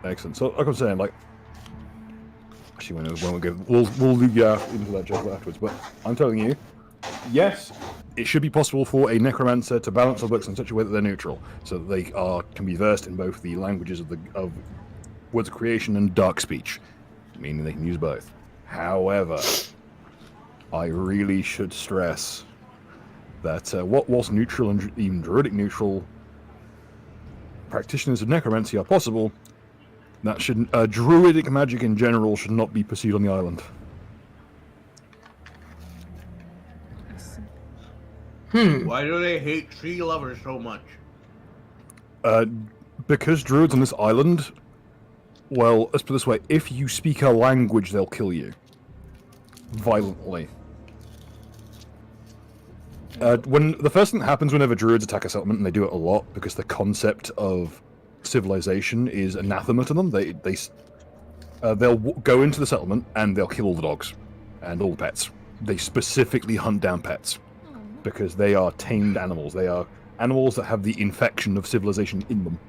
Excellent. So, like I'm saying, like, actually, we'll loop into that joke afterwards. But I'm telling you, yes, it should be possible for a necromancer to balance their books in such a way that they're neutral, so that they can be versed in both the languages of words of creation and dark speech, meaning they can use both. However, I really should stress that whilst neutral and even druidic neutral practitioners of necromancy are possible, that should druidic magic in general should not be pursued on the island. Why do they hate tree lovers so much? Because druids on this island, well, let's put it this way, if you speak a language, they'll kill you. Violently. When the first thing that happens whenever druids attack a settlement, and they do it a lot, because the concept of civilization is anathema to them, they'll go into the settlement and they'll kill all the dogs and all the pets. They specifically hunt down pets because they are tamed animals. They are animals that have the infection of civilization in them.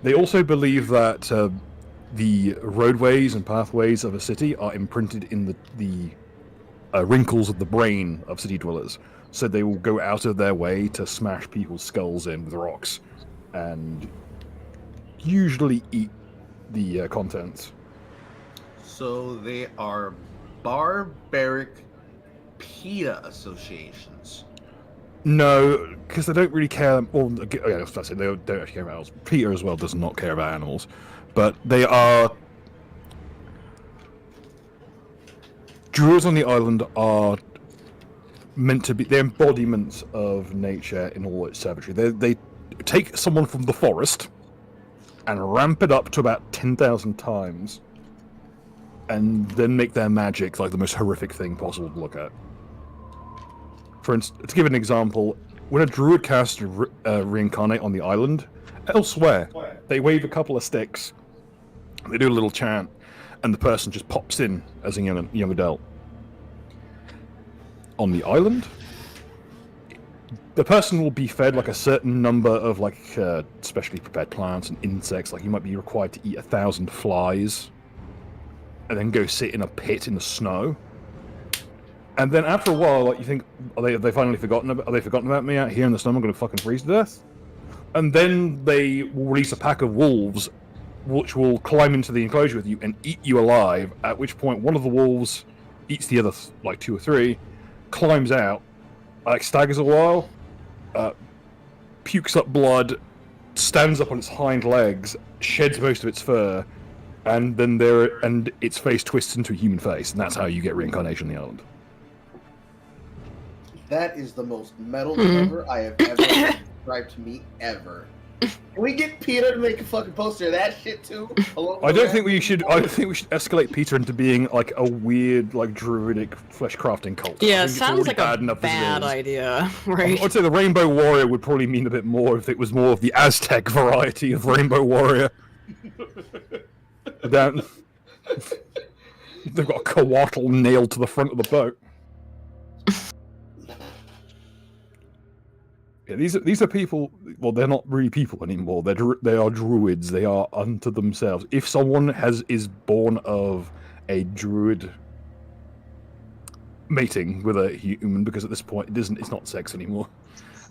They also believe that the roadways and pathways of a city are imprinted in the wrinkles of the brain of city dwellers, so they will go out of their way to smash people's skulls in with rocks and usually eat the contents. So they are barbaric PETA associations. No, because they don't really care. Well, yeah, that's it. They don't actually care about animals. Peter as well does not care about animals, but they are. Druids on the island are meant to be the embodiments of nature in all its savagery. They take someone from the forest and ramp it up to about 10,000 times, and then make their magic like the most horrific thing possible to look at. For instance, to give an example, when a druid casts reincarnate on the island, elsewhere, they wave a couple of sticks, they do a little chant, and the person just pops in as a young adult. On the island, the person will be fed like a certain number of like specially prepared plants and insects. Like you might be required to eat 1,000 flies, and then go sit in a pit in the snow. And then after a while, like you think, have they finally forgotten about me out here in the snow? I'm going to fucking freeze to death. And then they will release a pack of wolves, which will climb into the enclosure with you and eat you alive. At which point, one of the wolves eats the other, like 2 or 3, climbs out, like staggers a while, pukes up blood, stands up on its hind legs, sheds most of its fur, and then its face twists into a human face, and that's how you get reincarnation on the island. That is the most metal cover I have ever described to me ever. Can we get Peter to make a fucking poster of that shit too? I don't think we should escalate Peter into being like a weird, like druidic flesh crafting cult. Yeah, it sounds like a bad idea, right? I'd say the Rainbow Warrior would probably mean a bit more if it was more of the Aztec variety of Rainbow Warrior. They've got a coatl nailed to the front of the boat. Yeah, these are people. Well, they're not really people anymore. They are druids. They are unto themselves. If someone is born of a druid mating with a human, because at this point it's not sex anymore.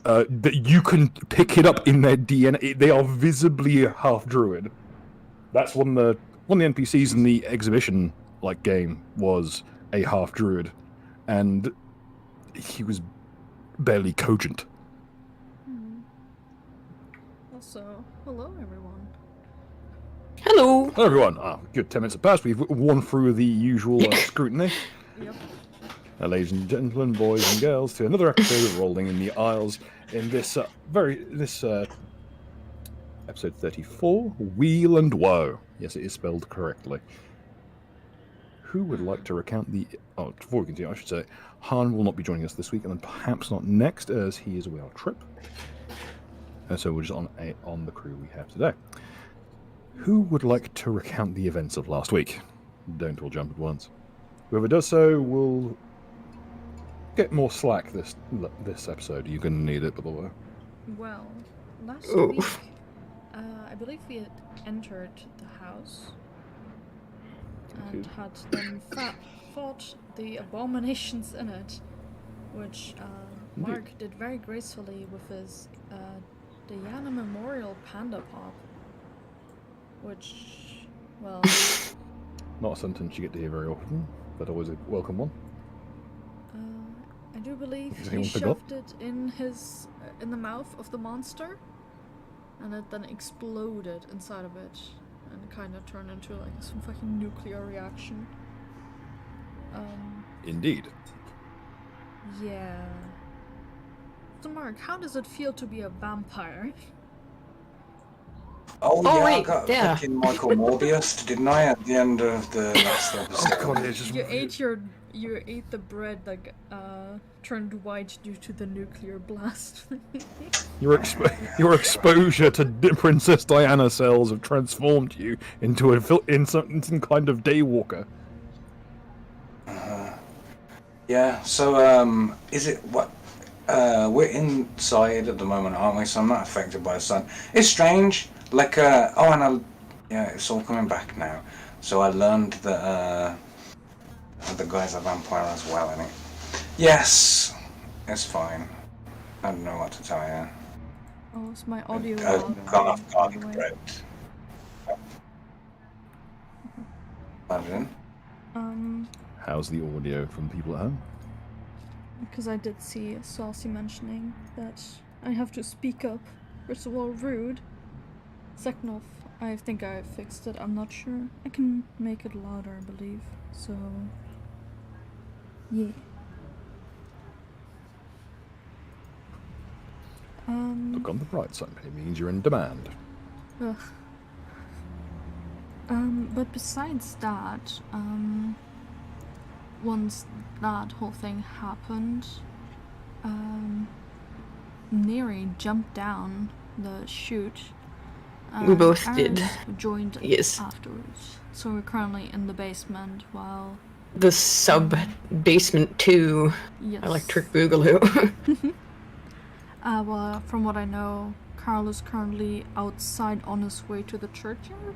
That you can pick it up in their DNA. They are visibly half druid. That's one of the NPCs in the exhibition game was a half druid, and he was barely cogent. Also, hello everyone. Hello. Hello everyone. Good 10 minutes have passed. We've worn through the usual scrutiny. Yep. Ladies and gentlemen, boys and girls, to another episode of Rolling in the Isles. In this episode 34, Wheel and Woe. Yes, it is spelled correctly. Who would like to recount the... Oh, before we continue, I should say, Han will not be joining us this week, and then perhaps not next, as he is away on a trip. And so we're just on the crew we have today. Who would like to recount the events of last week? Don't all jump at once. Whoever does so will get more slack this episode. You're going to need it, by the way. Well, last week, I believe we had entered the house and had then fought the abominations in it, which Mark did very gracefully with his Diana Memorial Panda Pop, which, well... Not a sentence you get to hear very often, but always a welcome one. I do believe Has he anyone forgot? shoved it in the mouth of the monster, and it then exploded inside of it, and it kind of turned into like some fucking nuclear reaction. Indeed. Yeah. So Mark, how does it feel to be a vampire? Oh yeah, right, I got yeah. fucking Michael Morbius, didn't I, at the end of the last episode? Oh god, it's just... You ate the bread that turned white due to the nuclear blast. Your exposure to Princess Diana cells have transformed you into some kind of daywalker. Yeah, so, is it, what, we're inside at the moment, aren't we, so I'm not affected by the sun. It's strange, like, yeah, it's all coming back now. So I learned that, the guy's a vampire as well, isn't he? Yes, it's fine. I don't know what to tell you. Oh, is my audio I've loud? gone off by the garlic way? bread. Pardon? How's the audio from people at home? Because I did see Saucy mentioning that I have to speak up. First of all, rude. Second off, I think I fixed it. I'm not sure. I can make it louder, I believe. So, yeah. Look on the bright side, it means you're in demand. Ugh. But besides that, once that whole thing happened, Neri jumped down the chute. We both did. Aris joined Yes. afterwards. So we're currently in the basement while... The sub-basement 2 Yes. electric boogaloo. Well, from what I know, Carl is currently outside on his way to the churchyard.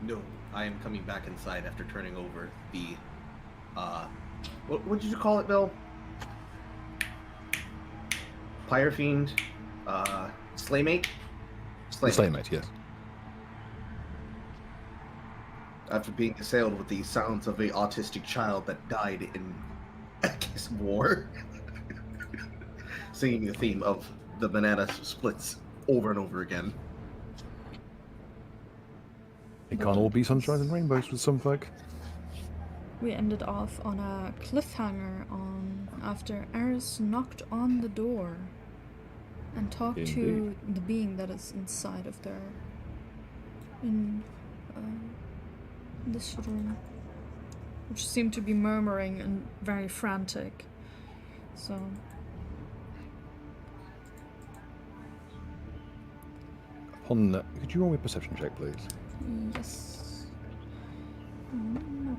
No, I am coming back inside after turning over the, what did you call it, Bill? Pyre Fiend, Slaymate? Slaymate, yes. After being assailed with the sounds of a autistic child that died in, I guess, war. Singing the theme of the banana splits over and over again. It can't all be sunshine and rainbows with some folk. We ended off on a cliffhanger after Aris knocked on the door and talked to the being that is inside of there in this room, which seemed to be murmuring and very frantic. So Upon that, could you roll me a perception check, please? yes. Not.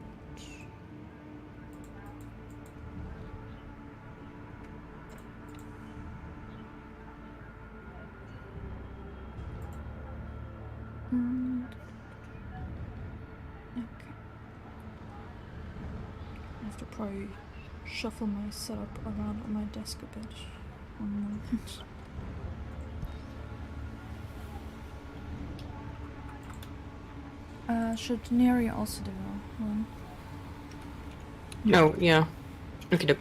Okay. I have to probably shuffle my setup around on my desk a bit. One moment. Should Neri also do one? Oh, yeah. Okay, doke.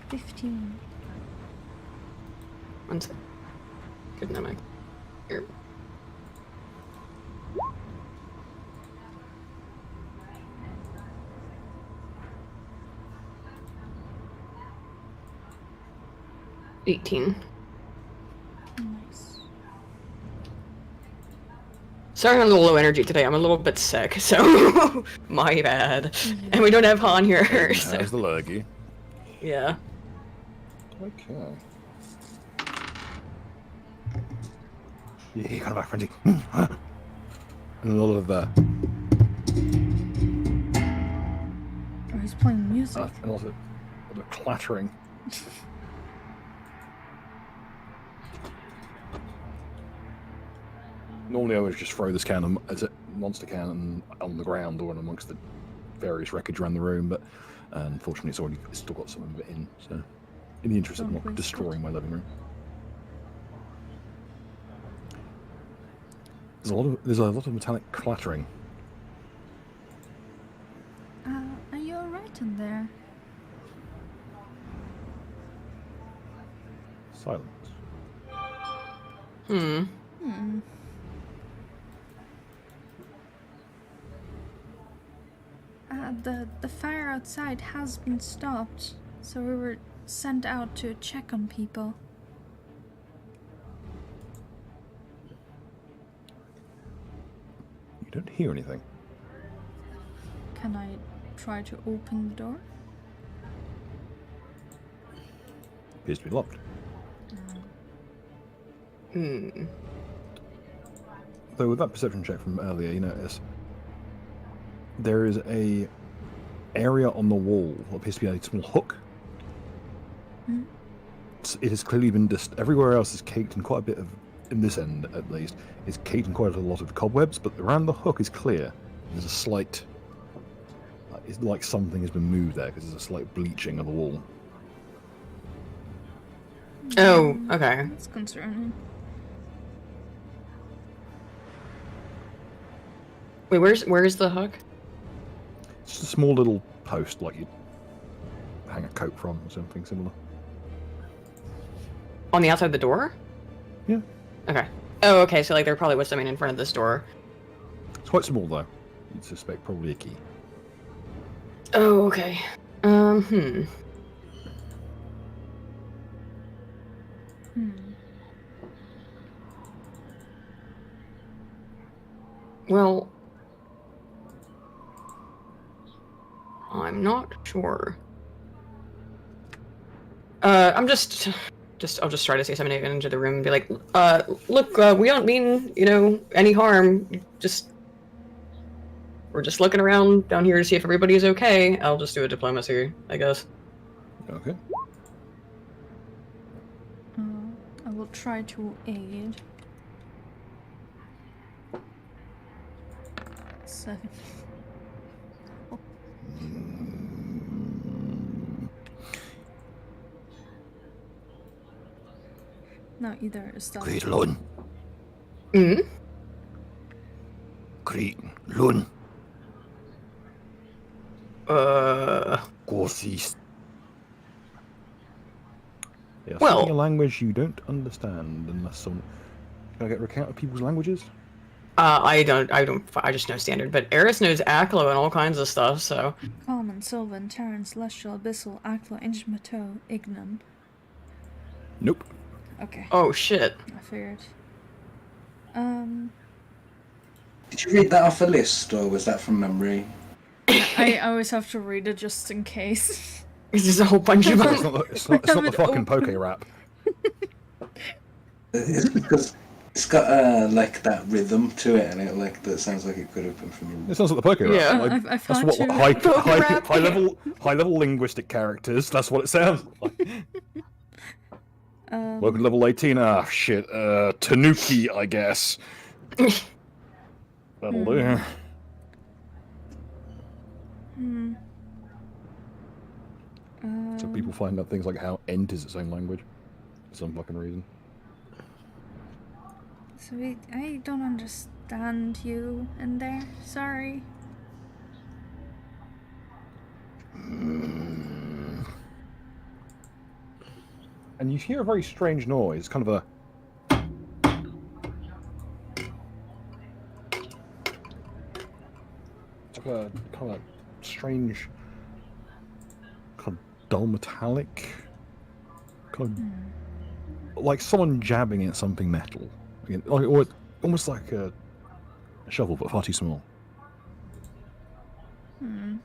15. One sec. Good night, here. $18. Nice. Sorry I'm a little low energy today. I'm a little bit sick, so my bad. And we don't have Han here, so How's the lurgy? yeah. Okay. Yeah, kind of back frenzy. And a lot of Oh, he's playing music. and also a lot of clattering. Normally I would just throw this cannon as a monster cannon on the ground or amongst the various wreckage around the room, but unfortunately it's still got some of it in, so in the interest of Don't not waste destroying it. my living room. There's a lot of metallic clattering. Are you alright in there? Silence. Hmm. The fire outside has been stopped, so we were sent out to check on people. You don't hear anything. Can I try to open the door? Appears to be locked. Hmm. Though with that perception check from earlier, you notice there is a area on the wall that appears to be a small hook. Hmm? It has clearly been everywhere else is caked in quite a bit of, in this end at least, is caked in quite a lot of cobwebs, but around the hook is clear. There's a slight, it's like something has been moved there because there's a slight bleaching of the wall. Oh, okay. That's concerning. Wait, where's the hook? It's just a small little post like you'd hang a coat from or something similar. On the outside of the door? Yeah. Okay. Oh, okay, so like there probably was something in front of this door. It's quite small though. You'd suspect probably a key. Oh, okay. Hmm. Well, I'm not sure. I'm I'll just try to say something into the room and be like, look, we don't mean, any harm. We're just looking around down here to see if everybody's okay. I'll just do a diplomacy, I guess. Okay. I will try to aid. 7. No, either is that. Great Lun. Hmm? Great Lun. Gorsis. Yeah, Well- speaking a language you don't understand unless someone. Can I get a recount of people's languages? I just know standard, but Eris knows Aklo and all kinds of stuff, so. Common, Sylvan, Terran, Celestial, Abyssal, Aklo, Ancient Mateau, Ignan. Nope. Okay, Oh, shit. I figured. Did you read that off a list, or was that from memory? I always have to read it just in case. This is a whole bunch of It's them. not the have it fucking poke open. rap. It's because it's got like that rhythm to it, and it that sounds like it could have been from. It sounds like the poke rap. Yeah. Like, I've that's had what to- Poke rap. high level linguistic characters. That's what it sounds like. Welcome to level 18. Ah, shit. Tanuki, I guess. That'll do. So people find out things like how Ent is its own language for some fucking reason. So I don't understand you in there. Sorry. And you hear a very strange noise, kind of a. It's like a kind of strange, kind of dull metallic, kind of like someone jabbing at something metal, or almost like a shovel, but far too small. I'm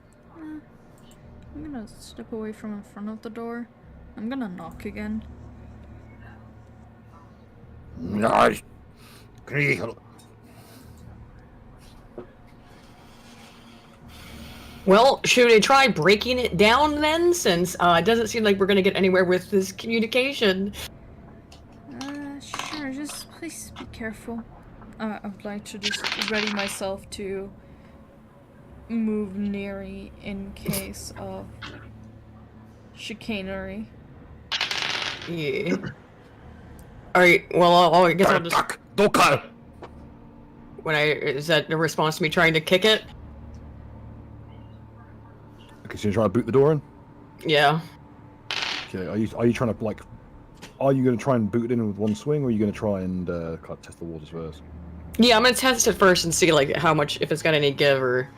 gonna step away from in front of the door. I'm gonna knock again. Well, should I try breaking it down then, since it doesn't seem like we're gonna get anywhere with this communication? Sure, just please be careful. I would like to just ready myself to move Neri in case of chicanery. Yeah. Alright, well, I guess I'll just... Is that a response to me trying to kick it? Okay, so you're trying to boot the door in? Yeah. Okay, are you trying to, like... Are you going to try and boot it in with one swing, or are you going to try and kind of test the waters first? Yeah, I'm gonna test it first and see, like, how much, if it's got any give, or...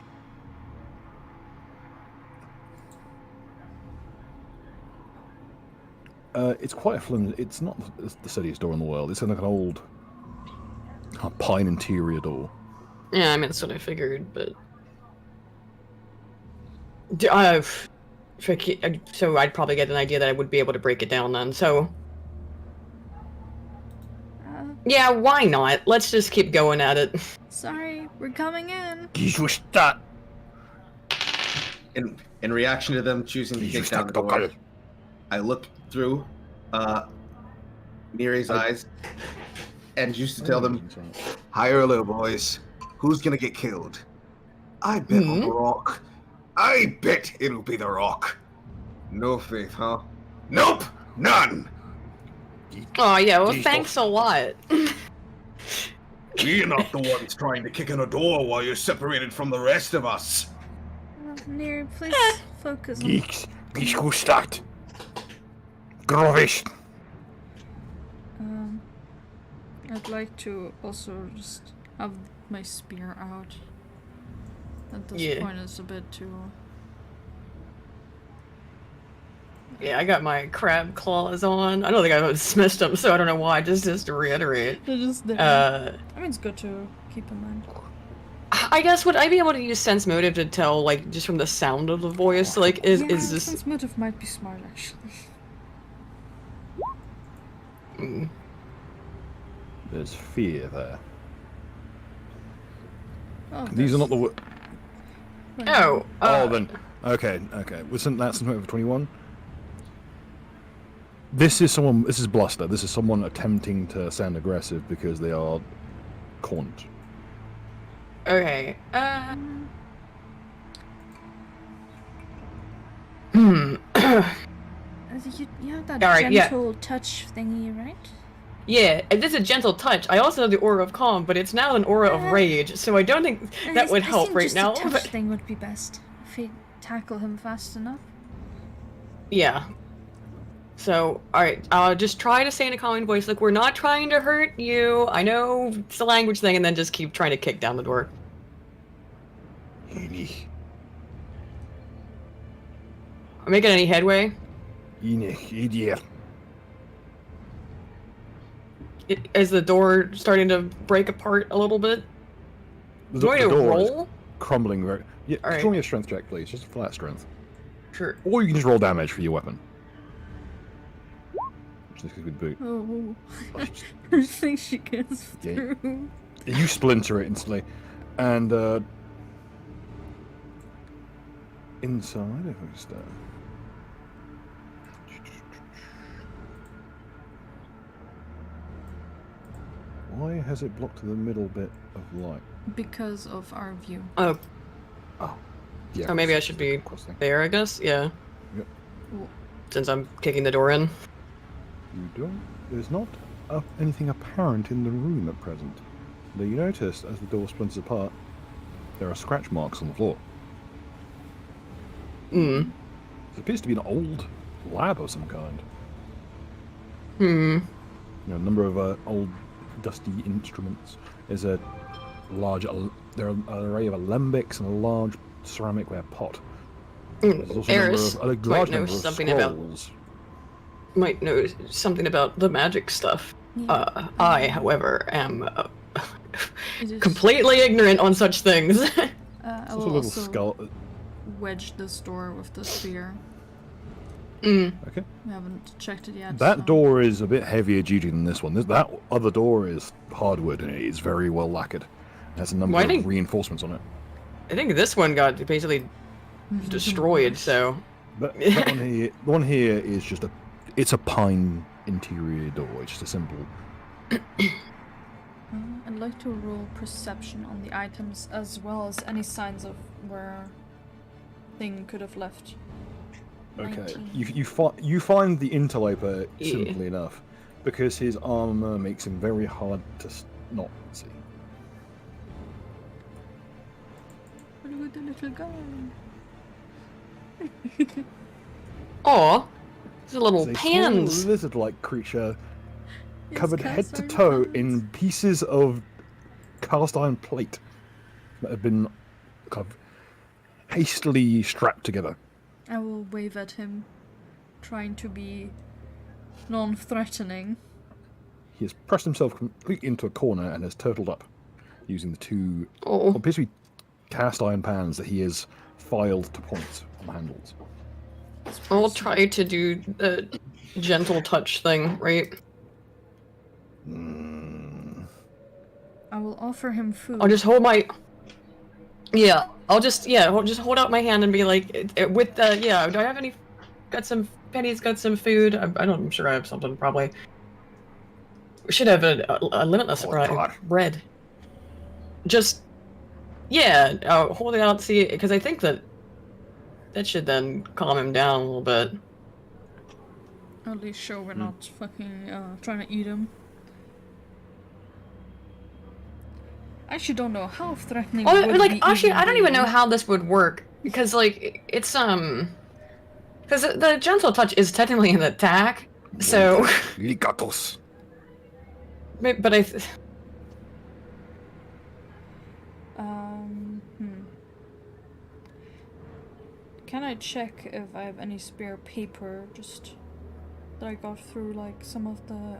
It's quite a flimsy... It's not the steadiest door in the world. It's like an old pine interior door. Yeah, I mean, that's what I figured, but... So I'd probably get an idea that I would be able to break it down then, so... Yeah, why not? Let's just keep going at it. Sorry, we're coming in. In reaction to them choosing to kick down the door, I look through Neri's eyes and used to tell them, "High or low, boys? Who's gonna get killed? I bet on the rock. I bet it'll be the rock. No faith, huh? Nope, none. Oh yeah, well thanks a lot. We're not the ones trying to kick in a door while you're separated from the rest of us." Neri, please focus on... Geeks, start. Grovish. I'd like to also just have my spear out. At this point, it's a bit too... Yeah, I got my crab claws on. I don't think I've dismissed them, so I don't know why. Just to reiterate. They're just there. I mean, it's good to keep in mind. I guess, would I be able to use sense motive to tell, like, just from the sound of the voice, like, is this... sense motive might be smart, actually. There's fear there. Oh, These are not the... Oh, then. Okay. Wasn't that something over 21? This is bluster. This is someone attempting to sound aggressive because they are cornered. Okay, You have that Alright, gentle touch thingy, right? Yeah, it is a gentle touch. I also have the aura of calm, but it's now an aura of rage, so I don't think that would help right now. A touch thing would be best if we tackle him fast enough. Yeah. So, alright, just try to say in a calming voice, like, we're not trying to hurt you. I know it's a language thing, and then just keep trying to kick down the door. Am I making any headway? Is the door starting to break apart a little bit? Do I need to roll? Crumbling very... Yeah, All right. roll me a strength check, please. Just a flat strength. Sure. Or you can just roll damage for your weapon. Which is a good boot. Oh, I think she gets through. You splinter it instantly. And, inside, if we start... Why has it blocked the middle bit of light? Because of our view. Oh. Yeah. Oh, maybe I should be there, I guess? Yeah. Yep. Since I'm kicking the door in. You don't. There's not anything apparent in the room at present. Though you notice, as the door splinters apart, there are scratch marks on the floor. It appears to be an old lab of some kind. You know, a number of old dusty instruments. There's a large... there are an array of alembics and a large ceramicware pot. There's also a large number of scrolls. Might know something about the magic stuff. Yeah. I, however, am completely ignorant on such things. I Also will a little also skull. wedge this door with the spear. Okay. We haven't checked it yet. That so... door is a bit heavier duty than this one. That other door is hardwood and it is very well lacquered. It has a number of reinforcements on it. I think this one got basically destroyed, so... But the one here is just it's a pine interior door. It's just a simple... I'd like to roll perception on the items as well as any signs of where thing could have left. Okay, 19. you find the interloper Yeah. simply enough, because his armor makes him very hard to not see. What about the little guy? Aw, it's a little It's a pans. small lizard-like creature It's covered cast head to iron toe pans. in pieces of cast iron plate that have been kind of hastily strapped together. I will wave at him, trying to be non-threatening. He has pressed himself completely into a corner and has turtled up, using the two Oh, what appears to be cast iron pans that he has filed to points on the handles. I'll try to do the gentle touch thing, right? I will offer him food. I'll just hold my. Yeah, I'll just hold out my hand and be like, with the do I have any? Got some pennies? Got some food? I'm sure I have something probably. We should have a limitless supply of bread. Just hold it out, see, because I think that should then calm him down a little bit. At least show we're not fucking trying to eat him. I actually don't know how threatening. Oh, would like be actually, I don't even know be. how this would work because like it's because the gentle touch is technically an attack, so Ligatos. but I. Can I check if I have any spare paper? Just that I got through like some of the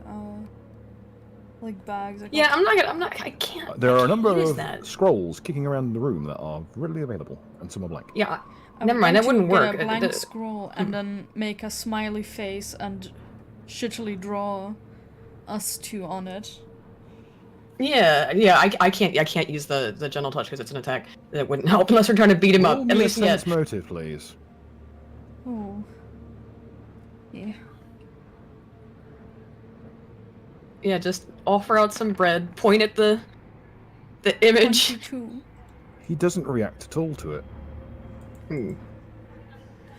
like bags. Yeah, I can't. There are a number use of that. scrolls kicking around in the room that are readily available, and some are blank. Yeah, I never would mind. like That wouldn't to get work. a blank scroll and then make a smiley face and shittily draw us two on it. Yeah. I can't use the gentle touch because it's an attack. That wouldn't help unless we're trying to beat him up. Roll At me a least sense motive, please. Oh. Yeah. Yeah, just offer out some bread. Point at the image. 22. He doesn't react at all to it. Hmm.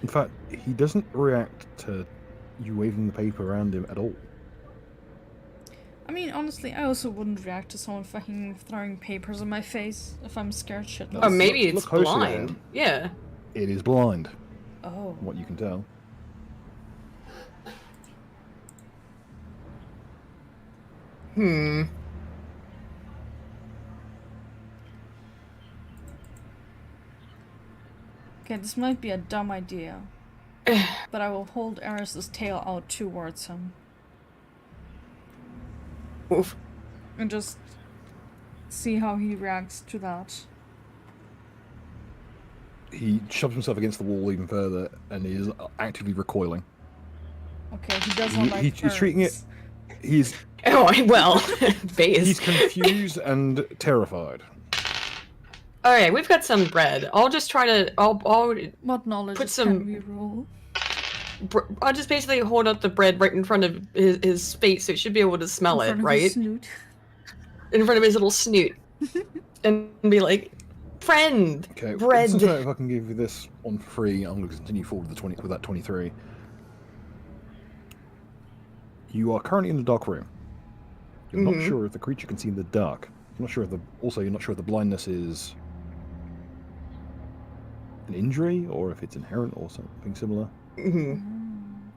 In fact, he doesn't react to you waving the paper around him at all. I mean, honestly, I also wouldn't react to someone fucking throwing papers in my face if I'm scared shitless. Or maybe look it's closer at blind. him. Yeah. It is blind, Oh. from what you can tell. Hmm. Okay, this might be a dumb idea. But I will hold Eris's tail out towards him. Oof. And just see how he reacts to that. He shoves himself against the wall even further and is actively recoiling. Okay, he does not like He's treating it. birds. He's Oh well, he's phase. confused and terrified. All right, we've got some bread. I'll just try to. I'll What knowledge Put can some- we roll? I'll just basically hold up the bread right in front of his face, so he should be able to smell In it, front of his right? snoot. In front of his little snoot, and be like, "Friend, Okay, bread." listen to it, if I can give you this on free, I'm going to continue forward with with that 23. You are currently in the dark room. You're not sure if the creature can see in the dark. You're not sure if you're not sure if the blindness is an injury, or if it's inherent, or something similar,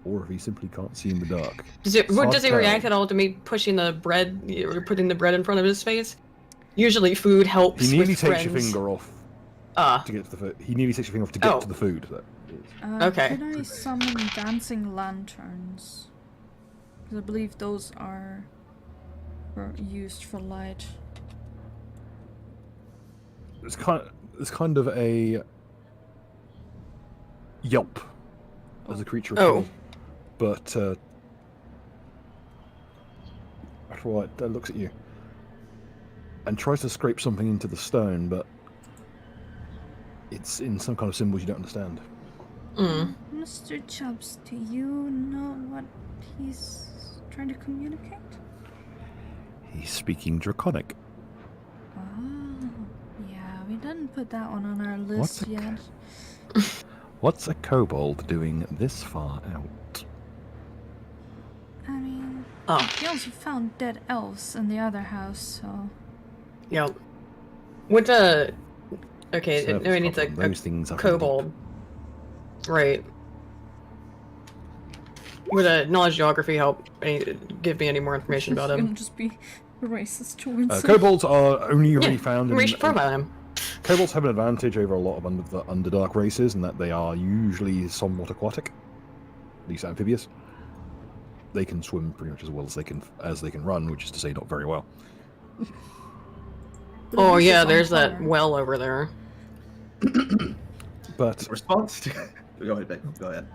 or if he simply can't see in the dark. Does he Hard react tell. at all to me pushing the bread or putting the bread in front of his face? Usually, food helps. He nearly with takes your friends. finger off Ah, to get to the food. He nearly takes your finger off to get Oh. to the food. That is. Okay. Could I summon dancing lanterns? Because I believe those are used for light. It's kind of a yelp as a creature Oh. appears. But after a while, it looks at you and tries to scrape something into the stone, but it's in some kind of symbols you don't understand. Mr. Chubbs, do you know what he's trying to communicate? He's speaking Draconic. Oh, yeah, we didn't put that one on our What's list a yet. What's a kobold doing this far out? I mean, Oh, we also found dead elves in the other house, so... yeah. What the? Okay, Surface no, we need problem, a those things are kobold. Right. Would a knowledge geography help give me any more information about It's him? gonna just be racist towards him. Kobolds are only really found in... Racial profile him. Kobolds have an advantage over a lot of the Underdark races in that they are usually somewhat aquatic, at least amphibious. They can swim pretty much as well as they can run, which is to say, not very well. But at Oh least yeah, it's on there's that fire. well over there. But In response to... Go ahead, Ben. Go ahead.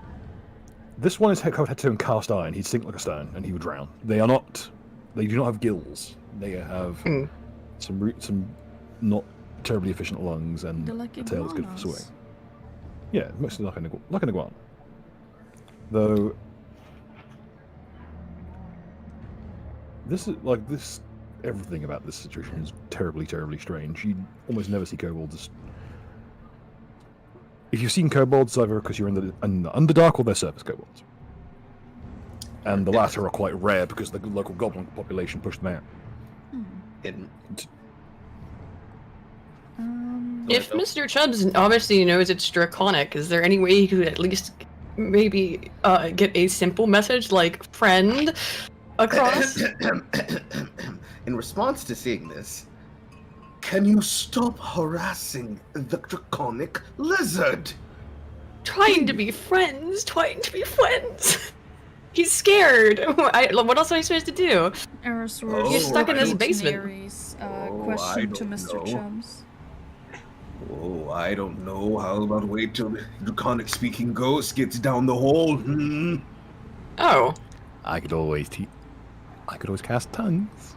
this one is had to him cast iron. He'd sink like a stone, and he would drown. They do not have gills. They have Hmm. some not terribly efficient lungs and They're like a tail that's good for iguanas. swimming. Yeah, mostly like an iguana. Though this everything about this situation is terribly, terribly strange. You almost never see kobolds. If you've seen kobolds, either because you're in the Underdark or they're surface kobolds. And the latter are quite rare because the local goblin population pushed them out. Hidden. If Mr. Chubbs obviously knows it's draconic, is there any way he could at least maybe get a simple message like "friend" across? In response to seeing this, can you stop harassing the draconic lizard? Trying to be friends. He's scared. What else am I supposed to do? Eris Oh, He's stuck in this I- basement. Mary's I question to don't Mr. know. Chubbs. Oh, I don't know. How about wait till the draconic speaking ghost gets down the hole? Hmm? Oh, I could always cast tongues.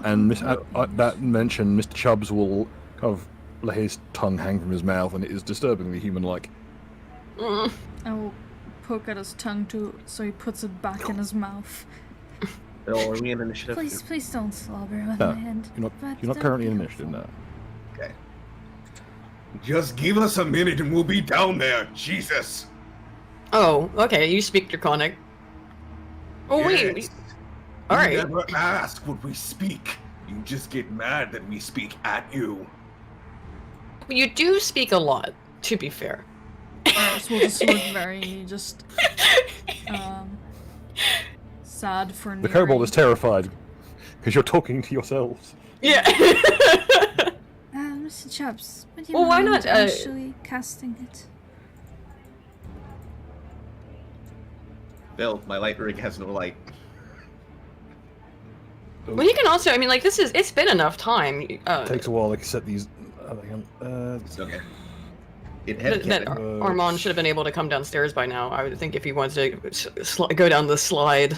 And that mentioned, Mr. Chubbs will kind of let his tongue hang from his mouth, and it is disturbingly human-like. mm. I will poke at his tongue too, so he puts it back in his mouth. Oh, are we in initiative? Please don't slobber on No, my hand. you're but not don't currently be in initiative helpful. now. Okay. Just give us a minute and we'll be down there. Jesus. Oh, okay. You speak draconic. Oh wait. Yes. All You right. never ask what we speak. You just get mad that we speak at you. You do speak a lot, to be fair. Eris will just look very just sad for The kobold Neri. is terrified because you're talking to yourselves. Yeah. Mr. Chubbs, would you Well, why mind not, actually casting it? Bill, my light rig has no light. Well, you can also. I mean, like it's been enough time. It takes a while to set these. It's okay. It that had Armand should have been able to come downstairs by now. I would think if he wants to go down the slide.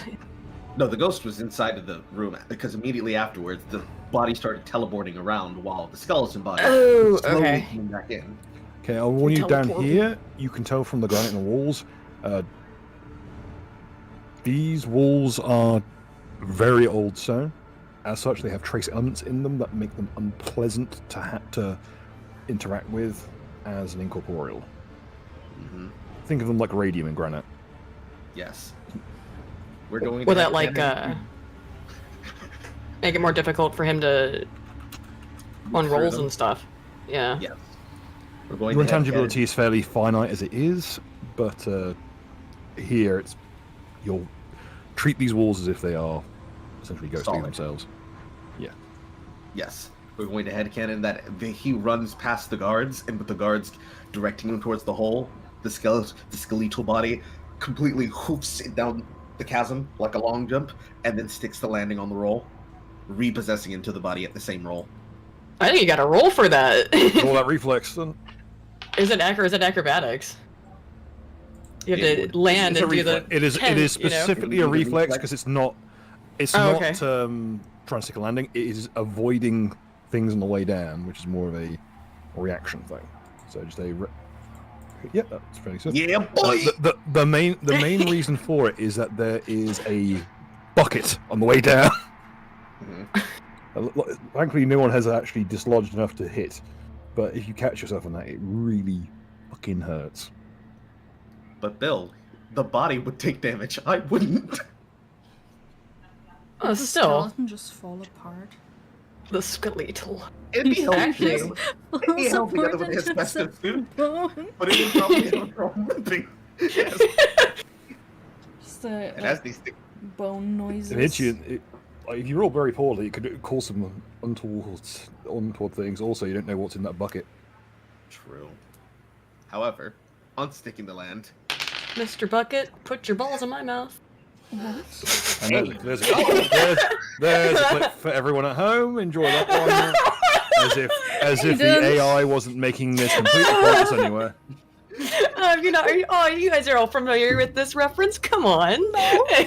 No, the ghost was inside of the room because immediately afterwards the body started teleporting around while the skeleton body Oh, slowly okay. came back in. Okay, I'll warn you down Teleport. here. You can tell from the granite in the walls. These walls are very old stone. As such, they have trace elements in them that make them unpleasant to have to interact with as an incorporeal. Mm-hmm. Think of them like radium and granite. Yes. We're going Will to that like make it more difficult for him to on rolls them? and stuff? Yeah. Yes. We're going Your to head intangibility is fairly finite as it is, but here you'll treat these walls as if they are essentially ghosting Solid. themselves. Yes. We're going to headcanon that he runs past the guards, and with the guards directing him towards the hole, the skeletal body completely hoofs it down the chasm like a long jump, and then sticks the landing on the roll, repossessing into the body at the same roll. I think you got to roll for that. All that reflex. Then. Is it acrobatics? You have It to would- land It's a and do the. reflex. It is 10, specifically you a know? reflex because it's not. It's Oh, not okay. trying to stick a landing. It is avoiding things on the way down, which is more of a reaction thing. So just a. Yeah, that's fairly simple. Yeah, boy! The main reason for it is that there is a bucket on the way down. Thankfully, no one has actually dislodged enough to hit. But if you catch yourself on that, it really fucking hurts. But Bill, the body would take damage. I wouldn't. The Still, skeleton just fall apart. the skeletal. It'd be Actually- healthy. It'd be healthy together with his asbestos suit, but it would probably have a problem limping. Yes. Just the And as these things, bone noises. It hits you. Like, if you roll very poorly, it could cause some untoward things. Also, you don't know what's in that bucket. true. However, on sticking the land, Mr. Bucket, put your balls in my mouth. And Hey. there's a clip for everyone at home. Enjoy that one. As if the didn't. AI wasn't making this completely pointless anywhere. You know, you guys are all familiar with this reference. Come on. I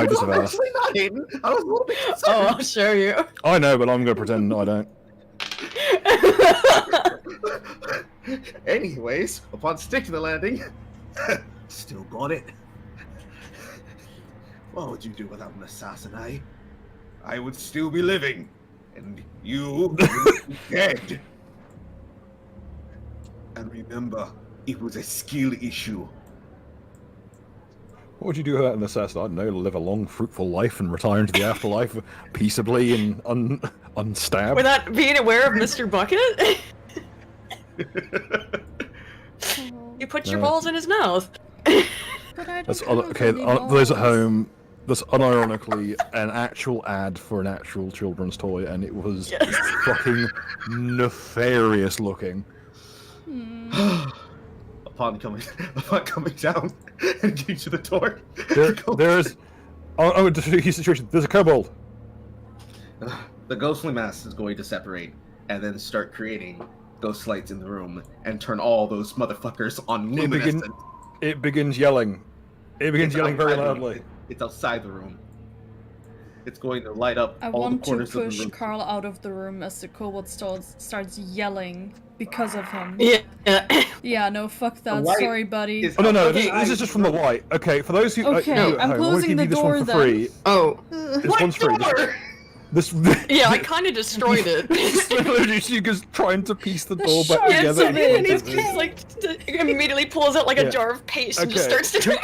just I'm have asked. actually not hating. I was a little bit concerned. Oh, I'll show you. I know, but I'm going to pretend I don't. Anyways, upon sticking the landing, still got it. What would you do without an assassin, eh? I would still be living, and you would be dead. And remember, it was a skill issue. What would you do without an assassin? I don't know, live a long, fruitful life and retire into the afterlife peaceably and unstabbed. Without being aware of Mr. Bucket? You put your No. balls in his mouth. But I don't That's have okay. any Those at balls. home. That's unironically an actual ad for an actual children's toy, and it was Yes. fucking nefarious looking. upon coming down and getting to the door. There's. Oh, to show you a situation. There's a kobold. The ghostly mass is going to separate and then start creating ghost lights in the room and turn all those motherfuckers on luminescent. It begins yelling. It begins It's yelling very outside the room. loudly. It's outside the room. It's going to light up I all the want to corners of the push room. Carl out of the room as the kobold starts yelling because of him. Yeah. Yeah, no, fuck that. light Sorry, buddy. is Oh no, outside this is just from the light. Okay, for those who Okay, who at I'm home, I want closing to give the you this door one for then. free. Oh. This What one's free. door? This. Yeah, I kind of destroyed it. Literally, she goes trying to piece the The door back shards together. of it. And he's like immediately pulls out like a Yeah. jar of paste and just Okay. starts to.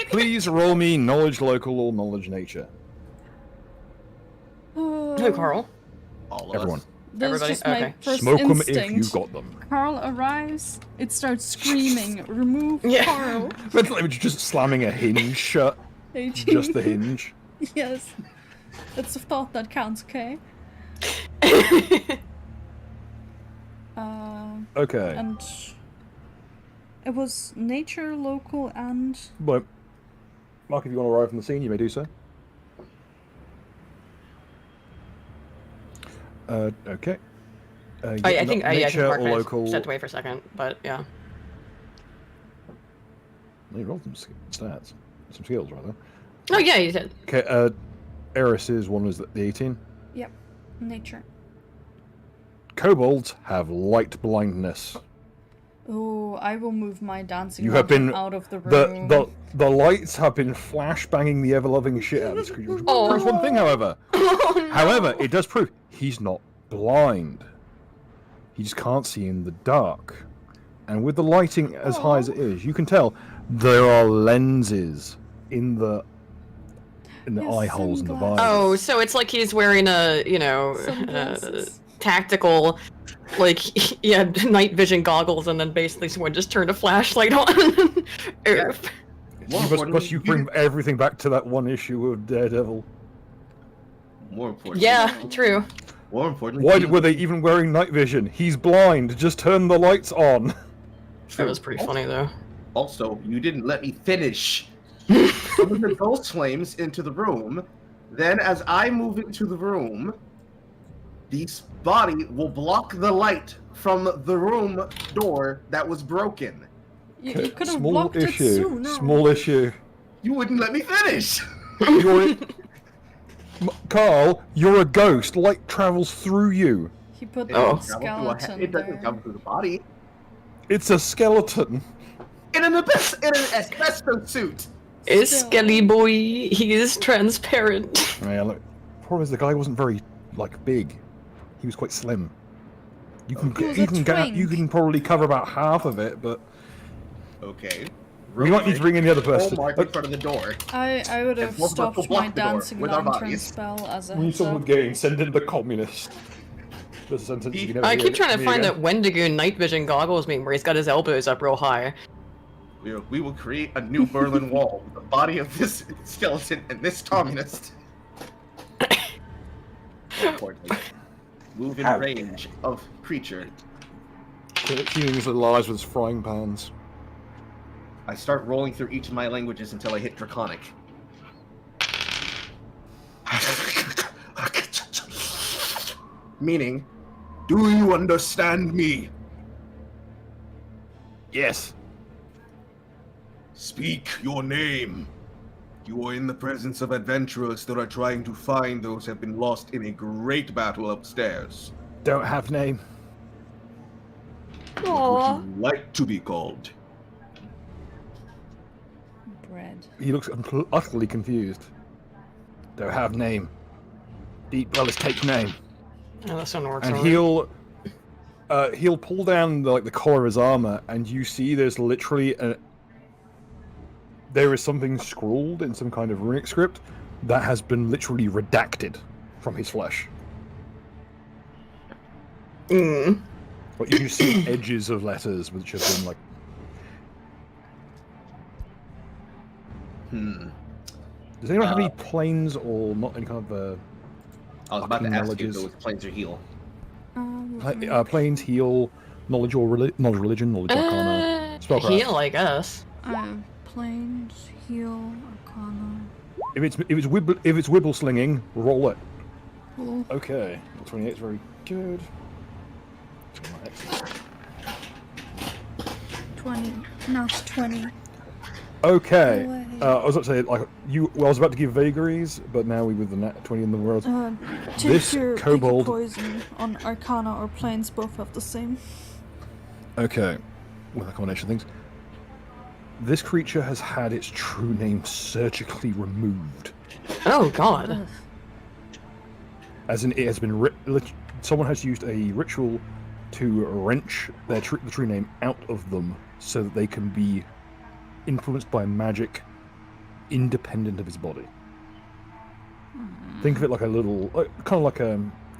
Please roll me knowledge local or knowledge nature. Who, Carl? All of Everyone. us. That's Everybody? just my Okay. first Smoke them if instinct. you got them. Carl arrives. It starts screaming. Remove Yeah. Carl. Mental image just slamming a hinge shut. 18. Just the hinge. Yes. It's a thought that counts, okay? Okay. And it was nature, local, and But, Mark, if you want to arrive on the scene, you may do so. Okay. I think nature Mark or might have local. stepped away for a second, but yeah. You rolled some stats, some skills rather. Oh yeah, you did. Okay. Eris's one was the 18. yep, nature. Kobolds have light blindness. Oh, I will move my dancing You have lantern been out of the room. the lights have been flash banging the ever loving shit out of this creature. Which Oh. proves one thing, however. Oh, no. However, it does prove he's not blind. He just can't see in the dark. And with the lighting as high as it is, you can tell there are lenses in the Yes, eye holes in the sunglasses. visor. Oh, so it's like he's wearing a, Sunglasses. tactical, like, yeah, night vision goggles, and then basically someone just turned a flashlight on. Yeah. Plus you bring everything back to that one issue of Daredevil. More important. Yeah, true. More importantly. Why were they even wearing night vision? He's blind. Just turn the lights on. That was pretty funny, though. Also, you didn't let me finish. Move the ghost flames into the room. Then, as I move into the room, this body will block the light from the room door that was broken. You could have Small blocked it issue. sooner. Small issue. You wouldn't let me finish. You're Carl, you're a ghost. Light travels through you. He put It the doesn't travel through a skeleton it doesn't there. come through the body. It's a skeleton. In an asbestos suit. Is Skelly Boy, he is transparent. Yeah, look. problem is the guy wasn't very like big. He was quite slim. You can He was you a can get, you twink. can probably cover about half of it, but Okay. we might need to bring in the other Full person. mark in front of the door. I would have we'll stopped block my the door dancing with our lantern bodies. spell as a We need heads someone up. getting send in the communist. That's a sentence you can never I hear keep trying to me find again. that Wendigo night vision goggles meme where he's got his elbows up real high. We will create a new Berlin Wall with the body of this skeleton and this communist. Importantly, move in How range of creature. Healing his lives with his frying pans. I start rolling through each of my languages until I hit Draconic. Meaning, Do you understand me? Yes. Speak your name. You are in the presence of adventurers that are trying to find those who have been lost in a great battle upstairs. Don't have name. Aww. Would you like to be called? Bread. He looks utterly confused. Don't have name. Deep well, let's take name. Oh, this one works. And alright. he'll pull down the collar of his armor, and you see there's literally there is something scrawled in some kind of runic script that has been literally redacted from his flesh. Mm. But you can see edges of letters which have been like. Does anyone have any planes or not any kind of I was about to ask you if Knowledges. it was planes or heal. planes, heal, knowledge or knowledge religion, knowledge arcana, spellcraft? Heal, I guess. Planes, heal, arcana. If it's wibble slinging, roll it. Cool. Okay, 28 is very good. 20. Now it's 20. Okay, Away. I was about to say I was about to give vagaries, but now we with the nat 20 in the world. Take This your kobold- poison on arcana or planes, both have the same. Okay, with a combination of things. This creature has had its true name surgically removed. Oh god. Ugh. As in, it has been someone has used a ritual to wrench the true name out of them so that they can be influenced by magic independent of his body. Think of it like a little, kind of like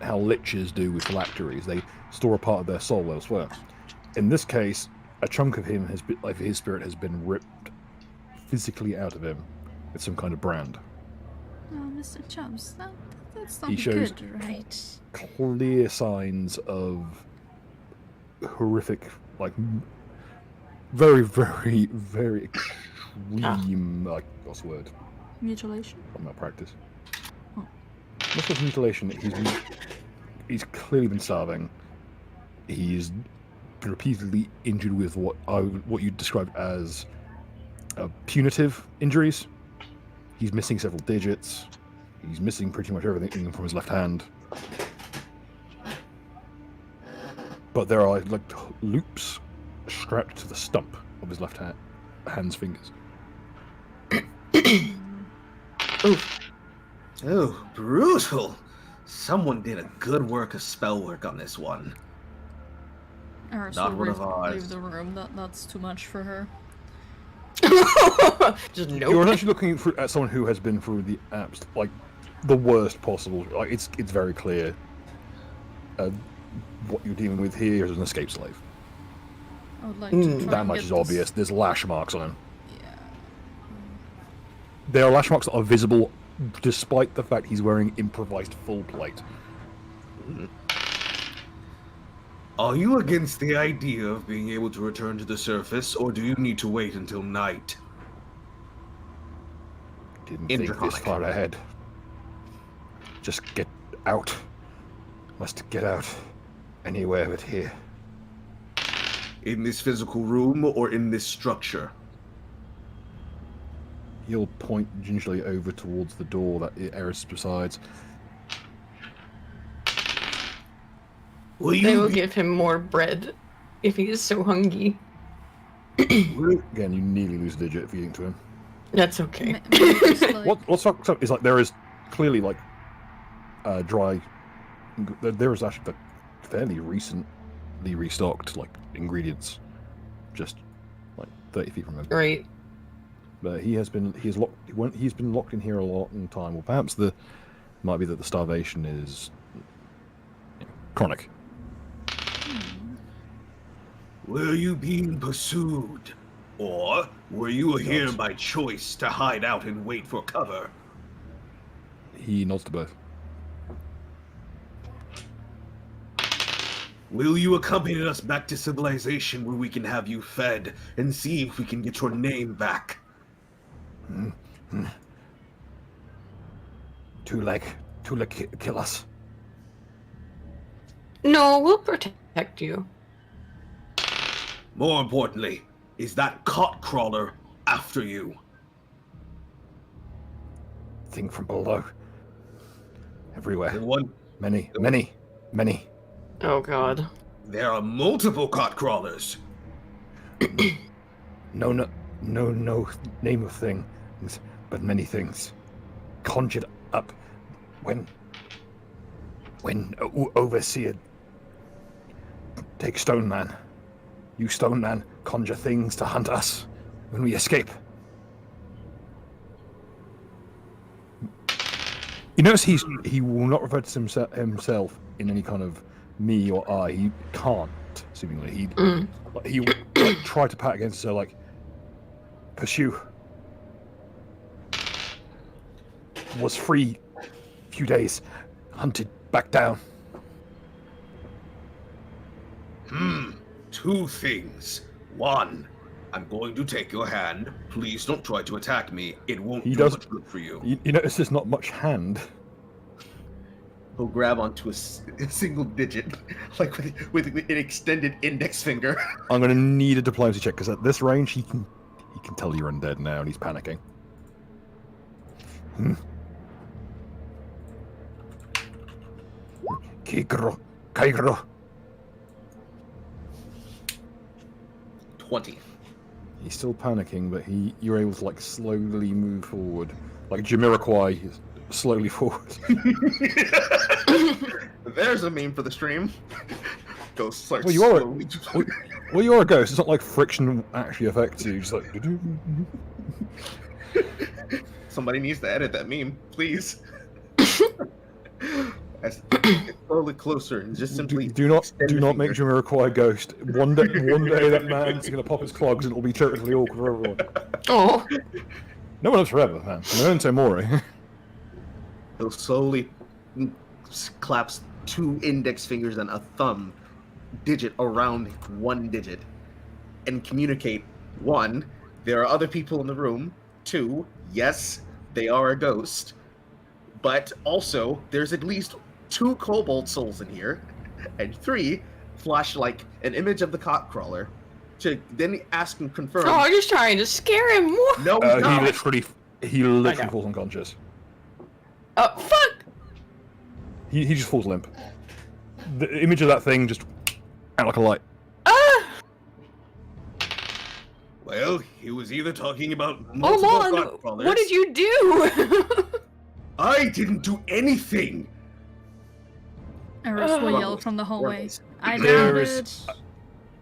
how liches do with phylacteries. They store a part of their soul elsewhere. In this case, a chunk of him his spirit has been ripped physically out of him with some kind of brand. Oh, Mr. Chubbs, that's not He shows- good, right? Clear signs of horrific, like very, very, very extreme, like what's the word? Mutilation? I'm not practice. Oh. Not just mutilation. He's clearly been starving. He's been repeatedly injured with what you described as punitive injuries. He's missing several digits. He's missing pretty much everything from his left hand. But there are like loops strapped to the stump of his left hand's fingers. Oh, brutal. Someone did a good work of spell work on this one. Not one of ours. Leave the room. That's too much for her. Just You're nope. actually looking at someone who has been through the like the worst possible. Like it's very clear what you're dealing with here is an escape slave. I would like to try That and much get is this- obvious. There's lash marks on him. Yeah. There are lash marks that are visible despite the fact he's wearing improvised full plate. Are you against the idea of being able to return to the surface, or do you need to wait until night? Didn't think this Draconic. far ahead. Just get out. Must get out. Anywhere but here. In this physical room or in this structure? He'll point gingerly over towards the door that Eris besides. Will They you will be- give him more bread if he is so hungry. Again, you nearly lose a digit if you eat to him. That's okay. Maybe just like, What's up is like there is clearly like dry. There was actually fairly recently restocked like ingredients, just like 30 feet from him. Right. But he's been locked in here a lot in time. Well, perhaps might be that the starvation is chronic. Were you being pursued? Or were you here by choice to hide out and wait for cover? He nods to both. Will you accompany us back to civilization where we can have you fed and see if we can get your name back? Two-leg kill us. No, we'll protect you. More importantly, is that cot crawler after you? Thing from below. Everywhere. The one, Many. Oh god. there are multiple cot crawlers. No name of things, but many things. Conjured up when Overseer take Stone Man. You Stone Man conjure things to hunt us when we escape. You notice he will not refer to himself in any kind of me or I. He can't, seemingly. He like, try to pat against her, like, pursue. Was free few days, hunted back down. Two things. One, I'm going to take your hand. Please don't try to attack me. It won't do much good for you. You notice there's not much hand. He'll grab onto a single digit, like with an extended index finger. I'm going to need a diplomacy check, because at this range, he can tell you're undead now, and he's panicking. Kaigro. 20. He's still panicking, but you're able to like slowly move forward, like Jamiroquai slowly forward. There's a meme for the stream. Ghost starts Well, you are slowly. well, you are a ghost. It's not like friction actually affects you. Just like Somebody needs to edit that meme, please. As get slowly closer and just simply do not extend the make finger. Jamiroquai a ghost. One day that man's gonna pop his clogs and it'll be terribly awkward for everyone. Oh. No one lives forever, man. Memento mori. He'll slowly claps 2 index fingers and a thumb digit around 1 digit and communicate: 1, there are other people in the room; 2, yes, they are a ghost, but also there's at least 2 kobold souls in here, and 3, flash like an image of the cot crawler to then ask and confirm. Oh, I'm just trying to scare him more. No, he's not. He literally know. falls unconscious. Oh, fuck! He just falls limp. The image of that thing just out like a light. Ah! Well, he was either talking about Oh, multiple Mon, cot crawlers. what did you do? I didn't do anything. Eris will Oh. yell from the hallway. I There doubt is- it.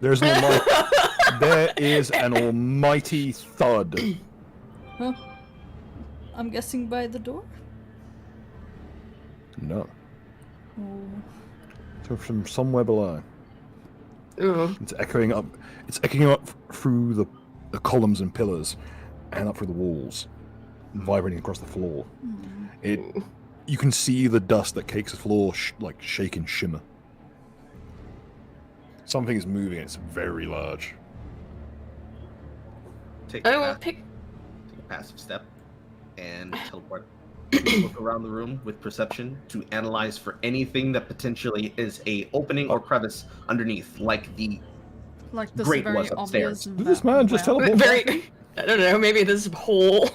There is an almighty thud. Huh? I'm guessing by the door? No. Oh. So from somewhere below. Ooh. It's echoing up. It's echoing up through the columns and pillars, and up through the walls, vibrating across the floor. You can see the dust that cakes the floor, like shake and shimmer. Something is moving. It's very large. Take I a will pick. passive step and teleport. Look around the room with perception to analyze for anything that potentially is a opening or crevice underneath, like the Like this Great very was upstairs. obvious. Did this man just well. teleport? Very. I don't know. Maybe this hole.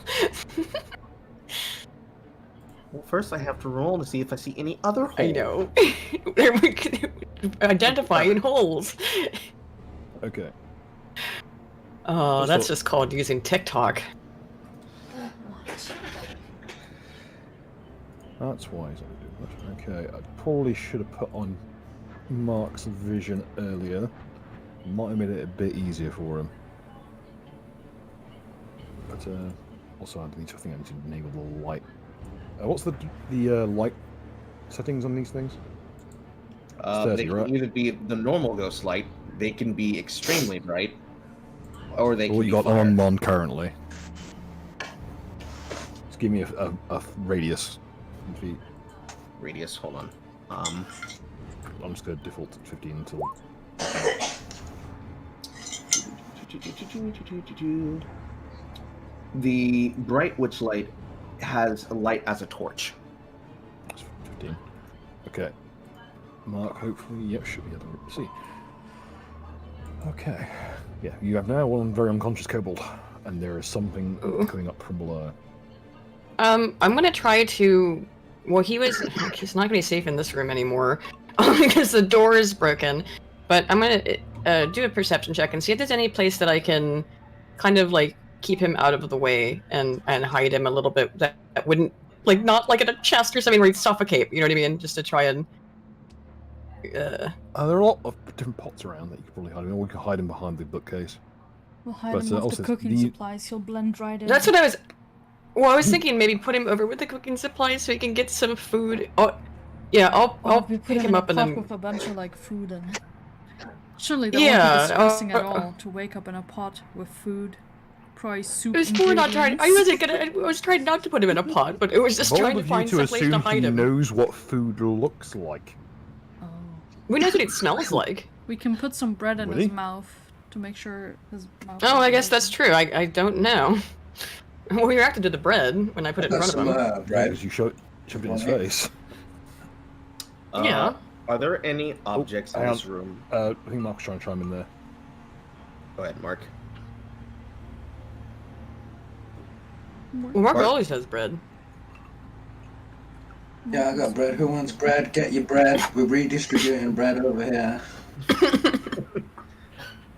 Well, first I have to roll to see if I see any other holes. I know. We can identifying holes. Okay. Oh, Just that's thought- just called using TikTok. That's why he's not doing Okay, I probably should have put on Mark's vision earlier. Might have made it a bit easier for him. But also, I think I need to enable the light. What's the light settings on these things? It's 30, They can right? either be the normal ghost light, they can be extremely bright, or they can What be you got fire. on currently? Just give me a radius in feet. Radius, hold on. I'm just going to default to 15 until. The bright witch light has a light as a torch. 15. Okay. Mark, hopefully, yep, should be able to see. Okay. Yeah, you have now one very unconscious kobold, and there is something coming up from below. I'm gonna try to. Well, he's not gonna be safe in this room anymore because the door is broken. But I'm gonna do a perception check and see if there's any place that I can kind of like keep him out of the way and hide him a little bit that wouldn't like not like in a chest or something where he'd suffocate. You know what I mean? Just to try and. There are a lot of different pots around that you could probably hide him in, or we could hide him behind the bookcase. We'll hide But, him with also the cooking the- supplies. He'll blend right in. That's what I was. Well, I was thinking maybe put him over with the cooking supplies so he can get some food. Oh, yeah, I'll we put pick him him in up a and pot then. with a bunch of like food in it. Surely that Yeah, won't be distressing at all to wake up in a pot with food, probably soup. It was more not trying. I was trying not to put him in a pot, but it was just Bold trying to of you find to some place to assume hide he him. knows what food looks like. Oh. We knows what it smells like. We can put some bread in Would his he? mouth to make sure his mouth. Oh, I is guess that's open. true. I don't know. Well, we reacted to the bread when I put it in Got front of some him. bread. Because you shoved it in his face. Yeah. Are there any objects in hang this room? I think Mark's trying to chime in there. Go ahead, Mark. Well, Mark always has bread. Yeah, I got bread. Who wants bread? Get your bread. We're redistributing bread over here.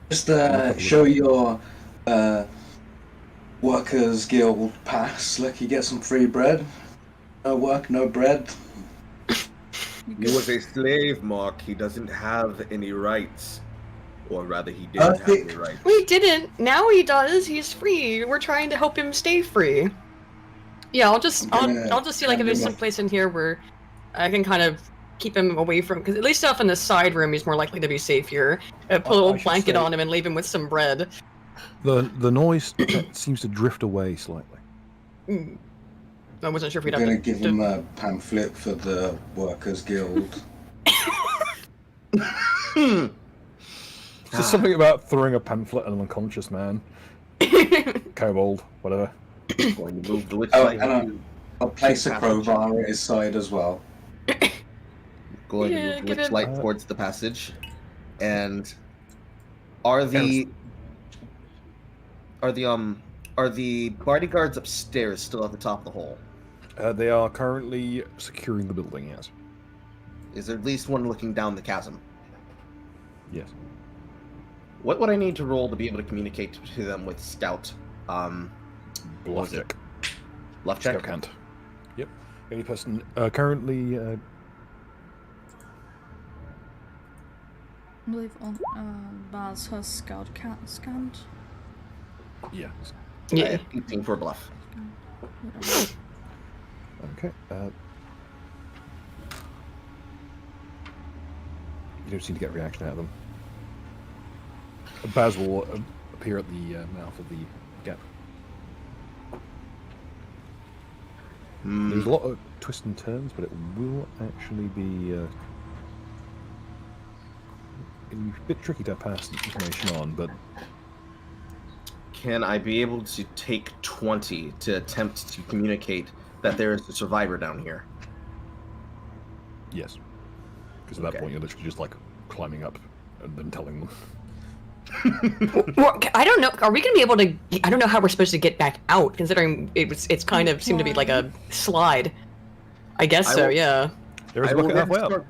Just show your workers guild pass. Look, you get some free bread. No work, no bread. He was a slave, Mark. He doesn't have any rights. Or rather, he didn't have any rights. We didn't. Now he does. He's free. We're trying to help him stay free. Yeah, I'll just see like if there's some place in here where I can kind of keep him away from, because at least off in the side room he's more likely to be safe here. Put a little I should blanket say- on him and leave him with some bread. The noise seems to drift away slightly. I wasn't sure if we'd I'm have gonna to. give him a pamphlet for the workers guild. There's something about throwing a pamphlet at an unconscious man. Kobold, whatever. Going to move the witch Oh, light. and I'll place a crowbar at his side as well. Going Yeah, to move the give witch him- light towards the passage. And are the bodyguards upstairs still at the top of the hole? They are currently securing the building, yes. Is there at least one looking down the chasm? Yes. What would I need to roll to be able to communicate to them with scout? Bluff check. Left check? Scout can't. Yep. Any person currently... I believe Baz has scout scanned. yeah. Yeah. 18 for bluff. Whatever. Okay. You don't seem to get a reaction out of them. Baz will appear at the mouth of the gap. There's a lot of twists and turns, but it will actually be it'll be a bit tricky to pass information on, but Can I be able to take 20 to attempt to communicate that there is a survivor down here? yes. Because at that Okay. point you're literally just like climbing up and then telling them. Well, I don't know. Are we gonna be able to? I don't know how we're supposed to get back out, considering it's kind of seemed to be like a slide. I guess I so. will- Yeah. There is I a will bucket then halfway up. start-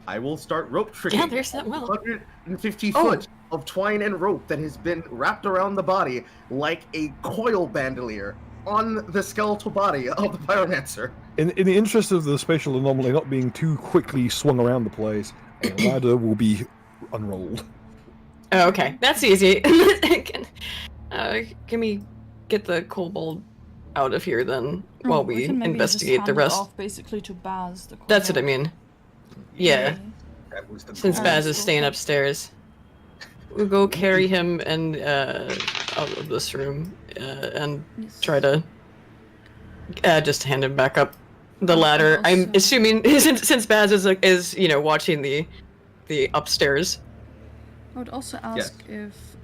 I will start rope tricking. Yeah, there's that well. 150 Oh. foot of twine and rope that has been wrapped around the body like a coil bandolier on the skeletal body of the pyromancer. In the interest of the spatial anomaly not being too quickly swung around the place, a ladder will be unrolled. Oh, okay, that's easy. Can we get the kobold out of here then, while we can maybe investigate just the hand it rest? off basically to Baz. The That's what I kobold. mean. Yeah, That was the since goal. Baz is staying upstairs. We'll go carry him and out of this room and Yes. try to just hand him back up the ladder. Also- I'm assuming since Baz is watching the upstairs. I would also ask if,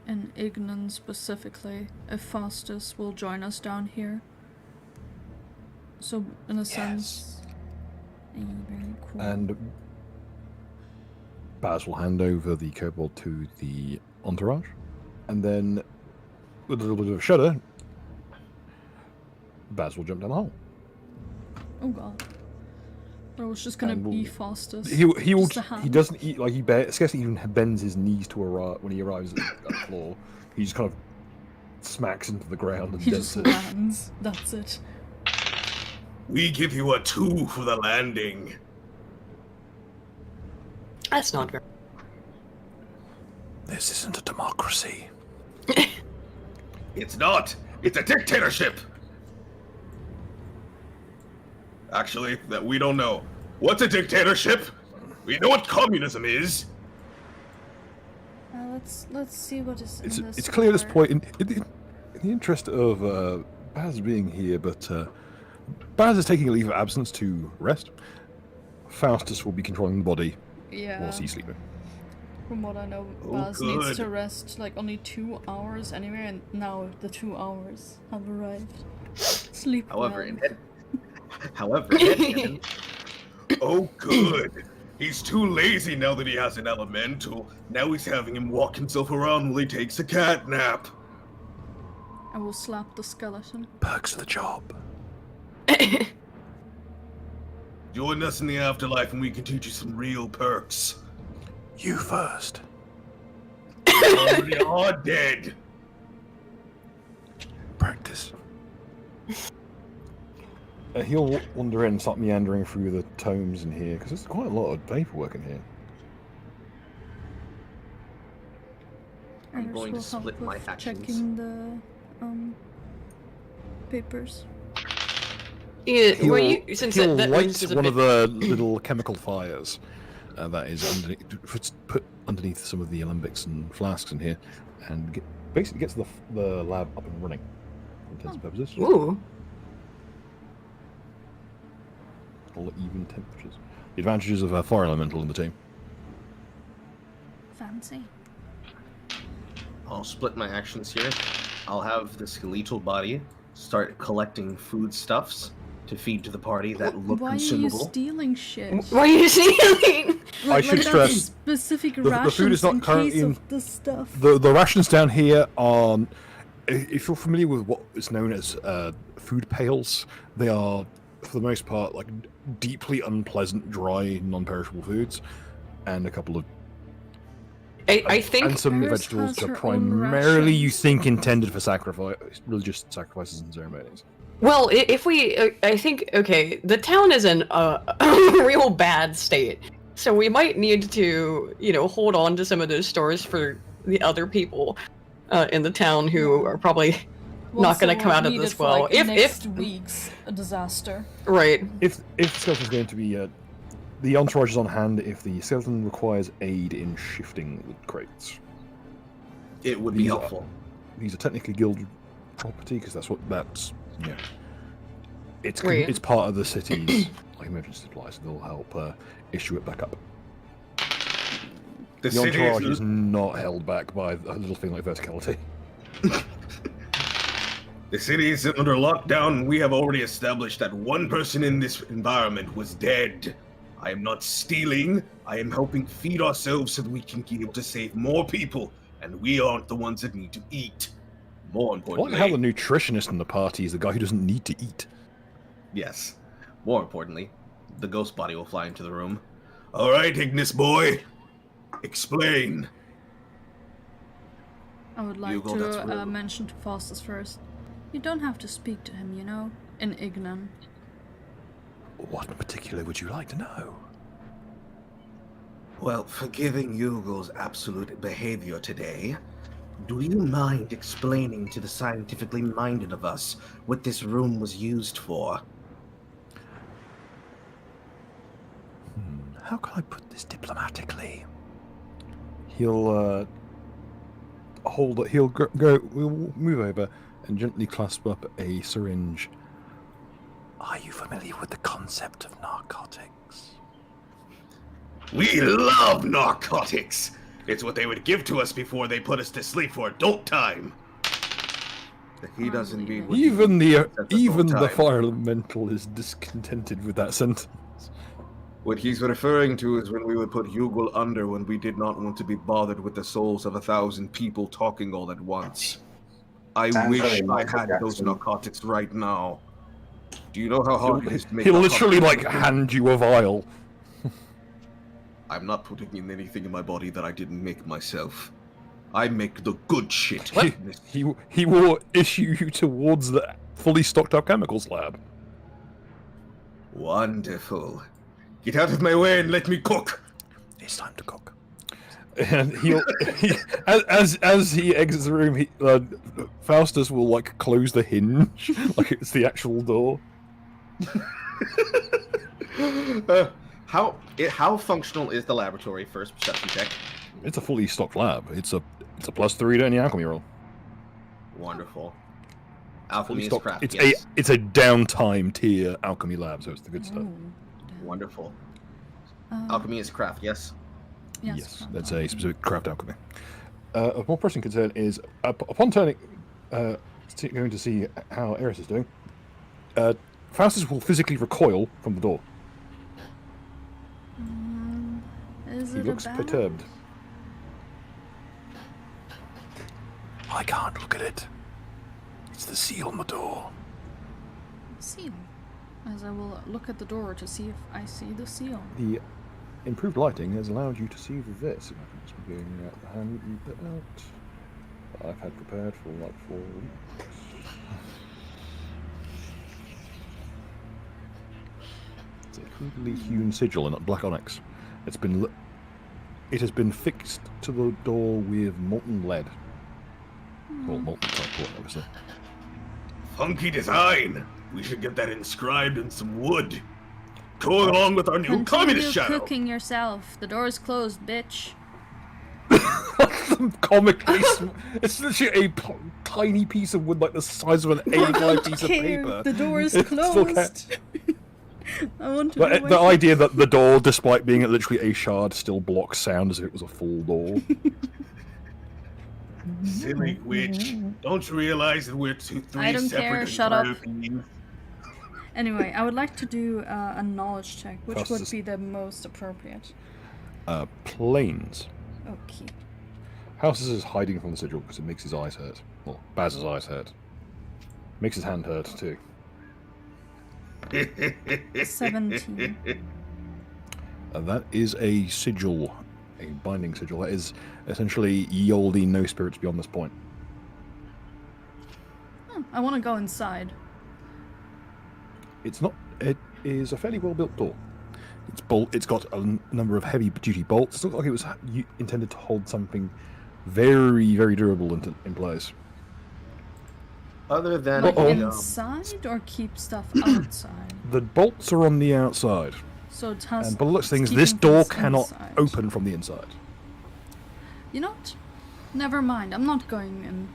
in Ignan specifically, if Faustus will join us down here. So, in a sense, very cool. And Baz will hand over the kobold to the entourage, and then, with a little bit of a shudder, Baz will jump down the hole. Oh god. I was just gonna And be we'll- Faustus. He will. Just a hand. He doesn't eat like he scarcely even bends his knees to arrive when he arrives at the floor. He just kind of smacks into the ground and He dents just it. lands. That's it. We give you a 2 for the landing. That's not very. This isn't a democracy. It's not. It's a dictatorship. Actually, that we don't know. What's a dictatorship? We know what communism is. Let's see what is in this. It's clear at this letter. point, in the interest of Baz being here, but Baz is taking a leave of absence to rest. Faustus will be controlling the body Yeah. whilst he's sleeping. From what I know, Oh, Baz needs good. to rest like only 2 hours anyway, and now the 2 hours have arrived. Sleep However, well. in headcanon, Oh, good. He's too lazy now that he has an elemental. Now he's having him walk himself around while he takes a cat nap. I will slap the skeleton. Perks of the job. Join us in the afterlife and we can teach you some real perks. You first. You already are dead. Practice. He'll wander in and start meandering through the tomes in here, because there's quite a lot of paperwork in here. I'm Others going to will help split my with actions. checking the papers. Yeah, well, since he'll that light range is a one bit- of the little chemical fires that is put underneath some of the alembics and flasks in here, and basically gets the lab up and running for intents and purposes. Ooh. All even temperatures. The advantages of a fire elemental in the team. Fancy. I'll split my actions here. I'll have the skeletal body start collecting foodstuffs to feed to the party that look Why are you consumable. stealing shit? What are you stealing? I should that's stress, specific the food rations is not in currently case in- of the stuff. The rations down here are, if you're familiar with what is known as food pails, they are, for the most part, like deeply unpleasant, dry, non-perishable foods, and a couple of I think and some Paris vegetables has that are her own primarily, you rations. think, intended for sacrifice, religious sacrifices and ceremonies. Well, if we, I think, okay, the town is in a real bad state, so we might need to, hold on to some of those stores for the other people in the town who are probably not going to come out of this well. Like, next week's a disaster. Right, If the skeleton's going to be, the entourage is on hand if the skeleton requires aid in shifting the crates. It would be These are- helpful. These are technically guild property because that's yeah. It's Right. it's part of the city's like emergency supplies. So they'll help issue it back up. The The city entourage is is not held back by a little thing like verticality. The city is under lockdown, and we have already established that one person in this environment was dead. I am not stealing. I am helping feed ourselves so that we can be able to save more people, and we aren't the ones that need to eat. More I like importantly, how the nutritionist in the party is the guy who doesn't need to eat. Yes. More importantly, the ghost body will fly into the room. all right, Ignis boy, explain. I would You like go, that's to rude. mention to Faustus first. You don't have to speak to him, you know, in Ignan. What in particular would you like to know? Well, forgiving Yugel's absolute behavior today, do you mind explaining to the scientifically minded of us what this room was used for? How can I put this diplomatically? He'll hold it. He'll go. We'll move over and gently clasp up a syringe. Are you familiar with the concept of narcotics? We love narcotics! It's what they would give to us before they put us to sleep for adult time. He doesn't mean what Even he the means at adult even the time. fire elemental is discontented with that sentence. What he's referring to is when we would put Hugel under when we did not want to be bothered with the souls of 1,000 people talking all at once. I Sounds wish very I Michael had those Jackson. narcotics right now. Do you know how hard it is to make He'll literally narcotics? like hand you a vial. I'm not putting in anything in my body that I didn't make myself. I make the good shit. He will issue you towards the fully stocked up chemicals lab. Wonderful. Get out of my way and let me cook. It's time to cook. And as he exits the room, Faustus will like close the hinge, like it's the actual door. How functional is the laboratory? First perception check. It's a fully stocked lab. It's a +3 to any alchemy roll. Wonderful. Fully Alchemy is stocked. craft. It's Yes. a downtime tier alchemy lab, so it's the good stuff. Wonderful. Uh, Alchemy is craft. Yes. Yes, that's a specific craft alchemy. Of more pressing concern is upon turning, going to see how Eris is doing. Faustus will physically recoil from the door. Is He it looks a bad perturbed. I can't look at it. It's the seal on the door. seal? As I will look at the door to see if I see the seal. The improved lighting has allowed you to see this. If I can just bring out the hand and read that out. I've had prepared for like 4 weeks. It's a crudely hewn sigil in black onyx. It has been fixed to the door with molten lead. Well, molten type, obviously. Funky design. We should get that inscribed in some wood. Go along with our new communist shadow. cooking yourself. The door is closed, bitch. Comically, it's literally a tiny piece of wood, like the size of an A5 piece of paper. The door is It still can't- closed. I want to. But the idea that the door, despite being literally a shard, still blocks sound as if it was a full door. Silly witch. Don't you realize that we're three I don't separate care, shut up. entire beings? Anyway, I would like to do a knowledge check, which Fast would as- be the most appropriate. Planes. Okay. Houses is hiding from the sigil because it makes his eyes hurt. Well, Baz's eyes hurt. Makes his hand hurt too. 17. That is a sigil, a binding sigil. That is essentially ye olde no spirits beyond this point. I want to go inside. It's not. It is a fairly well built door. It's got a number of heavy duty bolts. It looks like it was intended to hold something very, very durable in place. Other than Like Uh-oh. inside or keep stuff outside? The bolts are on the outside, So it has. and by the looks of it's things, this keeping door things cannot inside. open from the inside. You know what? Never mind. I'm not going in.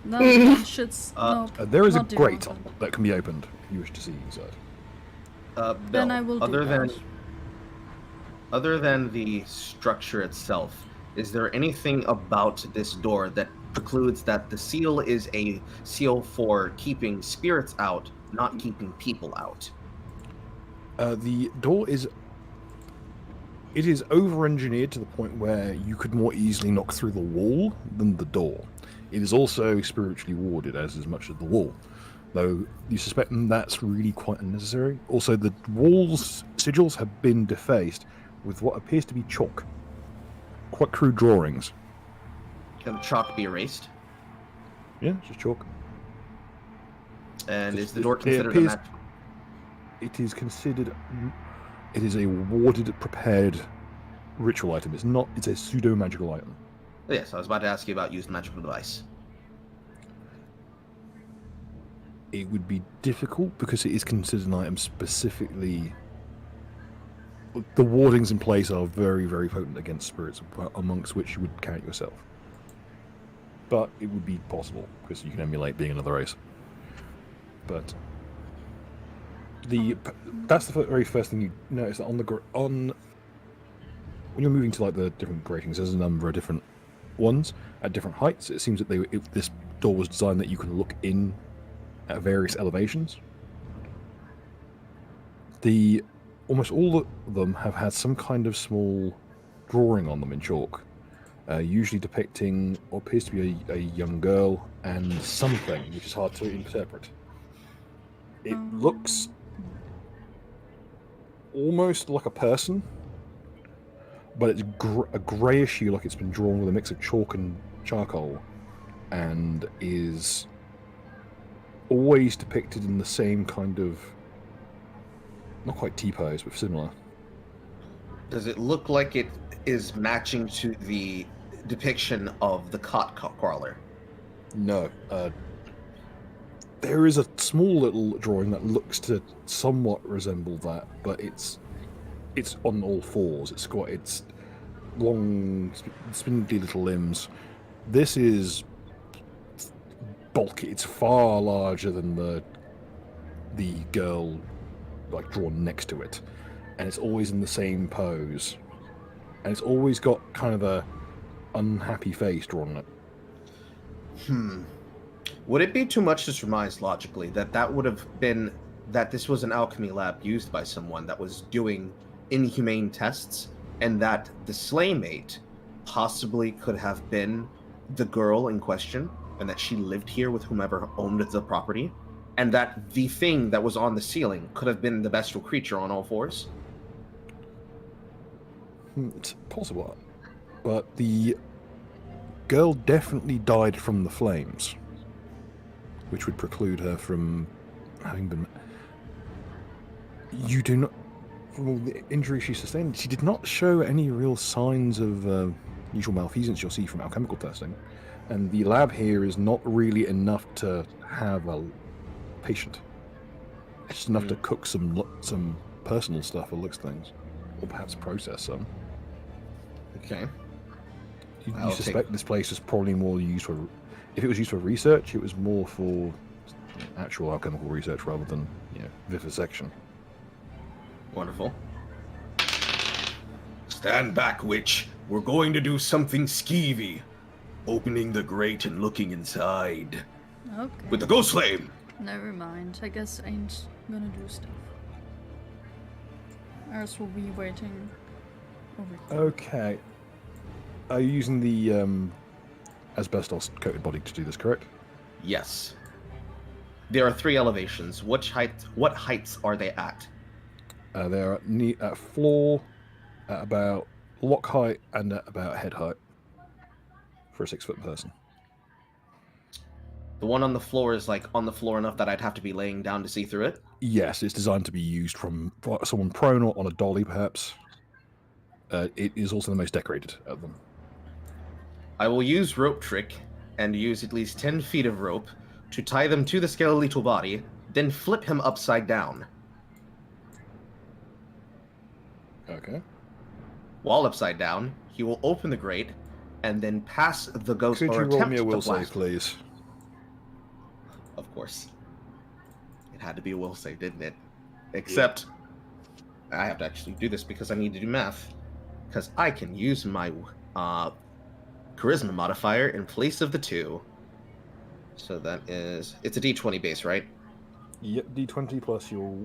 No, that shit's nope. There is a not doing grate that. that can be opened if you wish to see inside. Then Bill, I will do other that. other than the structure itself, is there anything about this door that precludes that the seal is a seal for keeping spirits out, not keeping people out? The door is. It is over-engineered to the point where you could more easily knock through the wall than the door. It is also spiritually warded as much as the wall, though you suspect that's really quite unnecessary. Also, the wall's sigils have been defaced with what appears to be chalk. Quite crude drawings. Can the chalk be erased? Yeah, it's just chalk. And is the door It considered a appears- magic? It is considered. It is a warded, prepared ritual item. It's not. It's a pseudo magical item. Yes, I was about to ask you about used magical device. It would be difficult because it is considered an item specifically. The wardings in place are very, very potent against spirits, amongst which you would count yourself. But it would be possible because you can emulate being another race. But that's the very first thing you notice, that on when you're moving to like the different gratings, there's a number of different ones at different heights. It seems that this door was designed that you can look in at various elevations. Almost all of them have had some kind of small drawing on them in chalk, usually depicting what appears to be a young girl and something which is hard to interpret. It looks almost like a person, but it's a greyish hue, like it's been drawn with a mix of chalk and charcoal, and is always depicted in the same kind of, not quite T-pose, but similar. Does it look like it is matching to the depiction of the cot crawler? No. There is a small little drawing that looks to somewhat resemble that, but it's on all fours. It's long, spindly little limbs. This is bulky. It's far larger than the girl like drawn next to it, and it's always in the same pose, and it's always got kind of a unhappy face drawn on it. Would it be too much to surmise logically that would have been that this was an alchemy lab used by someone that was doing inhumane tests, and that the slaymate possibly could have been the girl in question, and that she lived here with whomever owned the property, and that the thing that was on the ceiling could have been the bestial creature on all fours? It's possible, but the girl definitely died from the flames, which would preclude her from having been. You do not. From all the injury she sustained, she did not show any real signs of usual malfeasance you'll see from alchemical testing, and the lab here is not really enough to have a patient. It's just enough to cook some personal stuff, or looks things, or perhaps process some. Okay. You suspect this place is probably more used for. If it was used for research, it was more for actual alchemical research rather than vivisection. Wonderful. Stand back, witch. We're going to do something skeevy. Opening the grate and looking inside. Okay. With the ghost flame! Never mind. I guess I ain't gonna do stuff. Ours will be waiting over here. Okay. Are you using the asbestos coated body to do this, correct? Yes. There are 3 elevations. What heights are they at? They're at floor, at about lock height, and at about head height for a 6-foot person. The one on the floor is like on the floor enough that I'd have to be laying down to see through it? Yes, it's designed to be used from someone prone or on a dolly, perhaps. It is also the most decorated of them. I will use rope trick and use at least 10 feet of rope to tie them to the skeletal body, then flip him upside down. Okay. While upside down, he will open the grate and then pass the ghost Could or you roll attempt me a to will save, blast. please? Of course. It had to be a will save, didn't it? Except, I have to actually do this because I need to do math. Because I can use my charisma modifier in place of the 2. So that is... It's a d20 base, right? Yep, d20 plus your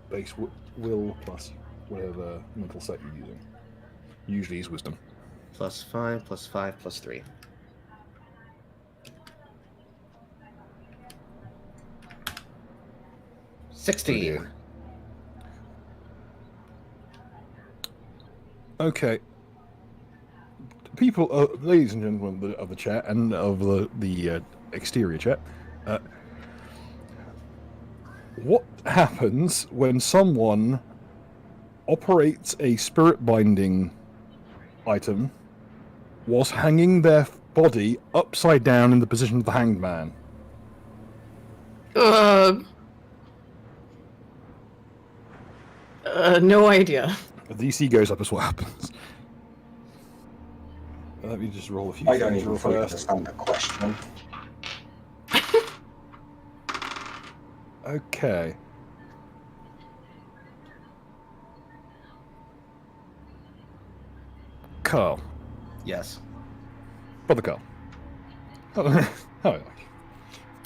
base will plus whatever mental set you're using. Usually is wisdom. Plus 5, plus 5, plus 3. Oh 16. dear. Okay. People, ladies and gentlemen of the chat and of the exterior chat, What happens when someone operates a spirit binding item whilst hanging their body upside down in the position of the hanged man? No idea. The DC goes up is what happens. Let me just roll a few I don't things even real fully fast. understand the question. Okay. Carl. Yes. Brother Carl. How are you?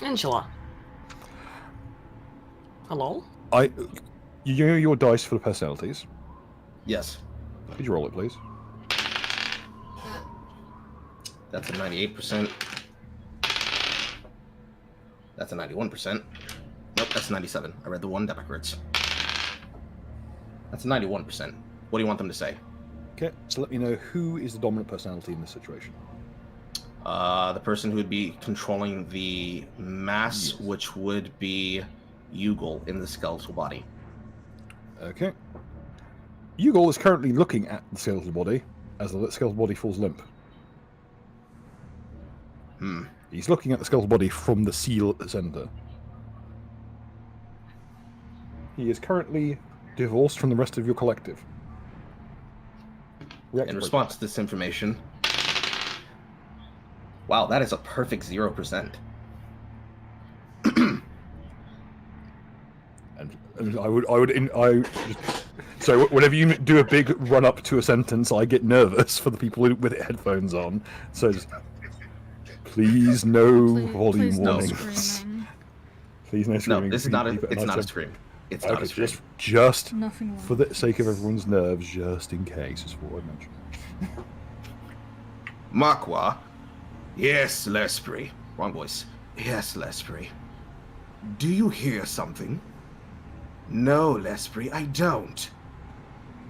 Angela. Hello? You know your dice for the personalities. Yes. Could you roll it, please? That's a 98%. That's a 91%. Nope, that's 97. I read the one that backwards. That's a 91%. What do you want them to say? Okay, so let me know who is the dominant personality in this situation. The person who would be controlling the mass, Yes. which would be Yugal in the skeletal body. Okay. Yugal is currently looking at the skeletal body as the skeletal body falls limp. He's looking at the skeletal body from the seal at the center. He is currently divorced from the rest of your collective. In response to this information, wow, that is a perfect 0%. So whenever you do a big run up to a sentence, I get nervous for the people with headphones on. So please no volume please no warnings. screaming. Please no No, screaming. this is Keep not it it's nice not a and- scream. It's not Okay, a scream. just Nothing for the sake of everyone's nerves, just in case, is what I mentioned. Makwa. Yes, Lespri. Wrong voice. Yes, Lespri. Do you hear something? No, Lespri, I don't.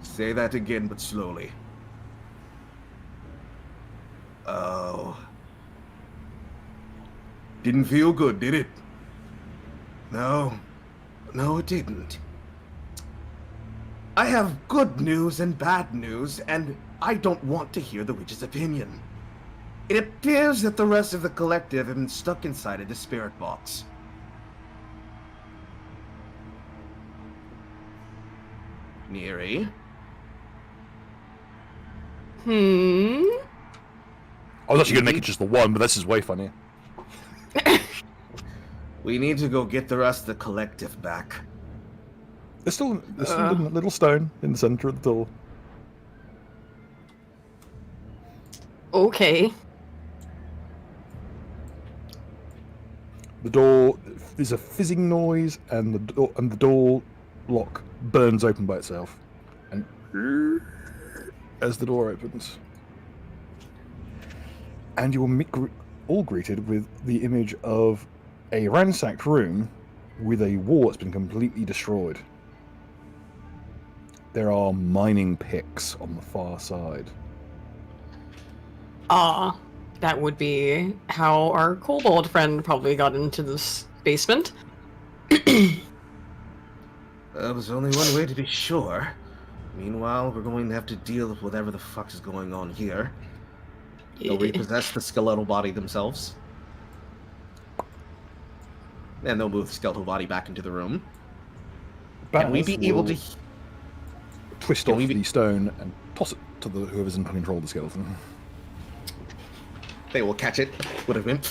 Say that again, but slowly. Oh. Didn't feel good, did it? No. No, it didn't. I have good news and bad news, and I don't want to hear the witch's opinion. It appears that the rest of the collective have been stuck inside of the spirit box. Neri? Hmm? I was actually going to make it just the one, but this is way funnier. We need to go get the rest of the collective back. There's still a little stone in the center of the door. Okay. The door, there's a fizzing noise, and the door lock burns open by itself, and as the door opens, and you are all greeted with the image of a ransacked room with a wall that's been completely destroyed. There are mining picks on the far side. That would be how our kobold friend probably got into this basement. There was only one way to be sure. Meanwhile, we're going to have to deal with whatever the fuck is going on here. They'll repossess the skeletal body themselves. And they'll move the skeletal body back into the room. Can we be able to... twist Can off we be- the stone and toss it to whoever's in control of the skeleton? They will catch it with a whip.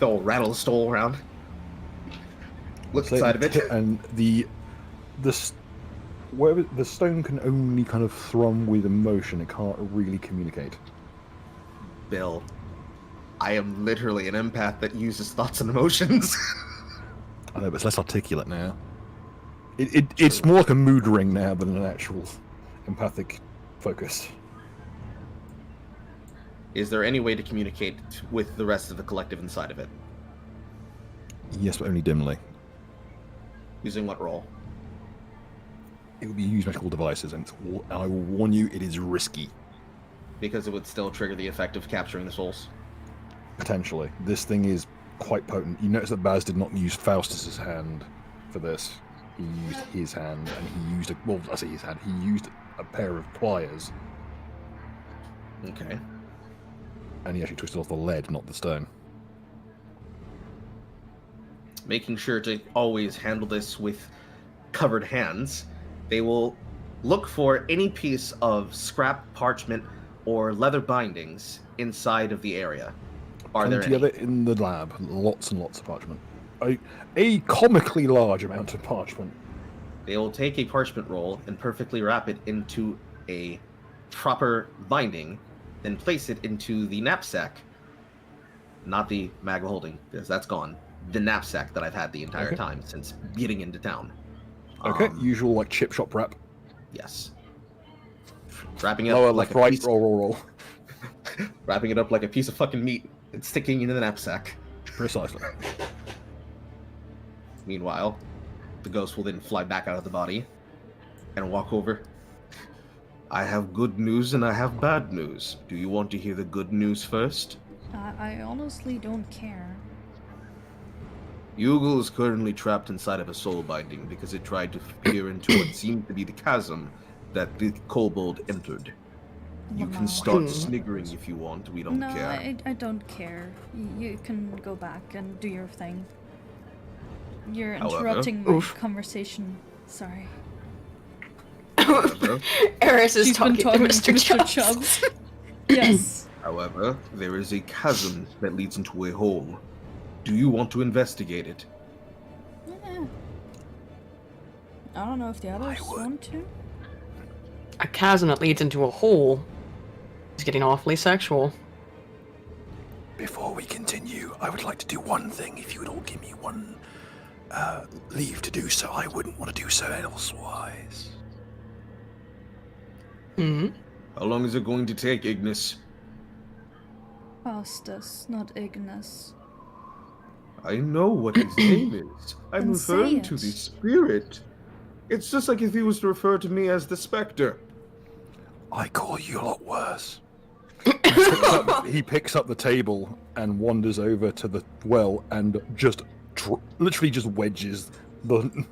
They'll rattle the stole around. Look So inside of it. and wherever the stone can only kind of thrum with emotion, it can't really communicate. Bill, I am literally an empath that uses thoughts and emotions. I know, but it's less articulate now. It's more like a mood ring now than an actual empathic focus. Is there any way to communicate with the rest of the collective inside of it? Yes, but only dimly. Using what role? It will be used magical devices, and I will warn you, it is risky. Because it would still trigger the effect of capturing the souls. Potentially. This thing is quite potent. You notice that Baz did not use Faustus's hand for this. He used his hand, and he used I say his hand. He used a pair of pliers, Okay. and he actually twisted off the lead, not the stone. Making sure to always handle this with covered hands, they will look for any piece of scrap parchment or leather bindings inside of the area. Are there Plenty any? of it in the lab. Lots and lots of parchment. A comically large amount of parchment. They will take a parchment roll and perfectly wrap it into a proper binding, then place it into the knapsack. Not the bag of holding, because that's gone. The knapsack that I've had the entire time since getting into town. Okay, usual like chip shop wrap. Yes. Wrapping it Lower up like left, a right, piece, roll. wrapping it up like a piece of fucking meat and sticking it in the knapsack. Precisely. Meanwhile, the ghost will then fly back out of the body and walk over. I have good news and I have bad news. Do you want to hear the good news first? I honestly don't care. Yugal is currently trapped inside of a soul binding because it tried to peer into what seemed to be the chasm that the kobold entered. You can start sniggering if you want, we don't No, care. I don't care. You can go back and do your thing. You're However- interrupting my conversation. Sorry. However, Eris is She's been talking to Mr. Chubbs. Chubbs. Yes. however, there is a chasm that leads into a hole. Do you want to investigate it? Yeah. I don't know if the others want to. A chasm that leads into a hole. It's getting awfully sexual. Before we continue, I would like to do one thing. If you would all give me one leave to do so, I wouldn't want to do so elsewise. Hmm. How long is it going to take, Ignis? Faustus, not Ignis. I know what his name is. I'm Then say referring to it. the spirit. It's just like if he was to refer to me as the specter. I call you a lot worse. He picks up the table and wanders over to the well and just literally just wedges the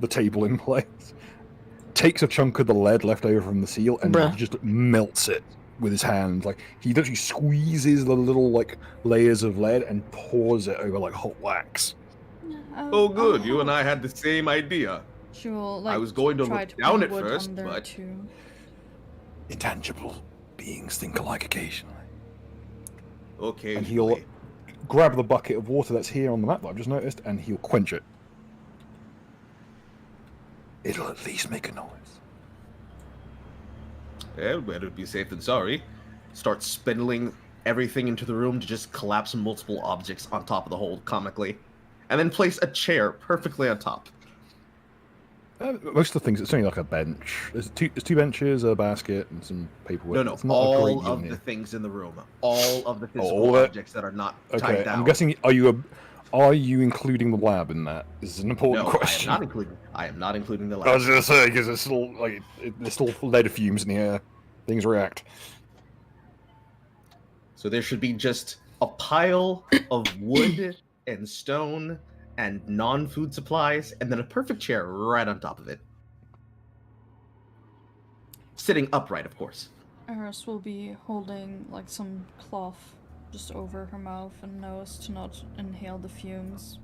table in place. Takes a chunk of the lead left over from the seal and Bruh. just melts it with his hand. Like he literally squeezes the little like layers of lead and pours it over like hot wax. Oh, good. You and I had the same idea. She will, like, I was going to try look to down put at wood first, on there but- too. Intangible beings think alike occasionally. Okay. And he'll grab the bucket of water that's here on the map that I've just noticed and he'll quench it. It'll at least make a noise. Yeah, better be safe than sorry. Start spindling everything into the room to just collapse multiple objects on top of the hole comically. And then place a chair perfectly on top. Most of the things, it's only like a bench. There's two benches, a basket, and some paperwork. No, It's not a great all deal of here. the things in the room. All of the physical all of it? objects that are not Okay, tied down. I'm guessing, are you including the lab in that? This is an important No, question. I am not including the I lab. was gonna say, because it's still, like, there's still lead fumes in here. Things react. So there should be just a pile of wood and stone and non-food supplies, and then a perfect chair right on top of it. Sitting upright, of course. Eris will be holding, like, some cloth just over her mouth and nose to not inhale the fumes.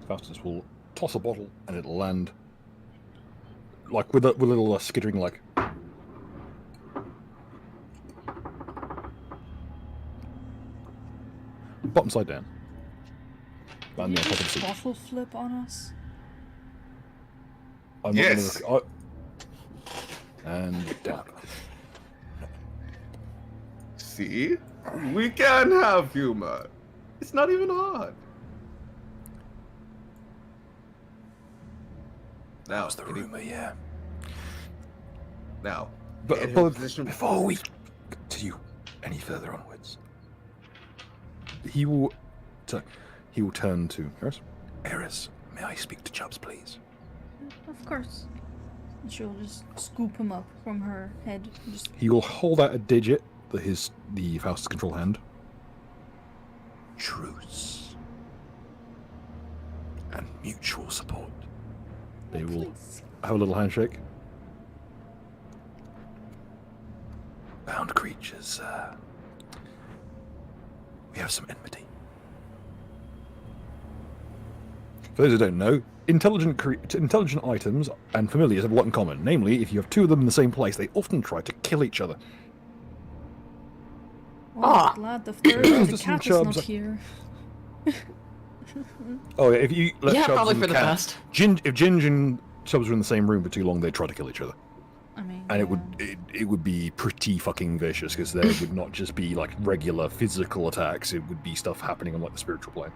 Faustus will toss a bottle, and it'll land, like, with a little skittering, like... bottom side down. Did And you on top of the just seat. bottle flip on us? I'm not gonna Yes. and down. See? We can have humor. It's not even hard. That Now, was the rumor, yeah. Now, But, in but position- Before we continue any further onwards, he will turn to Eris. Eris, may I speak to Chubbs, please? Of course. And she'll just scoop him up from her head. And just He will hold out a digit, the Faustus control hand, Truce. and mutual support. They will Please. have a little handshake. Bound creatures, we have some enmity. For those who don't know, intelligent items and familiars have a lot in common. Namely, if you have two of them in the same place, they often try to kill each other. Well, Ah. glad the third the Just some cat is not chubs. here. Oh, yeah, if you let Yeah, Chubbs probably and for the Cat- best. If Ginge and Chubbs were in the same room for too long, they'd try to kill each other. I mean, And yeah. it would be pretty fucking vicious, because there would not just be like regular physical attacks, it would be stuff happening on like the spiritual plane.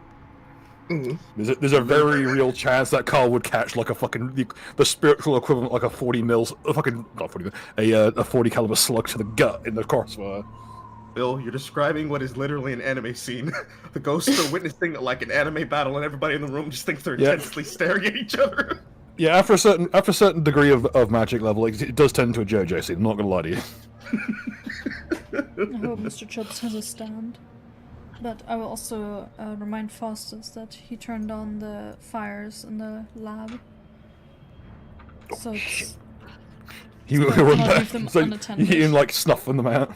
Mm. There's a very real chance that Carl would catch like a fucking the spiritual equivalent, like a 40 mils, a fucking not 40 mil, a 40 caliber slug to the gut in the crossfire. Bill, you're describing what is literally an anime scene. The ghosts are witnessing like an anime battle, and everybody in the room just thinks they're Yeah. intensely staring at each other. Yeah, after a certain degree of magic level, it does tend to a JoJo scene. I'm not gonna lie to you. I hope Mr. Chubbs has a stand. But I will also remind Faustus that he turned on the fires in the lab. So it's, He will Let's not run leave back, them so unattended. he can like snuffing them out.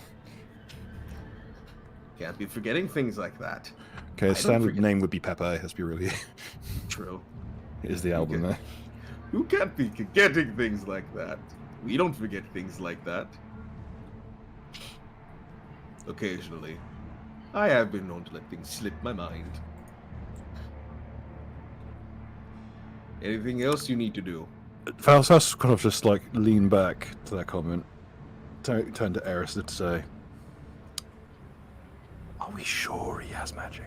Can't be forgetting things like that. Okay, I the don't standard forget- name would be Pepe. Let's be really. True. Is the album Okay. there? You can't be forgetting things like that. We don't forget things like that. Occasionally. I have been known to let things slip my mind. Anything else you need to do? Faustus kind of just like lean back to that comment. Turn to Eris to say, Are we sure he has magic?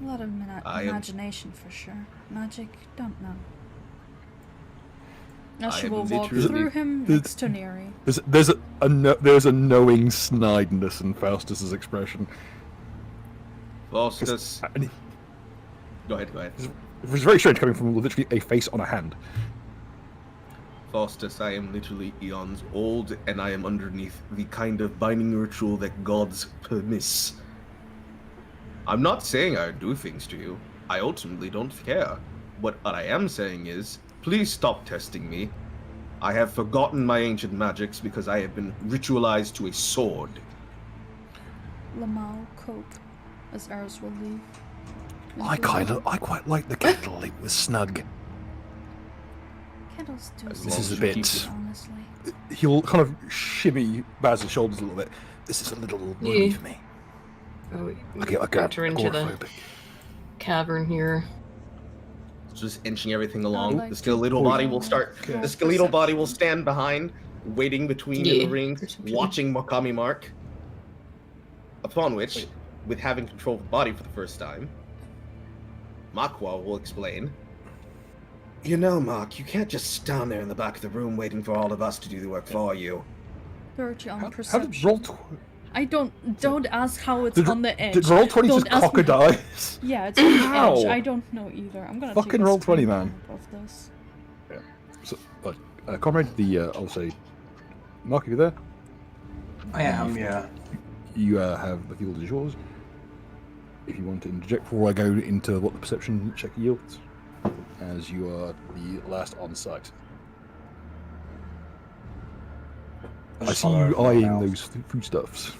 a lot of I am- imagination for sure. Magic, don't know. I As she am will walk literally- through him There's- next to Neri. there's a knowing snideness in Faustus's expression. Faustus. And Go ahead, go ahead. it was very strange coming from literally a face on a hand. Faustus, I am literally eons old, and I am underneath the kind of binding ritual that gods permiss. I'm not saying I would do things to you. I ultimately don't care. What I am saying is, please stop testing me. I have forgotten my ancient magics because I have been ritualized to a sword. Lamau cope as Eris will leave. I quite like the candle. It was snug. Candles do This This is a something, bit- honestly. He'll kind of shimmy Baz's shoulders a little bit. This is a little Yeah. roomy for me. Oh, we I get enter into the agoraphobic. cavern here. Just inching everything along. like The skeletal body will start. Okay. The skeletal body will stand behind, waiting between Yeah. the rings, Perception. watching Makami Mark. Upon which, with having control of the body for the first time, Makwa will explain. You know, Mark, you can't just stand there in the back of the room waiting for all of us to do the work for you. 30 on How perception. did roll? I don't ask how it's Did, on the edge. did roll 20 Don't just ask cock a me- dice? Yeah, it's on the How? edge. I don't know either. I'm gonna Fucking take a roll 20, screen man. cap of this. So, comrade, I'll say, Mark, are you there? I am, yeah. You have the field is yours. If you want to interject before I go into what the perception check yields, as you are the last on site. I see you eyeing those foodstuffs.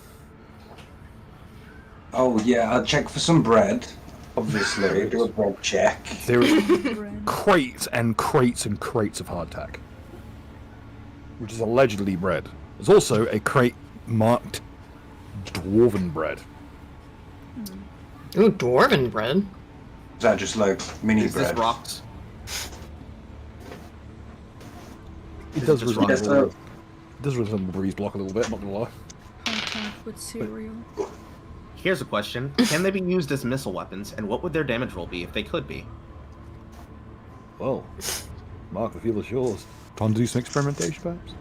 Oh yeah, I'll check for some bread. Obviously, do a bread check. There are Bread. crates and crates and crates of hardtack, which is allegedly bread. There's also a crate marked dwarven bread. Ooh, dwarven bread. Is that just like mini Is this bread? rocks? It does just resemble, Yes, sir. it does resemble Breeze Block a little bit, not gonna lie. Contact with cereal. Here's a question. Can they be used as missile weapons, and what would their damage roll be if they could be? Well, Mark, the field is yours. Time to do some experimentation, perhaps?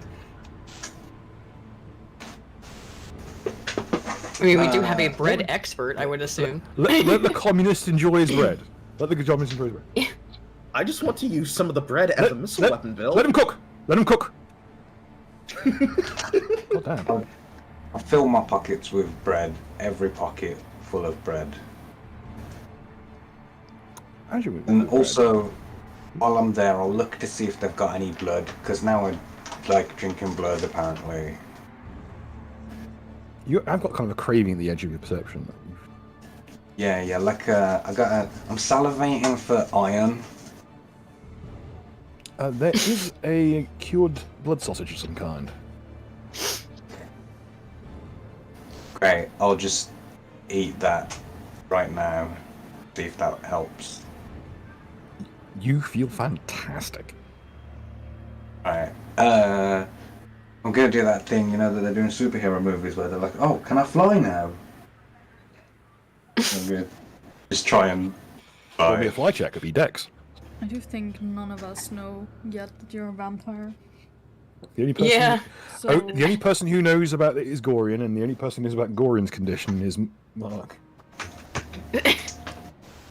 I mean, we do have a bread expert, I would assume. Let the communist enjoy his bread. Let the communist enjoy his bread. I just want to use some of the bread as a missile weapon, Bill. Let him cook! Let him cook! God damn. I fill my pockets with bread. Every pocket full of bread. Actually, we- And also, while I'm there, I'll look to see if they've got any blood, because now I like drinking blood, apparently. I've got kind of a craving at the edge of your perception. Yeah, like, I'm salivating for iron. There is a cured blood sausage of some kind. Great, I'll just eat that right now, see if that helps. You feel fantastic. Alright, I'm gonna do that thing, you know, that they do in superhero movies where they're like, oh, can I fly now? I'm gonna just try and Roll me fly. a fly check, it'd be Dex. I do think none of us know yet that you're a vampire. The only person Yeah. So the only person who knows about it is Gorian, and the only person who knows about Gorian's condition is Mark.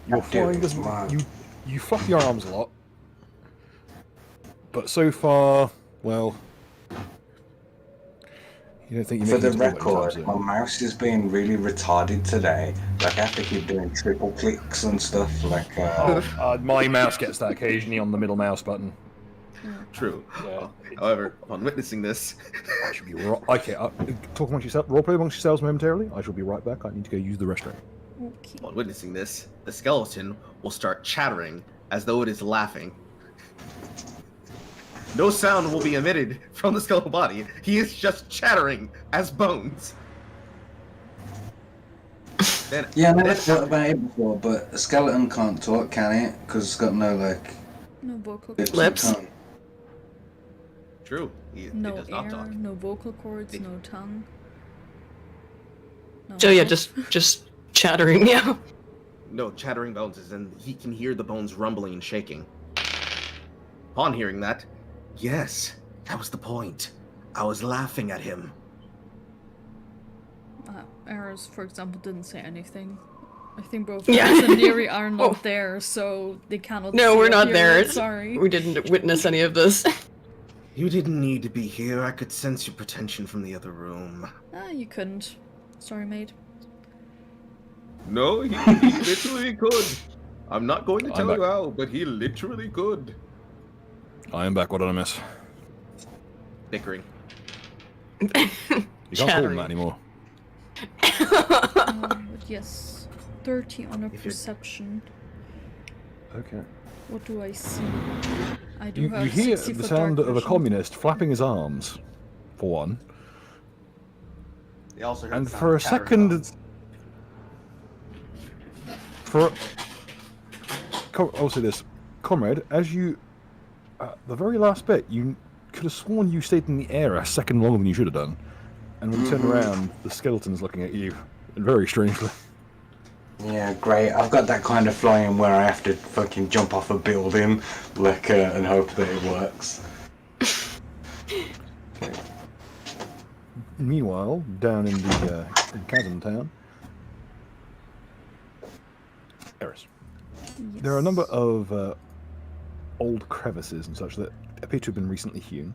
Your flying doesn't. Mark. You flap your arms a lot, but so far, well, you don't think you For make the it to record, anytime my soon. mouse is being really retarded today. Like, I have to keep doing triple clicks and stuff, like, My mouse gets that occasionally on the middle mouse button. True. Yeah. However, upon witnessing this, I should be right. Okay, talk amongst yourself. Roleplay amongst yourselves momentarily. I shall be right back. I need to go use the restroom. okay. upon witnessing this, the skeleton will start chattering as though it is laughing. No sound will be emitted from the skeletal body. He is just chattering as bones. Then, yeah, no, then I've thought about it before, but a skeleton can't talk, can it? Because it's got no, like, No vocal lips. Lips. And tongue. true. He no does not air, talk. no vocal cords, no tongue. No So yeah, mouth. just chattering. Yeah. No, chattering bones is, and he can hear the bones rumbling and shaking. Upon hearing that, yes, that was the point. I was laughing at him. Eris, for example, didn't say anything. I think both Yeah. Eris and Neri are not Oh. there, so they cannot. No, see we're or not hear there. it, Sorry. We didn't witness any of this. You didn't need to be here. I could sense your pretension from the other room. You couldn't. Sorry, mate. No, he literally could. I'm not going to I'm tell back. you how, but he literally could. I am back. What did I miss? Bickering. You can't call them Chattering. that anymore. But yes, 30 on a If you're- perception. Okay. What do I see? I do You have hear 60 the for sound dark of a vision. communist flapping his arms, for one, They also heard and the sound for a of chattering second, bones. I'll say this, comrade, as you, the very last bit, you could have sworn you stayed in the air a second longer than you should have done, and when you turn around, the skeleton's looking at you, very strangely. Yeah, great. I've got that kind of flying where I have to fucking jump off a building, like, and hope that it works. Meanwhile, down in the in Chasm Town, Eris. Yes. There are a number of old crevices and such that appear to have been recently hewn.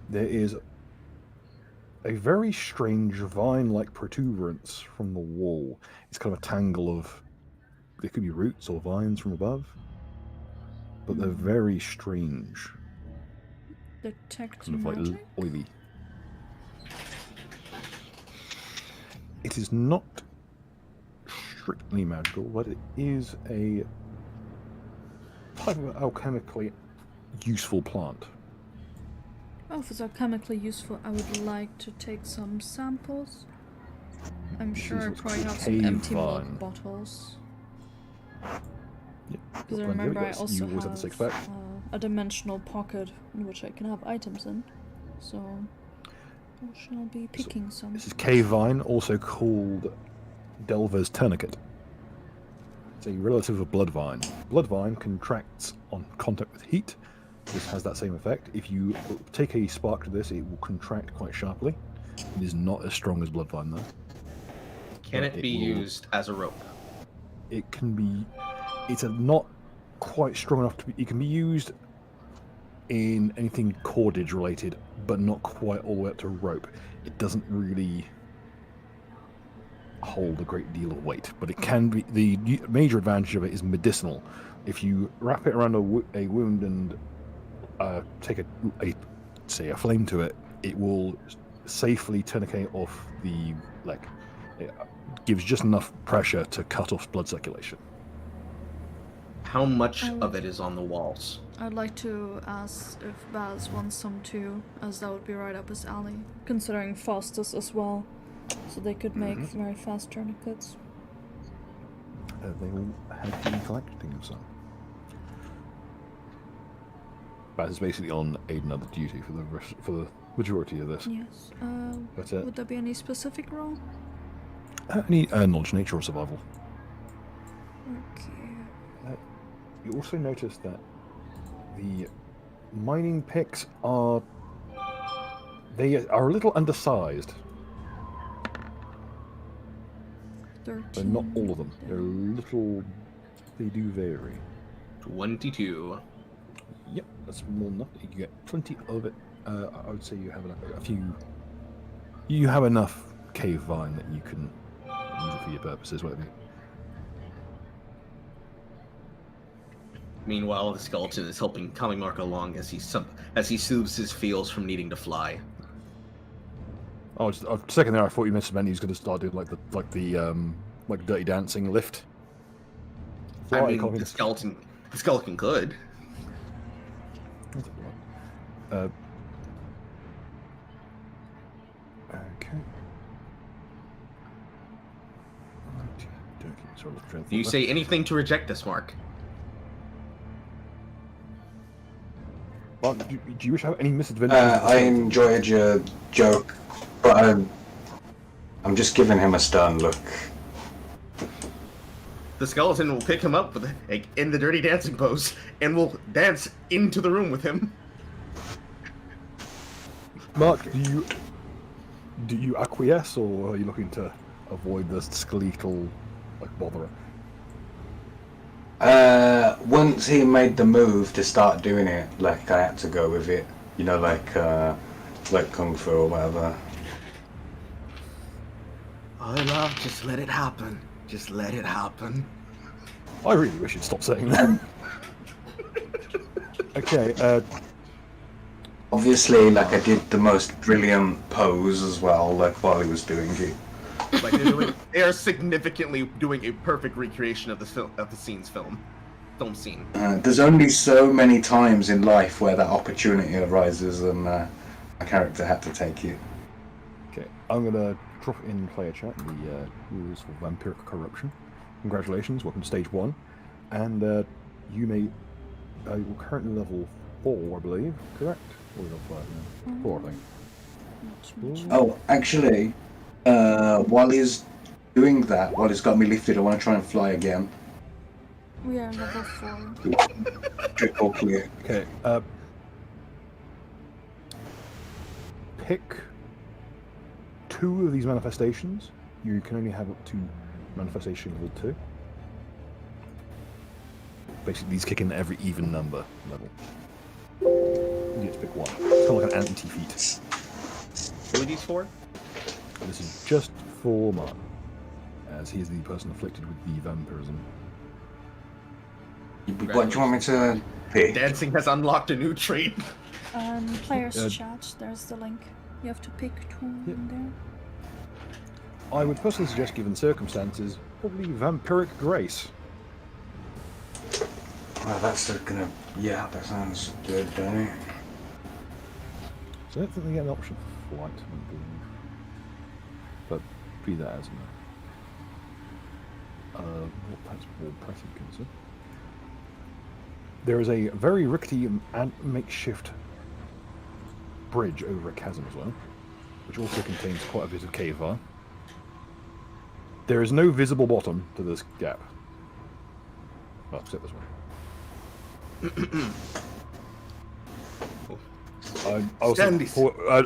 There is a very strange vine-like protuberance from the wall. It's kind of a tangle of... There could be roots or vines from above, but they're very strange. Detect Kind of like magic? oily. It is not strictly magical, but it is a type of alchemically useful plant. Oh, if it's alchemically useful, I would like to take some samples. I'm This sure is I what's probably called have some cave empty vine. milk bottles. Yeah, Because I got plenty of it. remember I You also always have the six pack. have a dimensional pocket in which I can have items in. So I shall be picking some. This is cave vine, also called Delver's tourniquet. It's a relative of blood vine. Blood vine contracts on contact with heat. This has that same effect. If you take a spark to this, it will contract quite sharply. It is not as strong as blood vine, though. Can But it be will- used as a rope? It can be. It's not quite strong enough to be. It can be used in anything cordage related, but not quite all the way up to rope. It doesn't really. hold a great deal of weight, but it can be. The major advantage of it is medicinal. If you wrap it around a wound and take a flame to it, it will safely tourniquet off the leg. It gives just enough pressure to cut off blood circulation. How much of it is on the walls? I'd like to ask if Baz wants some too, as that would be right up his alley, considering fastest as well, so they could make very fast tourniquets. They all have been collecting some. Baz is basically on aid and other duty for the majority of this. Yes. But, would there be any specific role? Any knowledge, nature, or survival. Okay. You also notice that the mining picks are a little undersized. 13. But not all of them. They're a little. They do vary. 22. Yep, that's more than enough. You get plenty of it. I would say you have a few. You have enough cave vine that you can use it for your purposes, whatever. Meanwhile, the skeleton is helping Kamimark along as he soothes his feels from needing to fly. Oh, just a second there. I thought you meant he was going to start doing like the Dirty Dancing lift. I mean, the skeleton could. Okay. Do you say anything to reject this, Mark? Well, do you wish to have any misadventures? I enjoyed your joke, but I'm just giving him a stern look. The skeleton will pick him up in the Dirty Dancing pose and will dance into the room with him. Mark, do you acquiesce, or are you looking to avoid the skeletal botherer? Once he made the move to start doing it, I had to go with it. You know, like Kung Fu or whatever. Oh, love, just let it happen. Just let it happen. I really wish you'd stop saying that. Okay, Obviously, I did the most brilliant pose as well, while he was doing it. They are significantly doing a perfect recreation of the film scene. There's only so many times in life where that opportunity arises, and my character had to take it. okay. I'm gonna drop in player chat the rules for vampiric corruption. Congratulations, welcome to stage 1, and you may you're currently level 4, I believe. Correct? Or level 5 now? 4, I think. Oh, actually, while he's doing that, while he's got me lifted, I want to try and fly again. We are level 4. Triple clear. Okay. Pick 2 of these manifestations. You can only have up to manifestation level 2. Basically, these kick in every even number level. You get to pick one. It's kind of like an anti-feat. Who are these for? This is just for Mark, as he is the person afflicted with the vampirism. What do you want me to pick? Dancing has unlocked a new trait. Players chat, there's the link. You have to pick 2 in there. I would personally suggest, given the circumstances, probably vampiric grace. Well, that's gonna... Yeah, that sounds good, doesn't it? So I don't think they get an option for flight, I believe. But be that as it may. That's more pressing concern. There is a very rickety and makeshift bridge over a chasm as well, which also contains quite a bit of cave fire. There is no visible bottom to this gap. Well, except this one.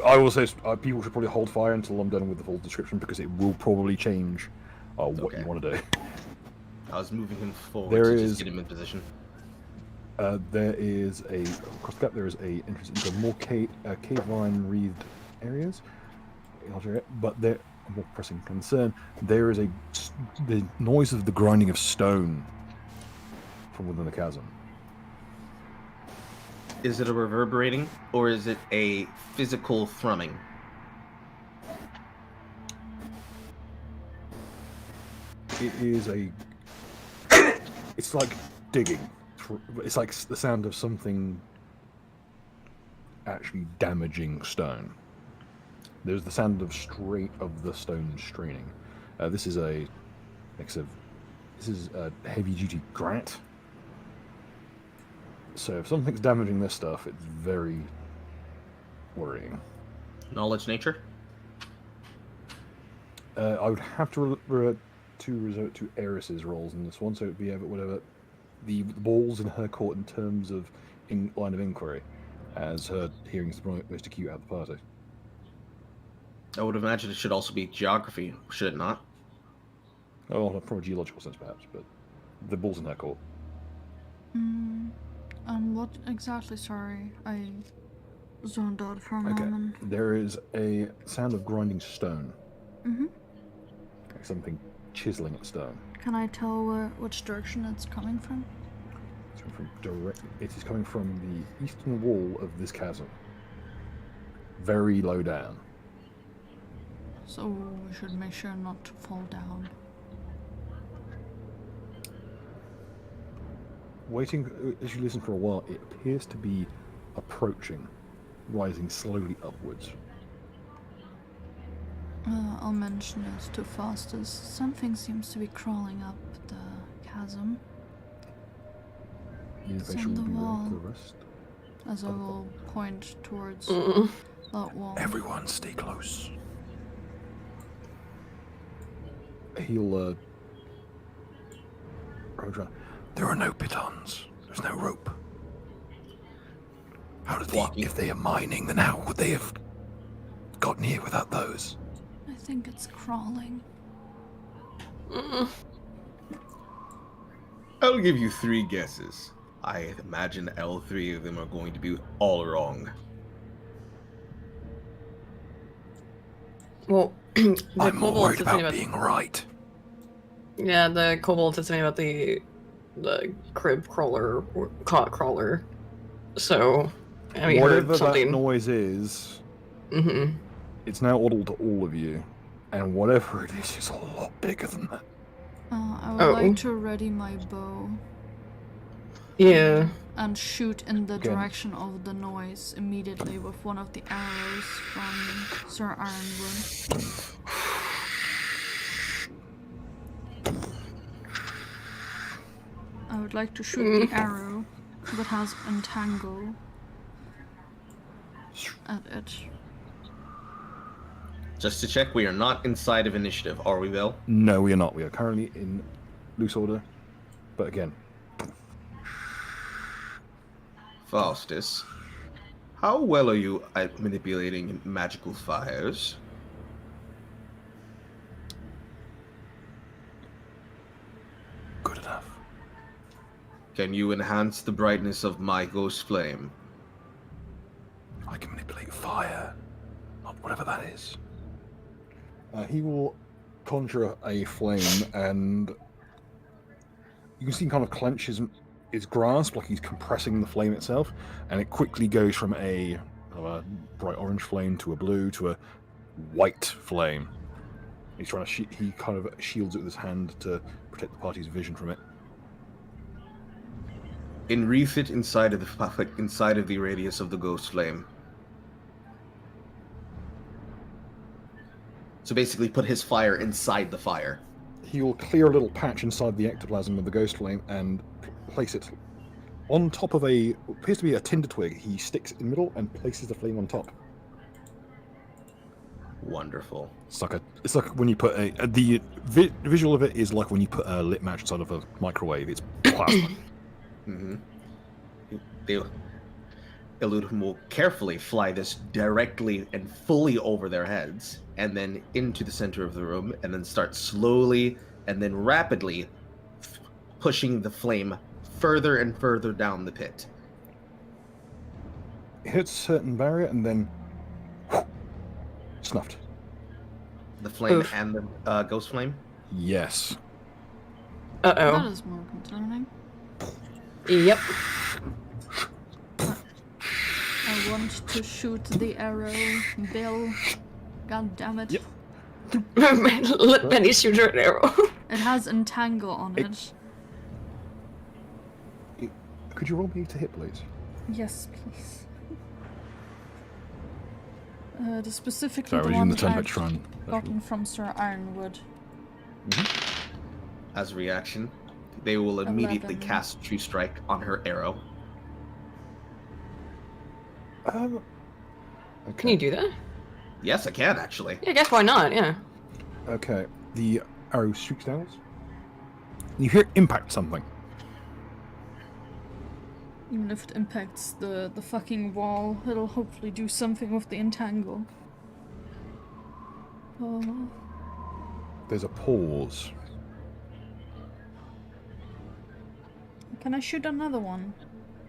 I will say people should probably hold fire until I'm done with the full description, because it will probably change what you want to do. I was moving him forward There to is- just get him in position. There is across the gap. There is a entrance into more cave line wreathed areas, but more pressing concern. There is the noise of the grinding of stone from within the chasm. Is it a reverberating or is it a physical thrumming? It is a. It's like digging. It's like the sound of something actually damaging stone. There's the sound of the stone straining. This is a mix of. This is a heavy-duty granite. So if something's damaging this stuff, it's very worrying. Knowledge nature? I would have to resort to Eris's roles in this one, so it would be whatever the balls in her court in terms of line of inquiry, as her hearing is the most acute out of the party. I would imagine it should also be geography, should it not? Oh, well, from a geological sense, perhaps, but the balls in her court. And what exactly? Sorry, I zoned out for a moment. There is a sound of grinding stone. Mm-hmm. Like something chiseling at stone. Can I tell which direction it's coming from? It is coming from the eastern wall of this chasm. Very low down. So we should make sure not to fall down. Waiting, as you listen for a while, it appears to be approaching, rising slowly upwards. I'll mention it to Faustus. Something seems to be crawling up the chasm. The It's information on will the be wall. ready for the rest. As I will point towards that wall. Everyone, stay close. He'll, There are no pitons. There's no rope. How did Walking. if they are mining, then how would they have gotten here without those? I think it's crawling. I'll give you 3 guesses. I imagine all 3 of them are going to be all wrong. Well, the I'm more kobold worried said something about being right. Yeah, the kobold said something about the crib crawler or cot crawler. So, I mean, whatever heard something. that noise is, Mm-hmm. it's now audible to all of you, and whatever it is a lot bigger than that. I would Oh. like to ready my bow Yeah. and shoot in the Okay. direction of the noise immediately with one of the arrows from Sir Ironwood. I would like to shoot the arrow that has entangle at it. Just to check, we are not inside of initiative, are we, Bill? No, we are not. We are currently in loose order. But again, Faustus, how well are you at manipulating magical fires? Good enough. Can you enhance the brightness of my ghost flame? I can manipulate fire. Not whatever that is. he will conjure a flame, and you can see him kind of clench his grasp, like he's compressing the flame itself, and it quickly goes from a bright orange flame to a blue to a white flame. He's trying to he kind of shields it with his hand to protect the party's vision from it. Enwreath it inside of the radius of the ghost flame. So basically put his fire inside the fire. He will clear a little patch inside the ectoplasm of the ghost flame and place it on top of appears to be a tinder twig. He sticks it in the middle and places the flame on top. Wonderful. It's like when you put the visual of it is like when you put a lit match inside of a microwave. It's plasma. Mm-hmm. Eludum will carefully fly this directly and fully over their heads, and then into the center of the room, and then start slowly and then rapidly pushing the flame further and further down the pit. It hits a certain barrier and then snuffed. The flame Oof. and the ghost flame? Yes. That Uh-oh. is more concerning. Yep. I want to shoot the arrow, Bill. God damn it. Yep. Let Penny shoot her an arrow. It has entangle on it. Could you roll me to hit, please? Yes, please. The specifically Sorry, I the was one using the turn I've to try and. gotten from Sir Ironwood. As a reaction, they will immediately 11. cast True Strike on her arrow. Okay. Can you do that? Yes, I can, actually. Yeah, I guess why not, yeah. Okay. The arrow streaks downwards. You hear it impact something. Even if it impacts the fucking wall, it'll hopefully do something with the entangle. Oh. There's a pause. Can I shoot another one?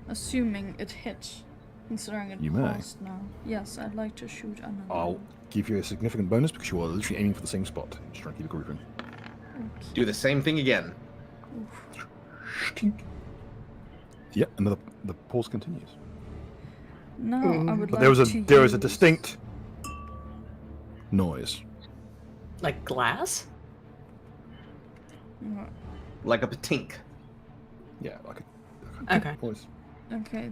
Assuming it hit. Considering it You may. paused now. Yes, I'd like to shoot another I'll one. give you a significant bonus because you are literally aiming for the same spot. Just trying to keep it grouping. Okay. Do the same thing again. Yep, and the pause continues. No, I would But like there is a use- distinct noise. Like glass? Uh, Like a patink. Yeah, like a Okay. noise. Okay.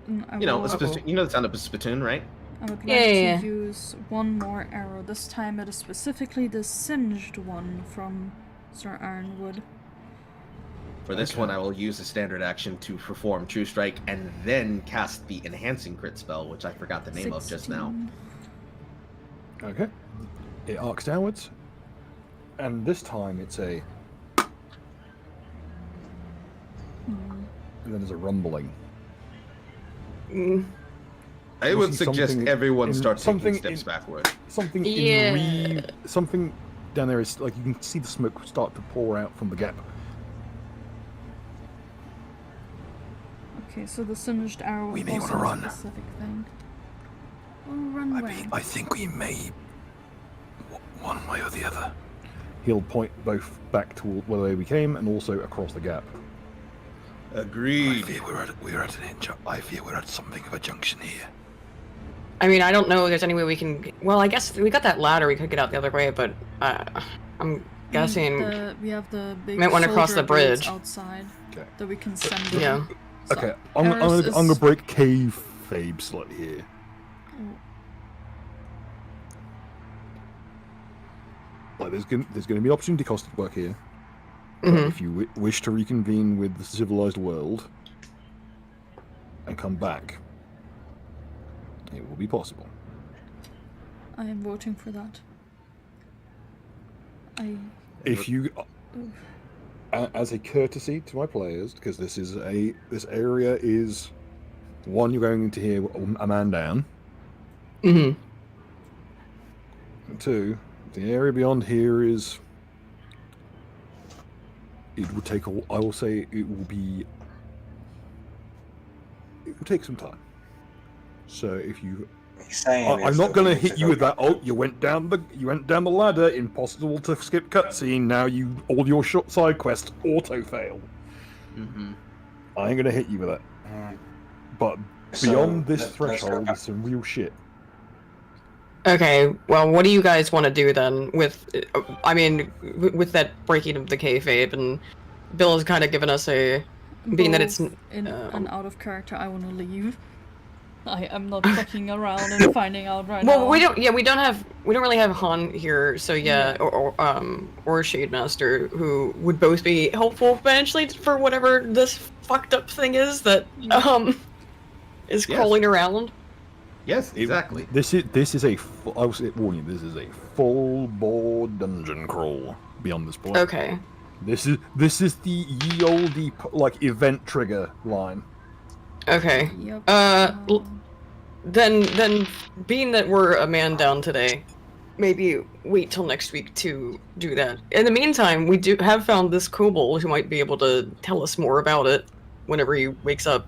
You know, Okay. you know the sound of a spittoon, right? I would like Yeah. to use one more arrow. This time it is specifically the singed one from Sir Ironwood. For this Okay. one, I will use a standard action to perform True Strike and then cast the enhancing crit spell, which I forgot the name of just now. 16. Okay. It arcs downwards. And this time it's a. And then there's a rumbling. Mm. I You would see suggest something everyone in- start taking something steps in- backward. Something Yeah. something down there is like you can see the smoke start to pour out from the gap. Okay, so the singed arrow We is may also wanna a run. specific thing. Oh, run away. I think we may. One way or the other. He'll point both back toward where we came and also across the gap. I Agreed. fear we're at I fear we're at something of a junction here. I mean, I don't know if there's any way we can... Well, I guess we got that ladder, we could get out the other way, but I'm guessing... We have the big Might wanna cross soldier the bridge. boats outside Okay. that we can send in. Yeah. So Okay, I'm arrows gonna is- break cave Fabe slightly here. Like there's gonna be opportunity cost at work here. Mhm. If you wish to reconvene with the civilized world and come back, it will be possible. I am voting for that. If you, as a courtesy to my players, because this area is one, you're going to hear a man down. Mm-hmm. And two, the area beyond here is. It will take. I will say it will be. It will take some time. So if you, He's saying I'm is not that going we to need hit to you go with that. back. Oh, you went down the ladder. Impossible to skip cutscene. Now all your short side quests auto fail. Mm-hmm. I ain't going to hit you with that. Mm. But So, beyond this let's go threshold back. is some real shit. Okay, well, what do you guys want to do then with... I mean, with that breaking of the kayfabe, and Bill has kind of given us a... Being that it's... both in um, and out of character, I want to leave. I am not fucking around and finding out right now. Well, we don't really have Han here, so yeah, or Shademaster, who would both be helpful financially for whatever this fucked up thing is that is Yes. crawling around. Yes, exactly. This is a. I will warn you. This is a full bore dungeon crawl. Beyond this point. Okay. This is the ye olde like event trigger line. Okay. Yep. Then being that we're a man down today, maybe wait till next week to do that. In the meantime, we have found this kobold who might be able to tell us more about it whenever he wakes up.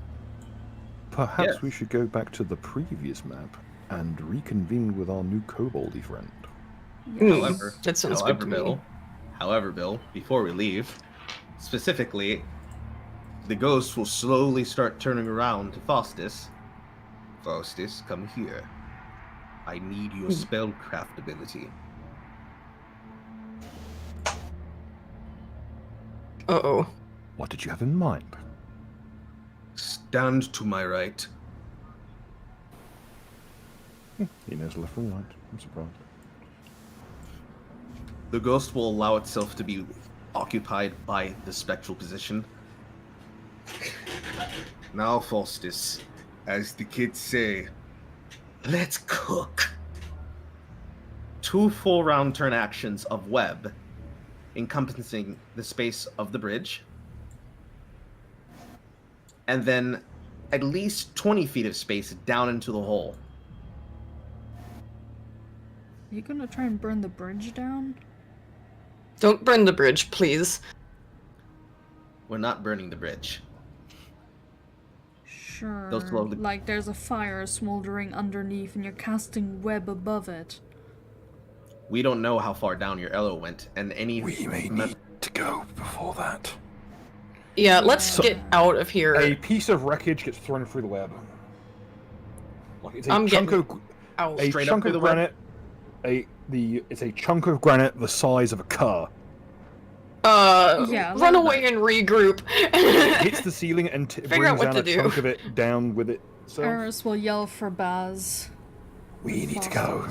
Perhaps Yes. we should go back to the previous map and reconvene with our new koboldy friend. However, that sounds good to me. Bill, before we leave, specifically, the ghost will slowly start turning around to Faustus. Faustus, come here. I need your spellcraft ability. Uh-oh. What did you have in mind? Stand to my right. He knows left from right. I'm surprised. The ghost will allow itself to be occupied by the spectral position. Now, Faustus, as the kids say, let's cook. 2 full round turn actions of web, encompassing the space of the bridge, and then at least 20 feet of space down into the hole. You gonna try and burn the bridge down? Don't burn the bridge, please. We're not burning the bridge. Sure. Those slowly- Like there's a fire smoldering underneath and you're casting web above it. We don't know how far down your Elo went, and any... We may need to go before that. Yeah, let's Yeah. get out of here. A piece of wreckage gets thrown through the web. Like it's a I'm chunk getting of out. a Straight up chunk through of the web? granite. It's a chunk of granite the size of a car. Yeah, Run like- away and regroup. It hits the ceiling and Figure out brings what down to a do. chunk of it down with it. So Eris will yell for Baz. We need to go.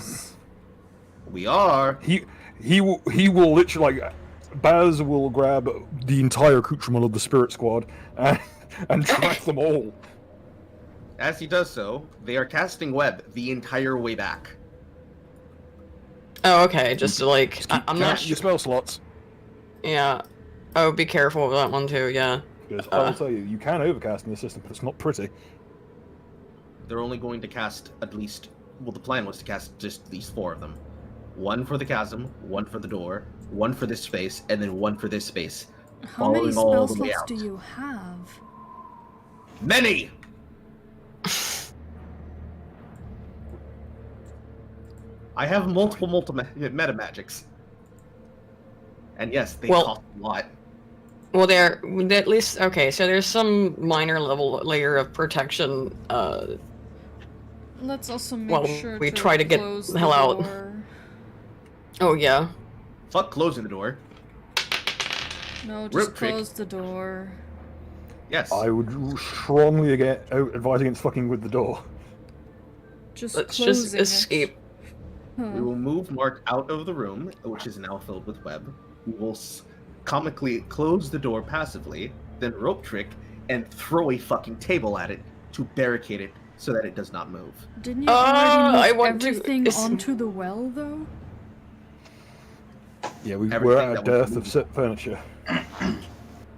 We are... he will literally like Baz will grab the entire accoutrement of the spirit squad and track them all. As he does so, they are casting web the entire way back. Oh, okay. Just to, like, I'm not Count your sure. spell slots. Yeah. Oh, be careful with that one too. Yeah. Because I'll tell you, you can overcast in the system, but it's not pretty. They're only going to cast at least... Well, the plan was to cast just these 4 of them. 1 for the chasm, 1 for the door, 1 for this space, and then 1 for this space. How many Following all spell the way slots out. do you have? Many! I have multiple meta magics. And yes, they Well- cost a lot. Well, there at least okay. So there's some minor level layer of protection. Let's also make Well, sure we to try to get close the hell out. door. Oh yeah. Fuck closing the door. No, Rope just trick. close the door. Yes. I would strongly advise against fucking with the door. Just Let's closing just it. escape. Huh. We will move Mark out of the room, which is now filled with web. We will comically close the door passively, then rope trick, and throw a fucking table at it to barricade it so that it does not move. Didn't you already I move want to- everything it's- onto the well, though? Yeah, we're Everything at a that was dearth of moved. set furniture.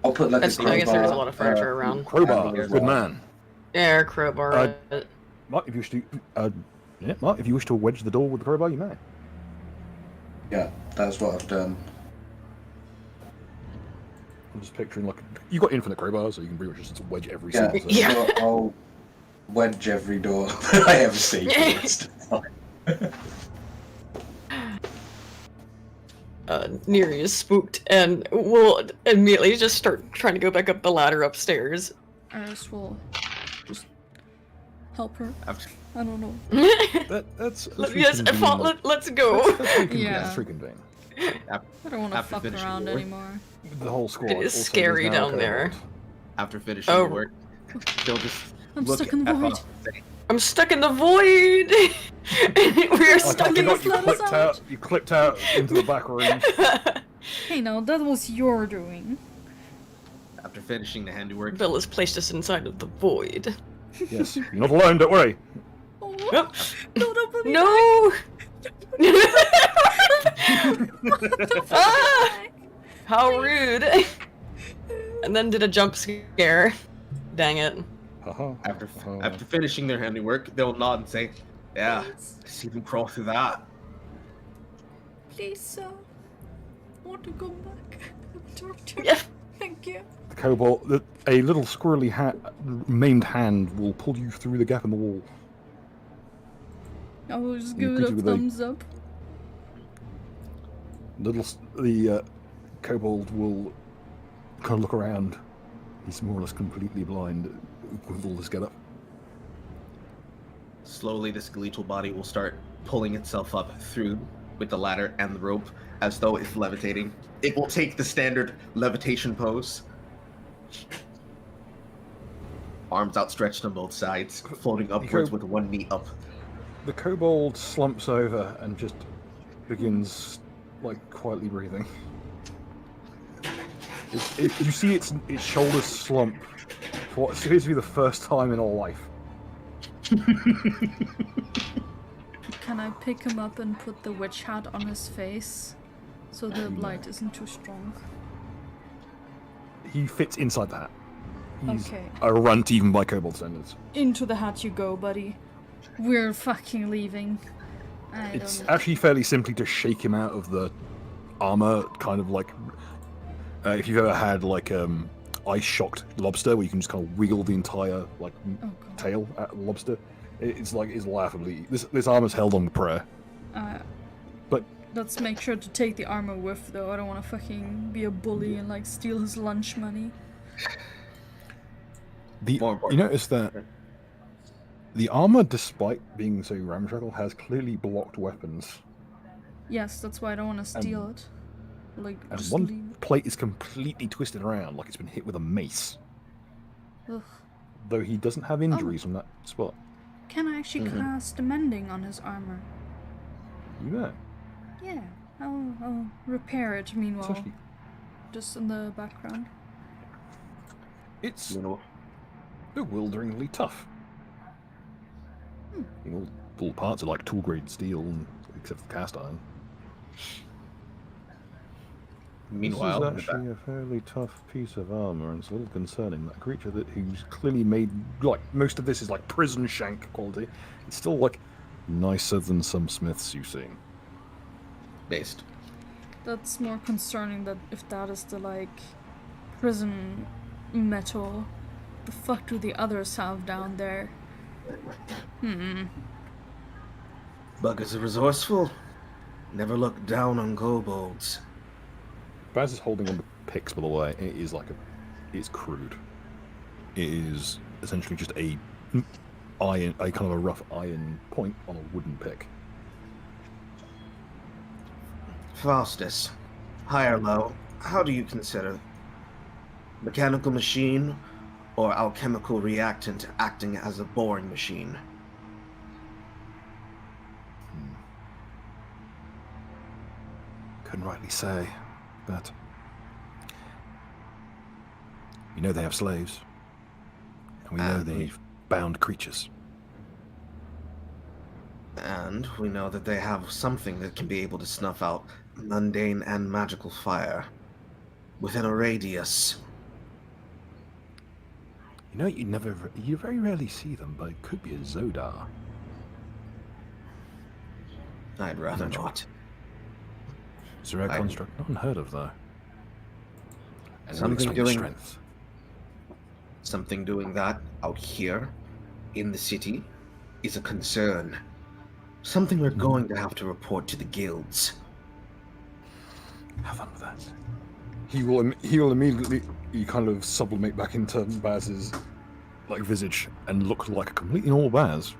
I'll put like That's, a I guess there is a lot of crowbar, furniture around. Crowbar, there's good a- man. Yeah, crowbar. Mark, if you wish to, Mark, if you wish to wedge the door with the crowbar, you may. Yeah, that's what I've done. I'm just picturing like you got infinite crowbars, so you can pretty much just wedge every Yeah, single. Yeah. so I'll wedge every door that I ever see. Neri is spooked and will immediately just start trying to go back up the ladder upstairs. Eris will just help her. After- I don't know. That's Yes, let's go. Yeah. That's reconvene. I don't want to After fuck finishing around the work. anymore. The whole squad. It is also scary now down there. cohort. After finishing Oh. the work, they'll just I'm look stuck in the at void. us and say, I'm stuck in the void. We're I stuck in forgot the you let us clicked out. out. You clicked out into the back room. Hey, now that was your doing. after finishing the handiwork, Bill has placed us inside of the void. Yes, you're not alone. Don't worry. Oh, Yep. no, don't put me No. back. Ah! How rude. And then did a jump scare. Dang it. Haha. after finishing their handiwork, they'll nod and say, "Yeah, see them crawl through that." Please, sir. I want to go back. Doctor. Yeah. Thank you. The kobold, a little squirrely maimed hand will pull you through the gap in the wall. I will just You give it a could do with a- thumbs up. The kobold will kind of look around. He's more or less completely blind with all this get up. Slowly, the skeletal body will start pulling itself up through with the ladder and the rope as though it's levitating. It will take the standard levitation pose. Arms outstretched on both sides, floating upwards with one knee up. The kobold slumps over and just begins, like, quietly breathing. You see its shoulders slump for what appears to be the first time in all life. Can I pick him up and put the witch hat on his face so the light isn't too strong? He fits inside the hat. He's Okay. a runt even by kobold standards. Into the hat you go, buddy. We're fucking leaving. It's actually fairly simply to shake him out of the armor, kind of like if you've ever had like ice shocked lobster, where you can just kind of wiggle the entire like tail at the lobster. It's laughably. This armor's held on prayer. But let's make sure to take the armor with, though. I don't want to fucking be a bully and like steal his lunch money. You notice that the armor, despite being so ramshackle, has clearly blocked weapons. Yes, that's why I don't want to steal it. Like, And just one leave. plate is completely twisted around, like it's been hit with a mace. Ugh. Though he doesn't have injuries from that spot. Can I actually cast mending on his armor? You know. Yeah, I'll repair it meanwhile. It's actually, Just in the background. it's bewilderingly tough. All parts are like tool grade steel, except for cast iron. Meanwhile, this is actually a fairly tough piece of armor, and it's a little concerning that a creature who's clearly made, like, most of this is like prison shank quality. It's still like nicer than some smiths you've seen. based. That's more concerning, that if that is the like prison metal, the fuck do the others have down there? Buggers are resourceful. Never look down on kobolds. Baz is holding on the picks, by the way. It is it's crude. It is essentially just a kind of a rough iron point on a wooden pick. Faustus, high or low, how do you consider mechanical machine or alchemical reactant acting as a boring machine? Couldn't rightly say, but we know they have slaves, and we know they've bound creatures. And we know that they have something that can be able to snuff out mundane and magical fire within a radius. You know, you very rarely see them, but it could be a Zodar. I'd rather not. It's a rare construct, not unheard of though. And Something doing strength. Something doing that out here in the city is a concern. Something we're going to have to report to the guilds. Have fun with that. He will immediately kind of sublimate back into Baz's like visage and look like a completely normal Baz.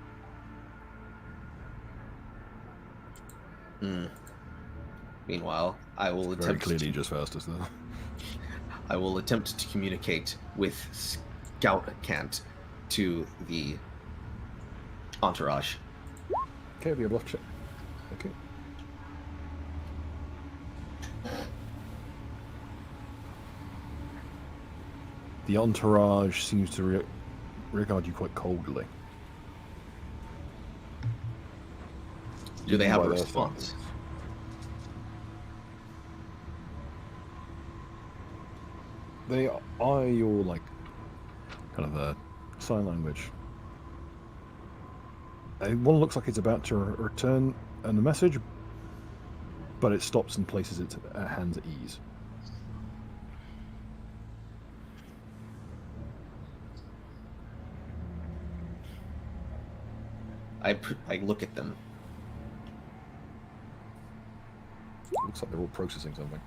Meanwhile, I will Very attempt clearly just Faustus though. I will attempt to communicate with Scout Cant to the entourage. Okay, it'll be a bluff check. Okay. The entourage seems to regard you quite coldly. Do they have a By their response? standards. They are your, like, kind of a sign language. One looks like it's about to return a message, but it stops and places its hands at ease. I look at them. Looks like they're all processing something.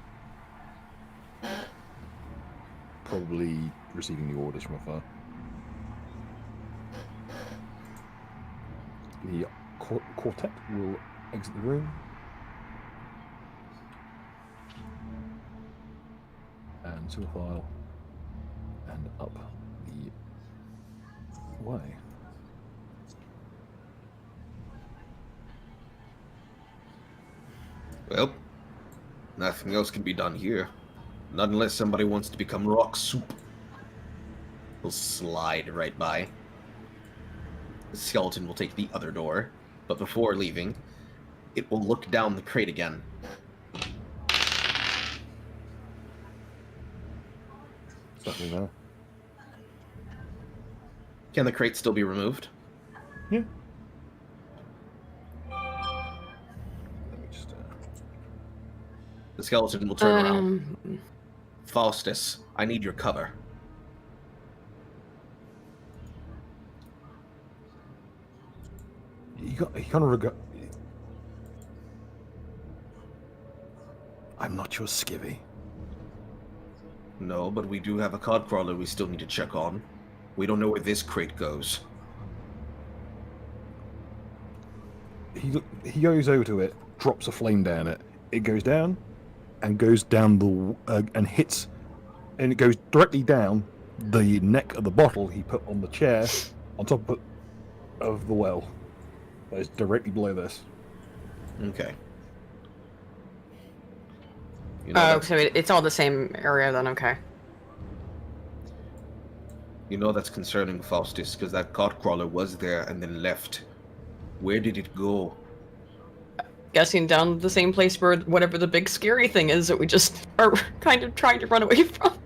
Probably receiving the orders from afar. The quartet will exit the room. And to a file. And up the way. Well, nothing else can be done here. Not unless somebody wants to become rock soup. He'll slide right by. The skeleton will take the other door, but before leaving, it will look down the crate again. Something there. Can the crate still be removed? Yeah. Let me just. The skeleton will turn around. Faustus, I need your cover. You kind of regard. I'm not your skivvy. No, but we do have a cod crawler we still need to check on. We don't know where this crate goes. He goes over to it, drops a flame down it. It goes down, and goes down the and hits, and it goes directly down the neck of the bottle he put on the chair, on top of the well. That is directly below this. Okay. You know So it's all the same area then, okay. You know that's concerning, Faustus, because that cod crawler was there and then left. Where did it go? Guessing down the same place where whatever the big scary thing is that we just are kind of trying to run away from.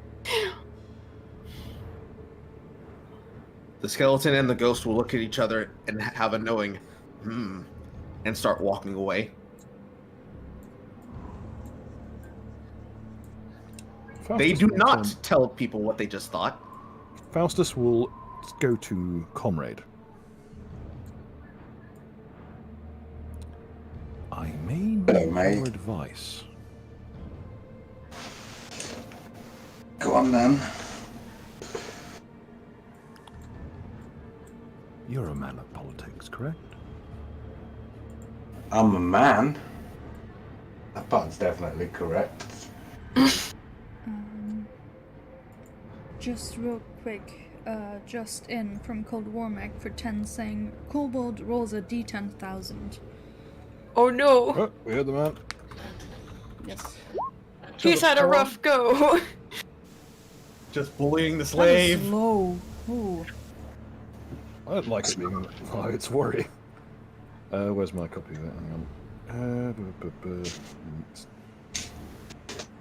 The skeleton and the ghost will look at each other and have a knowing, and start walking away. They do not tell people what they just thought. Faustus will go to Comrade. I may need your advice. Go on then. You're a man of politics, correct? I'm a man. That part's definitely correct. Just real quick, just in from Cold Warmack for 10 saying, Kobold rolls a d10,000. Oh no! Oh, we heard the man. Yes. He's had a rough go. Just bullying the That slave. is low. Ooh. I don't like it being it's worry. Where's my copy of it? Hang on.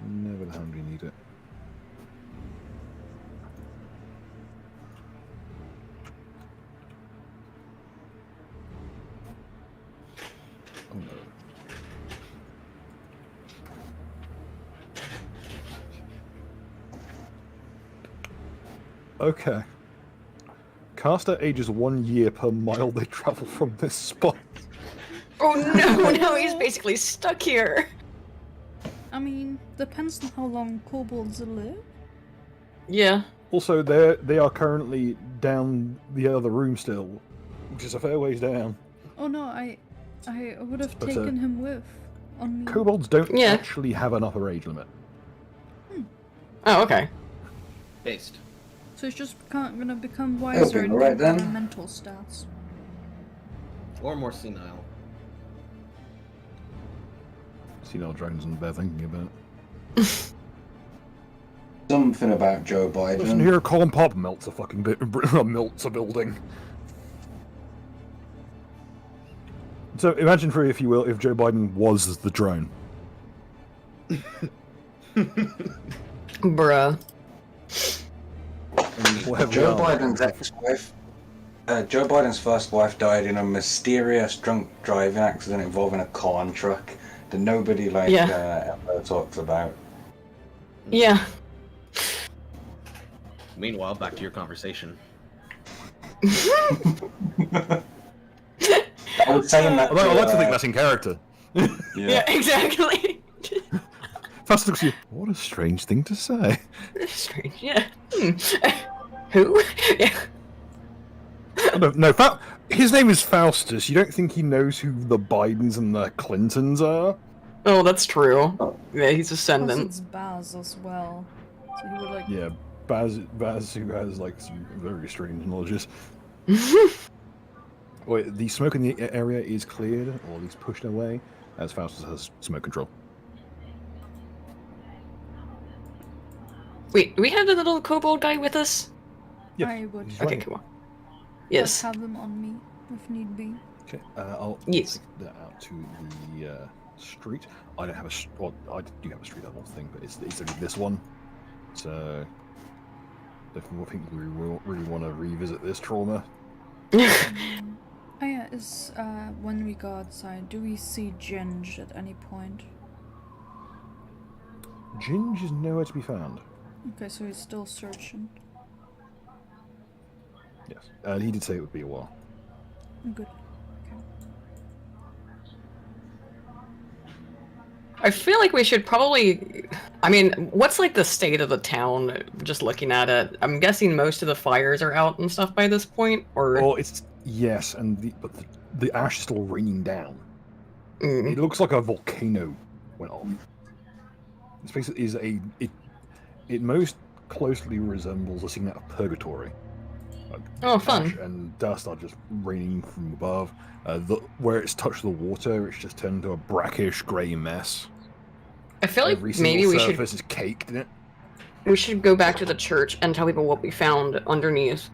Never the hand we need it. Oh no. Okay. Caster ages 1 year per mile they travel from this spot. Oh no, now he's basically stuck here. I mean, depends on how long kobolds live. Yeah. Also, they are currently down the other room still, which is a fair ways down. Oh no, I would have But, taken him with. On me. Kobolds don't Yeah. actually have an upper age limit. Oh, okay. Based. So he's just gonna become wiser and alright get better then. mental stats. Or more senile. Senile drones and bear thinking about it. Something about Joe Listen Biden. here, Colin Pop melts a fucking melts a building. So imagine, for if you will, if Joe Biden was the drone. Bruh. Whatever Joe we are. Biden's ex-wife. Joe Biden's first wife died in a mysterious drunk driving accident involving a corn truck that nobody ever talks about. Yeah. Meanwhile, back to your conversation. I was saying that. Although I like to think to, that's in character. Yeah, exactly. Faustus looks at you. What a strange thing to say. Strange, yeah. Who? Yeah. No, his name is Faustus. You don't think he knows who the Bidens and the Clintons are? Oh, that's true. Yeah, he's Plus ascendant. it's Baz as well. So he would like. Yeah, Baz who has like some very strange knowledges. Wait, the smoke in the area is cleared, or at least pushed away, as Faustus has smoke control. Wait, do we have the little kobold guy with us? Yeah, I would he's Okay, right. cool. Yes. have them on me if need be. Okay, I'll Yes. take that out to the street. I don't have a well, I do have a street level thing, but it's only this one. So, if we think we really want to revisit this trauma, Oh yeah, is when we go outside, do we see Ginge at any point? Ginge is nowhere to be found. Okay, so he's still searching. Yes, he did say it would be a while. Good. I feel like we should probably. I mean, what's like the state of the town? Just looking at it, I'm guessing most of the fires are out and stuff by this point, or. Well, it's yes, but the ash is still raining down. Mm. It looks like a volcano went off. This place is it most closely resembles a scene out of Purgatory. Like, Oh, fun. ash and dust are just raining from above. Where it's touched the water, it's just turned into a brackish grey mess. I feel like Every maybe single we should surface is caked in it. go back to the church and tell people what we found underneath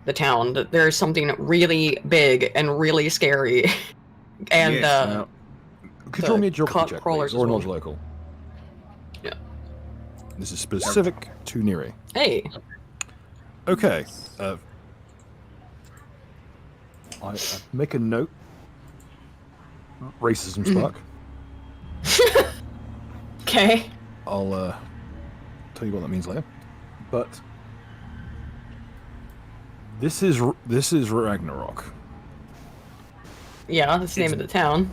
the town. That there's something really big and really scary, and Yes, Could you roll me a the geography cop check, crawlers please, or as well. knowledge local? Yeah. This is specific to Neri. Hey. Okay. I make a note. Racism spark. Okay. I'll tell you what that means later. But this is Ragnarok, Yeah, that's the name of the town.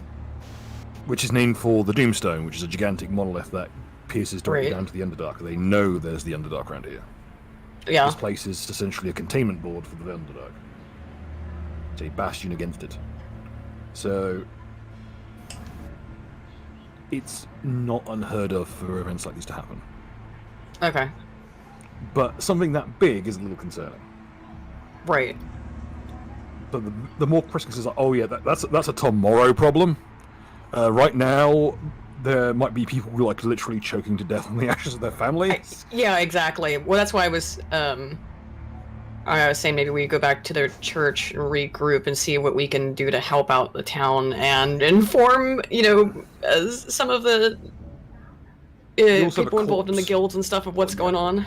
which is named for the Doomstone, which is a gigantic monolith that pierces directly Right. down to the Underdark. They know there's the Underdark around here. Yeah. This place is essentially a containment board for the Underdark. It's a bastion against it. So it's not unheard of for events like these to happen. Okay. But something that big is a little concerning. Right. But the more Chris is like, oh yeah, that's a tomorrow problem. Right now, there might be people who are like literally choking to death on the ashes of their family. Yeah, exactly. Well, that's why I was saying maybe we go back to their church and regroup and see what we can do to help out the town and inform, some of the You also have a people involved in the corpse. guilds and stuff of what's going on.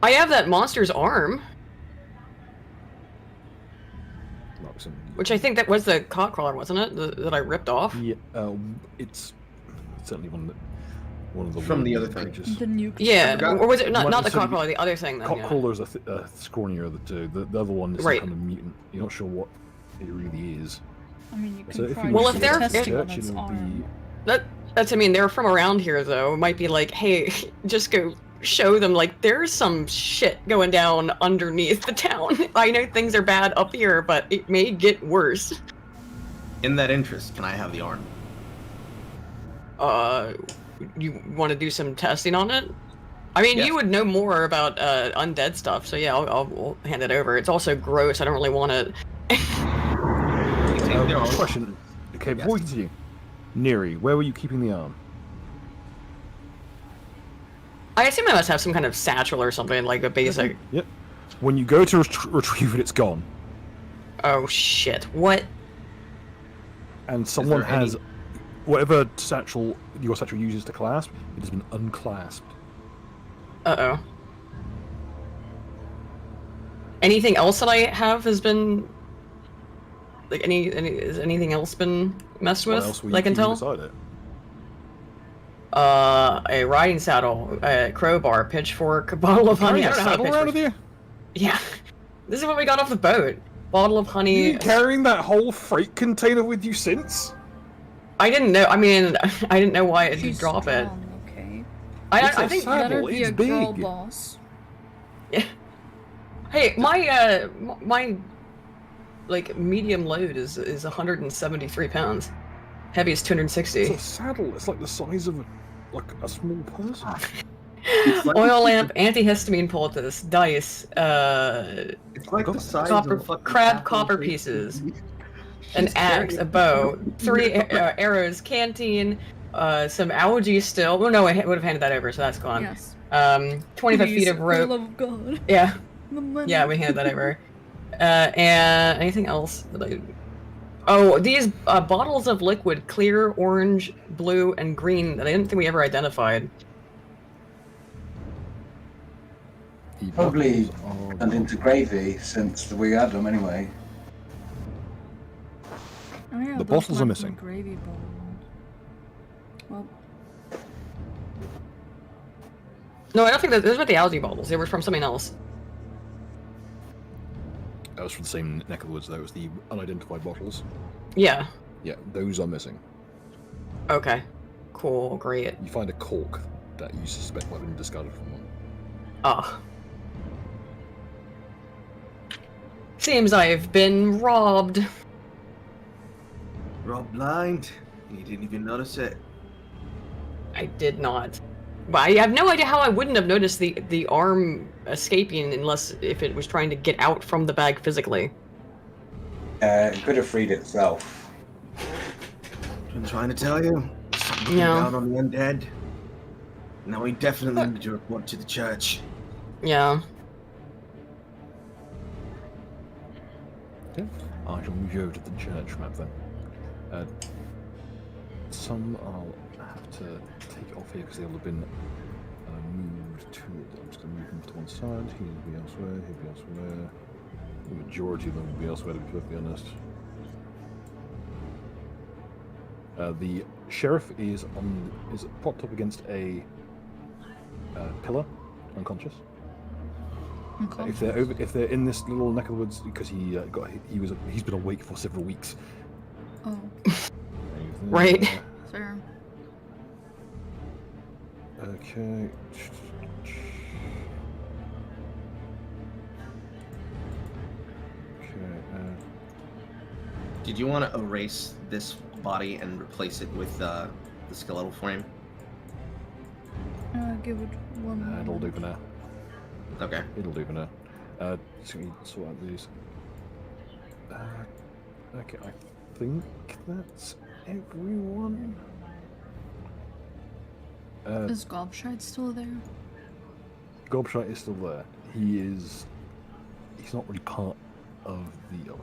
I have that monster's arm, which I think that was the cock crawler, wasn't it? That I ripped off. Yeah, it's certainly one of the From the weird other thing. creatures. The nuke. Yeah, forgot- or was it not Might the be cock some- crawler? The other thing. Then, yeah. Cockcrawler is a scrawnier of the two. The other one is some Right. kind of mutant. You're not sure what it really is. I mean, you can So if try you Well, went if to they're- the testing on church, its it'll be arm. That's. I mean, they're from around here, though. It might be like, hey, just go show them like there's some shit going down underneath the town. I know things are bad up here, but it may get worse. In that interest, can I have the arm? You want to do some testing on it? I mean, Yes. you would know more about undead stuff, so yeah, I'll hand it over. It's also gross. I don't really want it. You take the arm. Question. Okay, before we continue, Neri, where were you keeping the arm? I assume I must have some kind of satchel or something, like a basic. Yep. When you go to retrieve it, it's gone, Oh shit! What? and someone there any- has whatever satchel your satchel uses to clasp. It has been unclasped. Uh-oh. Anything else that I have has been like has anything else been messed What with? else were that I you can keeping tell. beside it? A riding saddle, a crowbar, pitchfork, a bottle of honey. I Carrying a don't know how to saddle around with pitchfork. you? Yeah. This is what we got off the boat. Bottle of honey. You been carrying that whole freight container with you since? I didn't know. I mean, I didn't know why it She's did drop it. strong, okay. I think. sad- Let her Saddle, be it's a girl big. boss. Hey, my like medium load is 173 pounds. Heavy is 260. It's a saddle. It's like the size of a small person. It's like Oil lamp, antihistamine poultice, dice, It's like the size copper, of a fucking crab apple copper tree. pieces, an She's axe, a carrying- bow, 3 arrows, canteen, some algae still. Well, no, I would have handed that over, so that's gone. Yes. 25 Please, feet of for the rope. love of God. Yeah, The money. yeah, we handed that over. And anything else? Oh, these bottles of liquid, clear, orange, blue, and green that I didn't think we ever identified. The Probably bottles are turned into gravy since we had them anyway. Oh, yeah, The those bottles are went missing. in the gravy bowl. Well, No, I don't think that those were the algae bottles. They were from something else. That was from the same neck of the woods. That was the unidentified bottles. Yeah. Yeah, those are missing. Okay. Cool. Great. You find a cork that you suspect might have been discarded from one. Ah. Seems I've been robbed. Rob blind. You didn't even notice it. I did not. But I have no idea how I wouldn't have noticed the arm escaping unless if it was trying to get out from the bag physically. It could have freed itself. Been trying to tell you. Something came No. down on the undead. Now we definitely need to report to the church. Yeah. Okay. I shall move you over to the church map then. Some I'll have to take off here because they'll have been moved to. I'm just going to move them to one side. He'll be elsewhere. He'll be elsewhere. The majority of them will be elsewhere, to be perfectly honest. The sheriff is propped up against a pillar, unconscious. If they're in this little neck of the woods, because he's been awake for several weeks. oh, Right. fair. Okay. Okay. Did you want to erase this body and replace it with the skeletal frame? Give it one It'll do moment. for now. Okay. It'll do for now. So we sort out these. Okay, I think that's everyone. Is Gobshite still there? Gobshite is still there. He's not really part of the.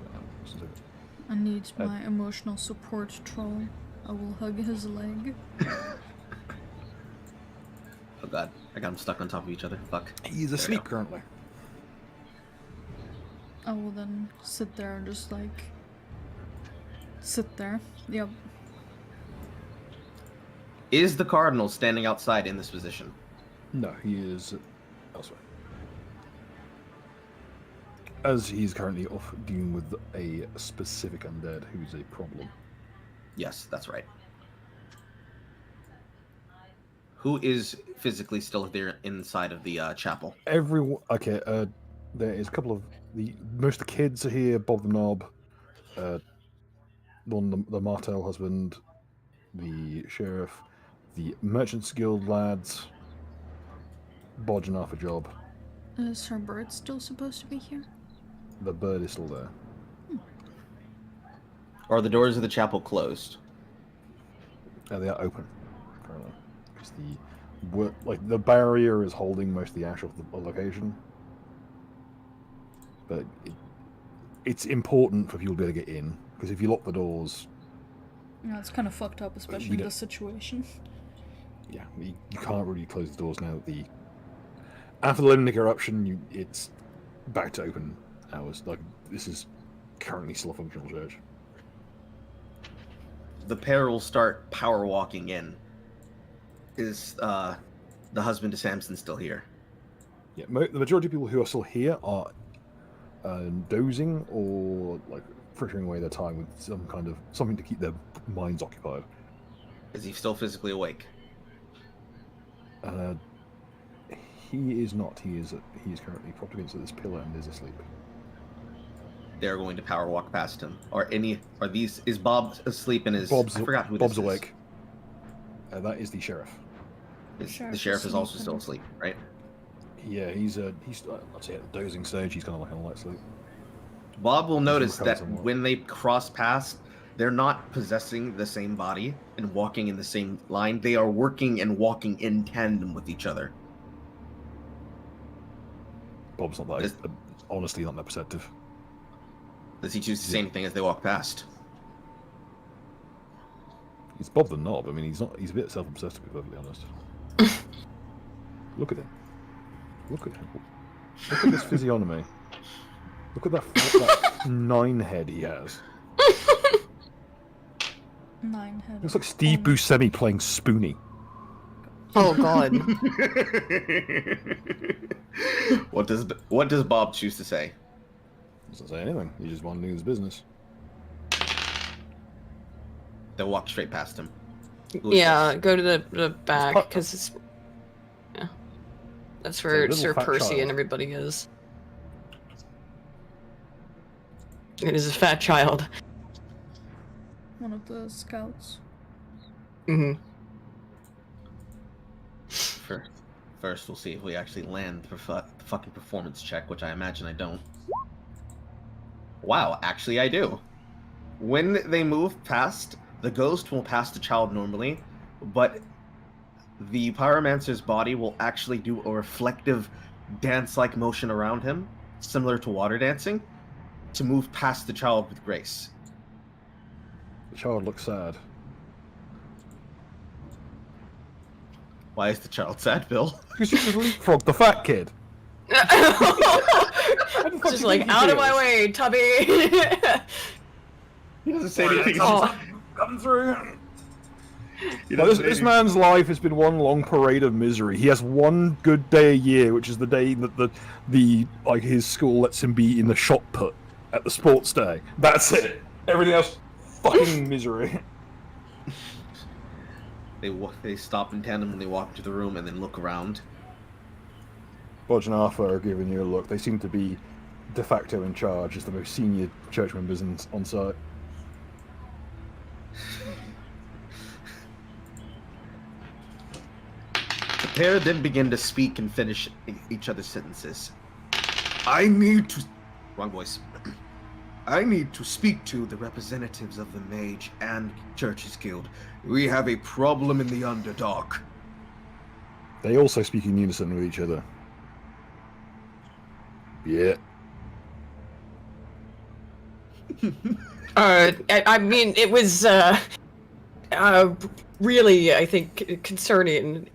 I need my emotional support troll. I will hug his leg. Oh god, I got them stuck on top of each other. Fuck. He's asleep currently. I will then sit there and just like sit there. Yep. Is the cardinal standing outside in this position? No, he is elsewhere. As he's currently off dealing with a specific undead who's a problem. Yes, that's right. Who is physically still there inside of the chapel? Everyone. Okay. There is a couple of most of the kids are here. Bob the Knob, the Martell husband, the sheriff, the Merchants Guild lads, Bodge and Arthur Job. Is her bird still supposed to be here? The bird is still there. Are the doors of the chapel closed? They are open currently. Because the barrier is holding most of the ash of the location. But it's important for people to be able to get in, because if you lock the doors, Yeah, it's kind of fucked up, especially in this situation. yeah, you can't really close the doors now. After the Limnic eruption, it's back to open hours. Like, this is currently still a functional church. The pair will start power walking in. Is the husband to Samson still here? Yeah, the majority of people who are still here are dozing or like frittering away their time with some kind of something to keep their minds occupied. Is he still physically awake? He is not. He is currently propped against this pillar and is asleep. They're going to power walk past him. Is Bob asleep in his... Bob's, I forgot who Bob's this awake. That is the sheriff. The Sheriff sheriff is is also sleeping. still asleep, right? Yeah, he's I'd say at the dozing stage. He's kind of like in a light sleep. Bob will notice recovered that somewhat. when they cross paths, they're not possessing the same body and walking in the same line. They are working and walking in tandem with each other. Bob's not that. Honestly, not that perceptive. Does he choose the same thing as they walk past? He's Bob the Knob. I mean, he's not. He's a bit self-obsessed, to be perfectly honest. Look at him. Look at him. Look at this physiognomy. Look at that 9 head he has. 9 head. Looks like Steve Buscemi playing Spoonie. Oh God. What does Bob choose to say? Doesn't say anything. He just wanted to do his business. They walk straight past him. Yeah, go to the back because it's that's where little Sir fat Percy child. and everybody is. It is a fat child. One of the scouts. Mm-hmm. First, we'll see if we actually land the fucking performance check, which I imagine I don't. Wow, actually I do. When they move past, the ghost will pass the child normally, but the pyromancer's body will actually do a reflective dance-like motion around him, similar to water dancing, to move past the child with grace. The child looks sad. Why is the child sad, Bill? Because you just leapfrogged the fat kid. Just like out of my way, Tubby. He doesn't say anything. Come through. This man's life has been one long parade of misery. He has one good day a year, which is the day that the his school lets him be in the shot put at the sports day. That's it. Everything else, fucking misery. They stop in tandem when they walk into the room and then look around. Bodge and Arthur are giving you a look. They seem to be de facto in charge as the most senior church members on site. The pair then begin to speak and finish each other's sentences. Wrong voice. I need to speak to the representatives of the Mage and Churches Guild. We have a problem in the Underdark. They also speak in unison with each other. Yeah. I mean, it was really, I think, concerning.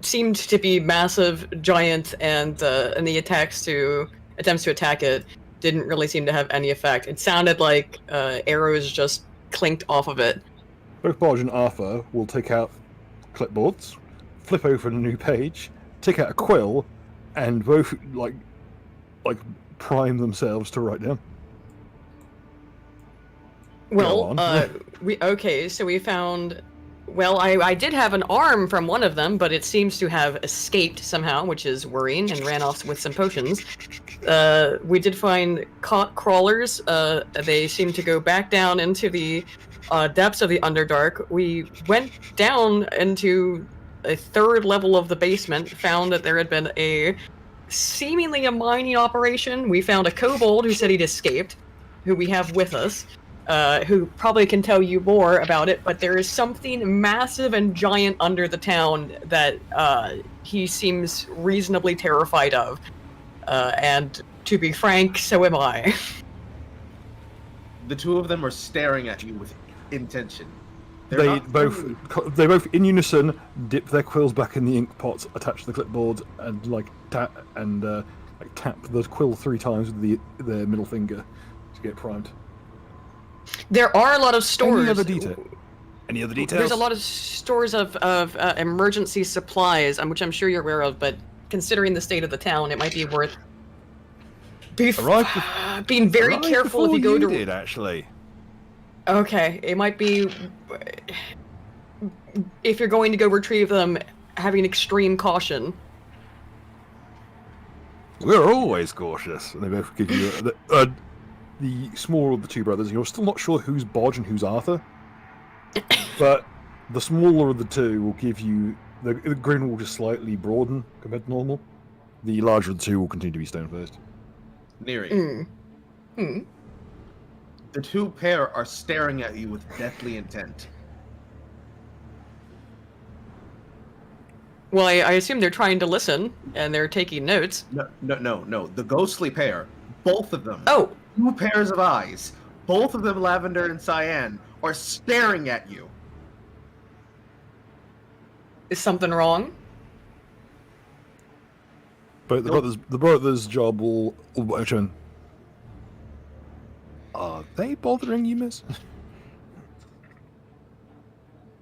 Seemed to be massive, giant, and the attempts to attack it didn't really seem to have any effect. It sounded like arrows just clinked off of it. Both Bodge and Arthur will take out clipboards, flip over a new page, take out a quill, and both like prime themselves to write down. Well, so we found. Well, I did have an arm from one of them, but it seems to have escaped somehow, which is worrying, and ran off with some potions. We did find crawlers. They seem to go back down into the depths of the Underdark. We went down into a 3rd level of the basement, found that there had been seemingly a mining operation. We found a kobold who said he'd escaped, who we have with us. Who probably can tell you more about it, but there is something massive and giant under the town that he seems reasonably terrified of. And to be frank, so am I. The two of them are staring at you with intention. They both in unison dip their quills back in the ink pots attached to the clipboard and tap the quill 3 times with their middle finger to get primed. There are a lot of stores. Any other details? There's a lot of stores of emergency supplies, which I'm sure you're aware of, but considering the state of the town, it might be worth being very careful if you go to... actually. Okay, it might be... if you're going to go retrieve them, having extreme caution. We're always cautious. And they both give you the smaller of the two brothers. You're still not sure who's Bodge and who's Arthur, but the smaller of the two will give you the grin will just slightly broaden compared to normal. The larger of the two will continue to be stone faced. Neri, the two pair are staring at you with deathly intent. Well, I assume they're trying to listen and they're taking notes. No. The ghostly pair, both of them. Oh, 2 pairs of eyes, both of them lavender and cyan, are staring at you. is something wrong? But the brothers' job will return. Are they bothering you, miss?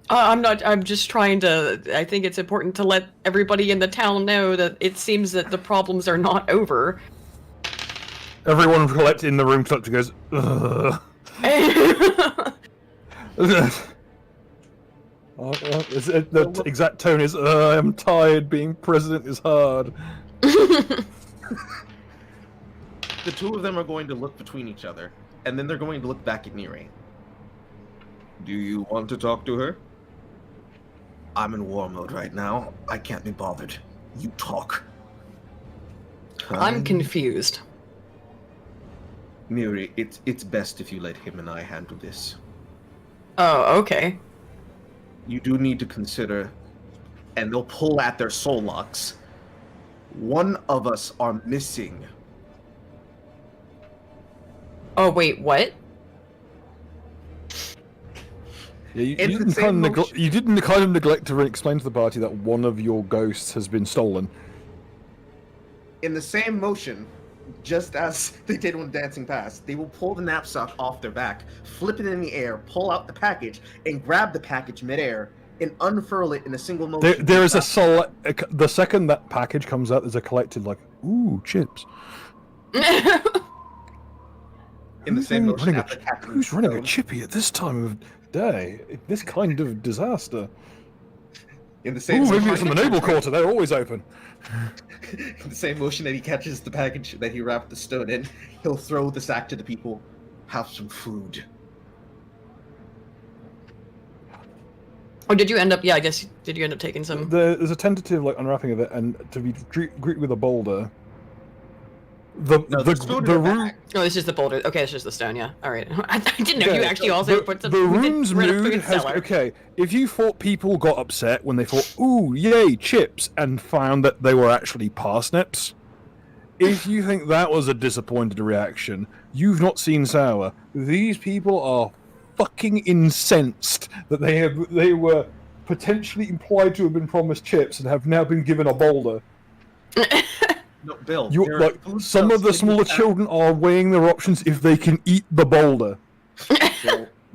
I'm not. I'm just trying to. I think it's important to let everybody in the town know that it seems that the problems are not over. Everyone collected in the room collected goes, ugh. The exact tone is, I'm tired, being president is hard. The two of them are going to look between each other, and then they're going to look back at Neri. Do you want to talk to her? I'm in war mode right now. I can't be bothered. You talk. I'm confused. Neri, it's best if you let him and I handle this. Oh, okay. You do need to consider, and they'll pull at their soul locks. One of us are missing. Oh, wait, what? Yeah, you didn't kind of neglect to explain to the party that one of your ghosts has been stolen. In the same motion, just as they did when dancing past, they will pull the knapsack off their back, flip it in the air, pull out the package, and grab the package midair and unfurl it in a single motion. There is the second that package comes out, there's a collective like, ooh, chips. In the same motion, who's running a chippy at this time of day? This kind of disaster. In the same maybe motion, it's from the Noble Quarter. They're always open. in the same motion that he catches the package that he wrapped the stone in, he'll throw the sack to the people. Have some food. Oh, did you end up? Yeah, I guess. Did you end up taking some? There's a tentative unwrapping of it, and to be greeted with a boulder. The room. Oh, it's just the boulder. Okay, it's just the stone. Yeah. All right. I didn't know you actually also put some. The room's mood has okay. If you thought people got upset when they thought, "Ooh, yay, chips," and found that they were actually parsnips, if you think that was a disappointed reaction, you've not seen Sour. These people are fucking incensed that they were potentially implied to have been promised chips and have now been given a boulder. No, Bill. Some of the smaller children are weighing their options if they can eat the boulder.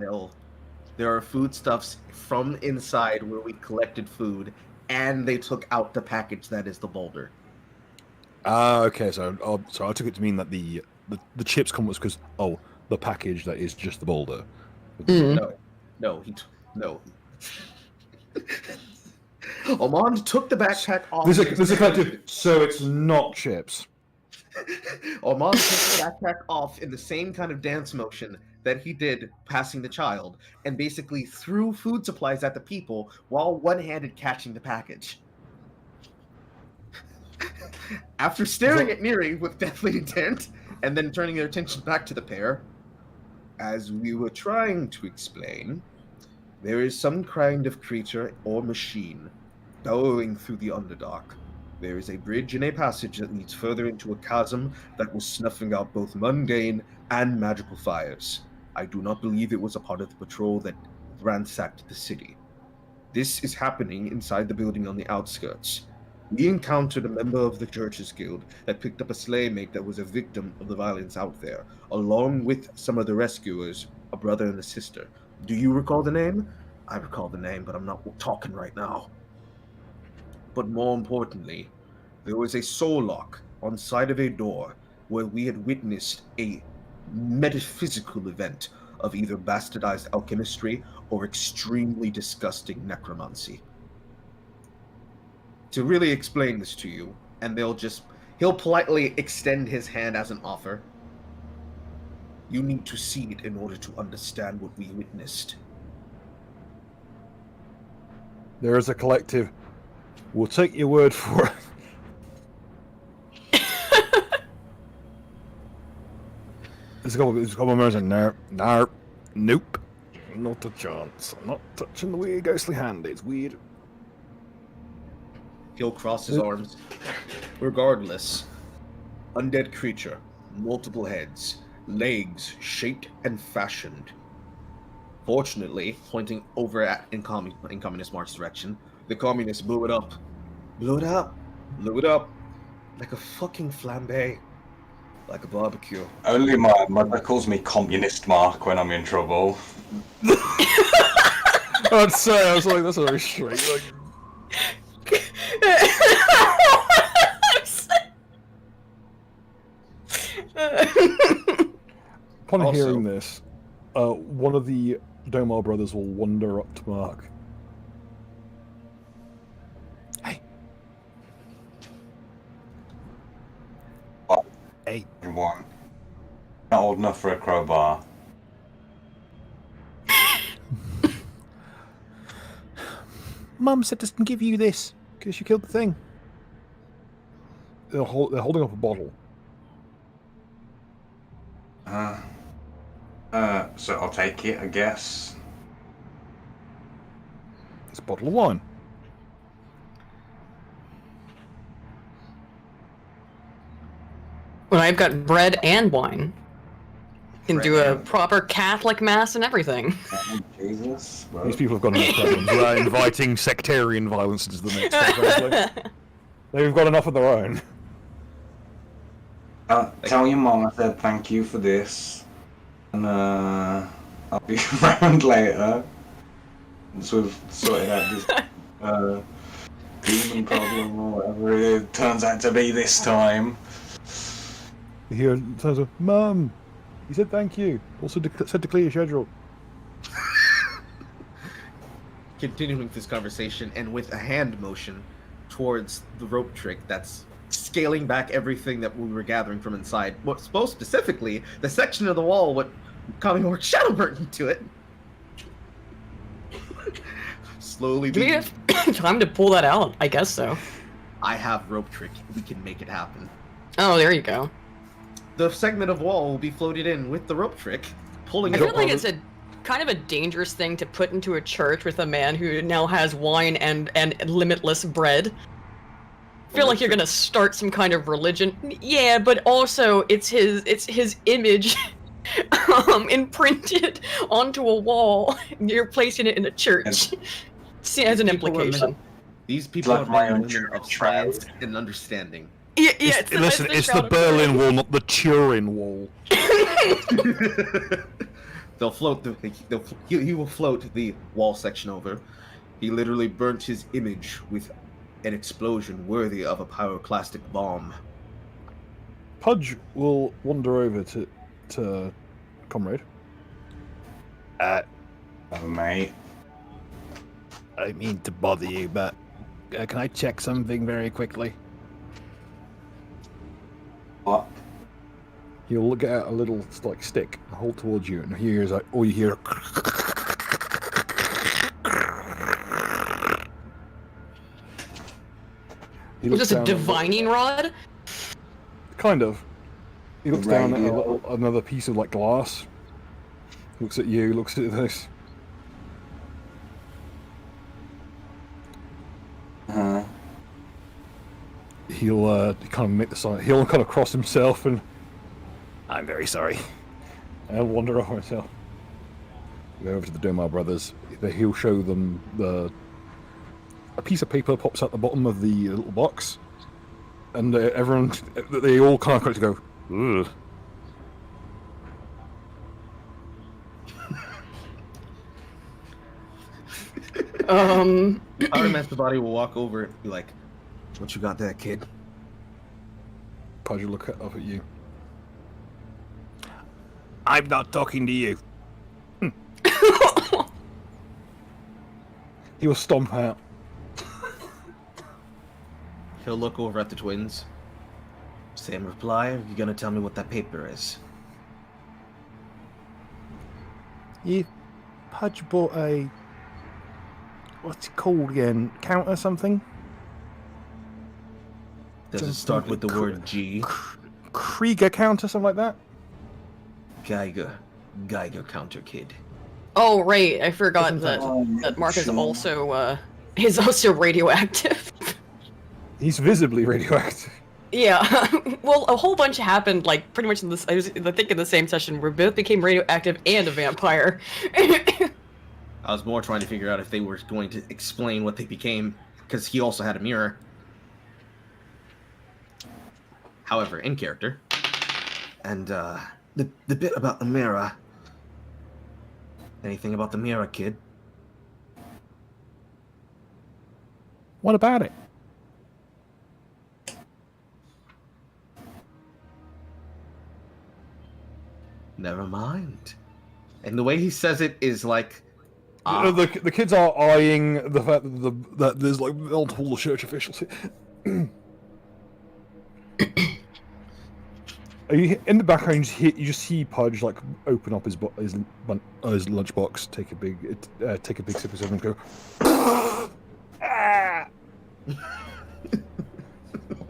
Bill, there are foodstuffs from inside where we collected food, and they took out the package that is the boulder. Okay. So I took it to mean that the chips come was because the package that is just the boulder. No. Armand took the backpack off. There's a collective, so it's not chips. Armand took the backpack off in the same kind of dance motion that he did passing the child, and basically threw food supplies at the people while one-handed catching the package. After staring at Neri with deathly intent, and then turning their attention back to the pair, as we were trying to explain, there is some kind of creature or machine burrowing through the Underdark. There is a bridge and a passage that leads further into a chasm that was snuffing out both mundane and magical fires. I do not believe it was a part of the patrol that ransacked the city. This is happening inside the building on the outskirts. We encountered a member of the Church's Guild that picked up a slaymate that was a victim of the violence out there, along with some of the rescuers, a brother and a sister. Do you recall the name? I recall the name, but I'm not talking right now. But more importantly, there was a soul lock on side of a door where we had witnessed a metaphysical event, of either bastardized alchemistry or extremely disgusting necromancy. To really explain this to you, and he'll politely extend his hand as an offer. You need to see it in order to understand what we witnessed. There is a collective. We'll take your word for it. There's a couple of members in there. Nope. Not a chance. I'm not touching the weird ghostly hand. It's weird. He'll cross his arms. Regardless, undead creature, multiple heads, legs shaped and fashioned. Fortunately, pointing over at in Communist March's direction, the communists blew it up. Blew it up. Blew it up. Like a fucking flambe. Like a barbecue. Only my mother calls me Communist Mark when I'm in trouble. I'd say, I was like, that's very straight. Like... Upon Also- hearing this, one of the Domar brothers will wander up to Mark. Hey. What? Hey. One. Not old enough for a crowbar. Mum said to give you this because you killed the thing. They're holding up a bottle. So I'll take it, I guess. It's a bottle of wine. Well, I've got bread and wine. Can do a proper Catholic mass and everything. Oh, Jesus. Well, These people have got enough problems without inviting sectarian violence into the mix. quite frankly. They've got enough of their own. tell your mom I said thank you for this. And I'll be around later. Once we've sorted out this demon problem or whatever it turns out to be this time. You hear sounds of, Mum, he said thank you. Also said to clear your schedule. Continuing this conversation, and with a hand motion towards the rope trick that's scaling back everything that we were gathering from inside. Most specifically, the section of the wall with Commodore Shadow burnt into it. Slowly Do we being... have time to pull that out? I guess so. I have rope trick. We can make it happen. Oh, there you go. The segment of wall will be floated in with the rope trick, pulling I it feel up like on it's a kind of a dangerous thing to put into a church with a man who now has wine and limitless bread. I feel like you're gonna start some kind of religion. Yeah, but also it's his image imprinted onto a wall. You're placing it in a church. See, as an implication. These people Like are my own women of church science and understanding. Yeah, Listen, it's the Shroud of Berlin Turin. Wall, not the Turin Wall. They'll float he will float the wall section over. He literally burnt his image with an explosion worthy of a pyroclastic bomb. Pudge will wander over to Comrade. Oh, mate. I don't mean to bother you, but can I check something very quickly? What? He'll get out a little like stick, hold towards you, and he hears like all you hear. He looks Just a down at- divining rod? Kind of. He looks down at Radio. another piece of like glass. Looks at you. Looks at this. He'll kind of make the sign. He'll kind of cross himself and I'm very sorry. wander off himself. Go over to the Domar brothers. He'll show them a piece of paper pops out the bottom of the little box, and everyone, they all kind of go, ugh. Powder Master Body will walk over and be like, "What you got there, kid?" Pudge will look up at you. I'm not talking to you. He will stomp out. He'll look over at the twins. Same reply. Are you gonna tell me what that paper is? Pudge bought a... What's it called again? Counter something? Does it start with the word G? Krieger counter, something like that? Geiger counter, kid. Oh right, I forgot Isn't that that- Mark is also radioactive. He's visibly radioactive. Yeah, well, a whole bunch happened, like, pretty much in this, I think in the same session, where both became radioactive and a vampire. I was more trying to figure out if they were going to explain what they became, because he also had a mirror. However, in character. And, the bit about the mirror. Anything about the mirror, kid? What about it? Never mind. And the way he says it is like... The kids are eyeing the fact that there's like multiple church officials here. Are you in the background? You just see Pudge like open up his lunchbox, take a big sip of something, and go. Ah!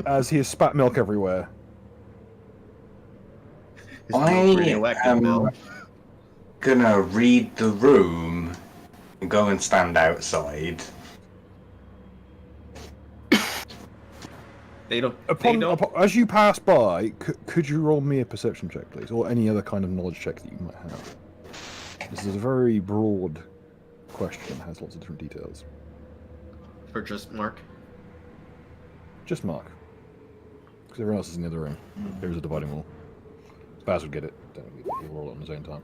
As he has spat milk everywhere. I am gonna read the room and go and stand outside. As you pass by, could you roll me a perception check, please, or any other kind of knowledge check that you might have? This is a very broad question; has lots of different details. For just Mark? Just Mark, because everyone else is in the other room. There's a dividing wall. Baz would get it. He'll roll it on his own time.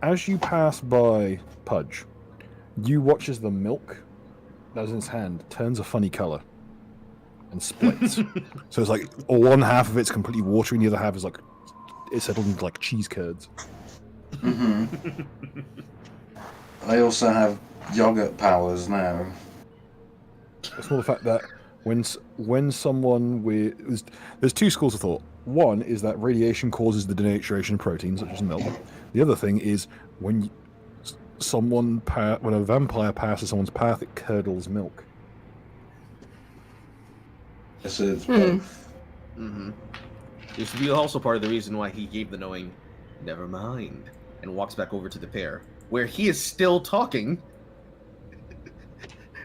As you pass by Pudge, you watch as the milk that was in his hand turns a funny color and splits. So it's like one half of it's completely watery, and the other half is like it's settled into like cheese curds. Mm-hmm. I also have yogurt powers now. It's more the fact that when someone with there's two schools of thought. One is that radiation causes the denaturation of proteins, such as milk. The other thing is when a vampire passes someone's path, it curdles milk. This is both. Mm-hmm. This would be also part of the reason why he gave the knowing, never mind, and walks back over to the pair, where he is still talking,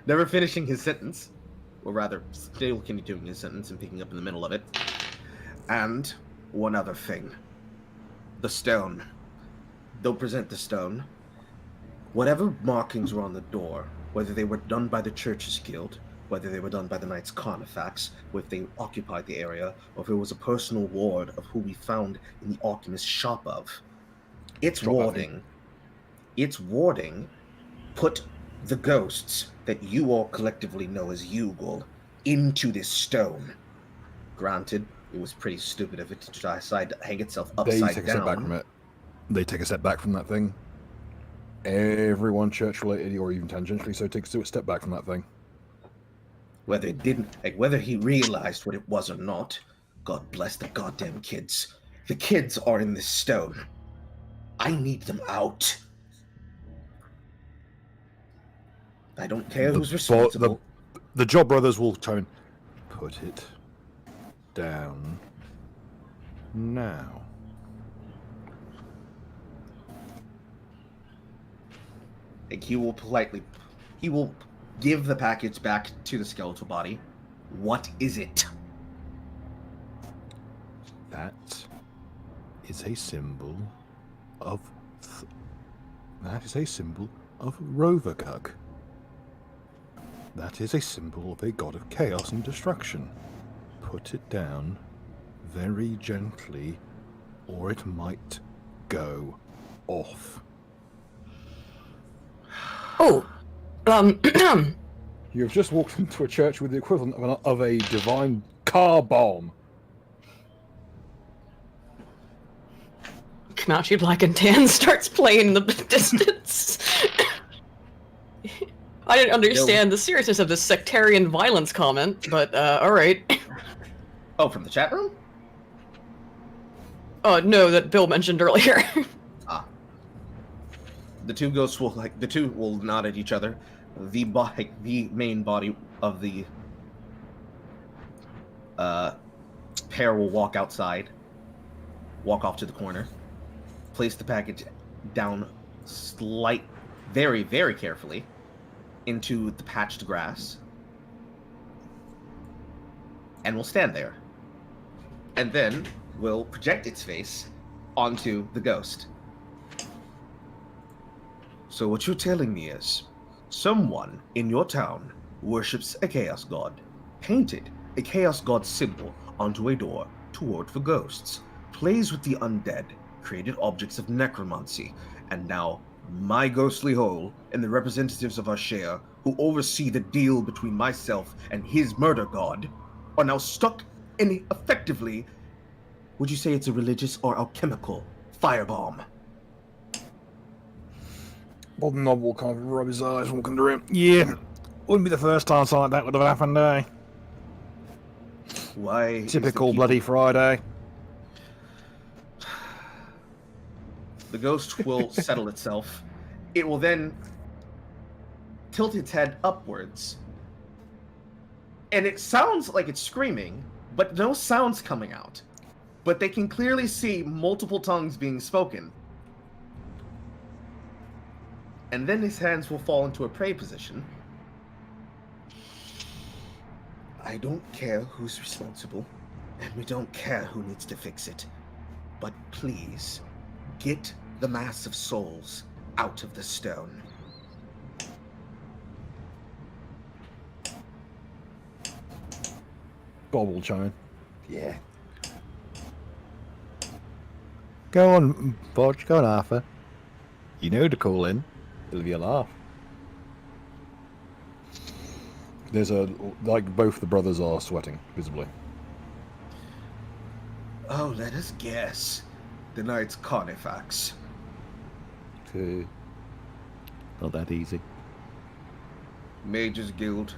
never finishing his sentence, or rather, still continuing his sentence and picking up in the middle of it. And one other thing. The stone. They'll present the stone. Whatever markings were on the door, whether they were done by the Church's Guild, whether they were done by the Knights Carnifex, or if they occupied the area, or if it was a personal ward of who we found in the alchemist's shop of. Its warding put the ghosts that you all collectively know as Yugol into this stone. Granted, it was pretty stupid of it to decide to hang itself upside down. They take a step back from it. They take a step back from that thing. Everyone church-related, or even tangentially so, takes a step back from that thing. Whether it didn't, whether he realized what it was or not, God bless the goddamn kids. The kids are in this stone. I need them out. I don't care who's responsible. The Job Brothers will try and put it down now. He will give the package back to the skeletal body. What is it? That is a symbol of Roverkug. That is a symbol of a god of chaos and destruction. Put it down very gently, or it might go off. Oh, You have just walked into a church with the equivalent of a divine car bomb. Mishmashy Black and Tan starts playing in the distance. I didn't understand the seriousness of this sectarian violence comment, but alright. Oh, from the chat room? Oh, no, that Bill mentioned earlier. The two ghosts will nod at each other. The main body of the pair will walk outside, walk off to the corner, place the package down very, very carefully into the patched grass, and will stand there. And then will project its face onto the ghost. So what you're telling me is, someone in your town worships a chaos god, painted a chaos god symbol onto a door toward the ghosts, plays with the undead, created objects of necromancy, and now my ghostly hole and the representatives of our share who oversee the deal between myself and his murder god are now stuck in effectively, would you say it's a religious or alchemical firebomb? Bob Knob will kind of rub his eyes walking the room. Yeah, wouldn't be the first time something like that would have happened, eh? Why? Typical bloody Friday. The ghost will settle itself. It will then tilt its head upwards. And it sounds like it's screaming, but no sound's coming out. But they can clearly see multiple tongues being spoken. And then his hands will fall into a prey position. I don't care who's responsible, and we don't care who needs to fix it. But please, get the mass of souls out of the stone. Bob will chime in. Yeah. Go on, Bodge. Go on, Arthur. You know to call in. It'll be a laugh. There's both the brothers are sweating, visibly. Oh, let us guess. The night's Carnifax. Not that easy. Mages Guild.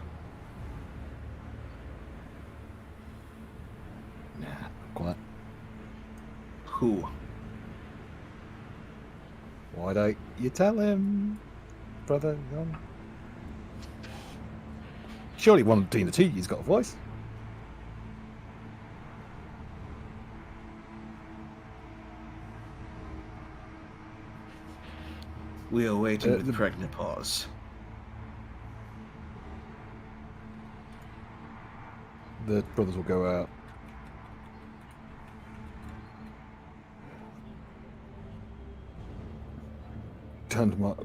Nah, quite. Who? Why don't you tell him, brother? Surely one between the two you's got a voice. We are waiting with the pregnant pause. The brothers will go out.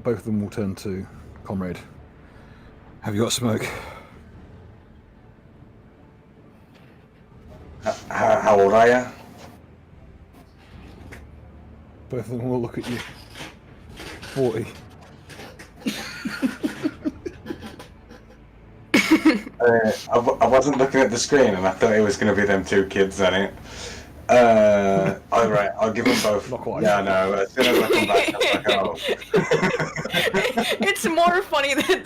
Both of them will turn to Comrade. Have you got smoke? How old are you? Both of them will look at you. 40. I wasn't looking at the screen and I thought it was going to be them two kids on it. Alright, I'll give them both. Not quite. Yeah, no, as soon as I come back, I'm like, oh. It's more funny that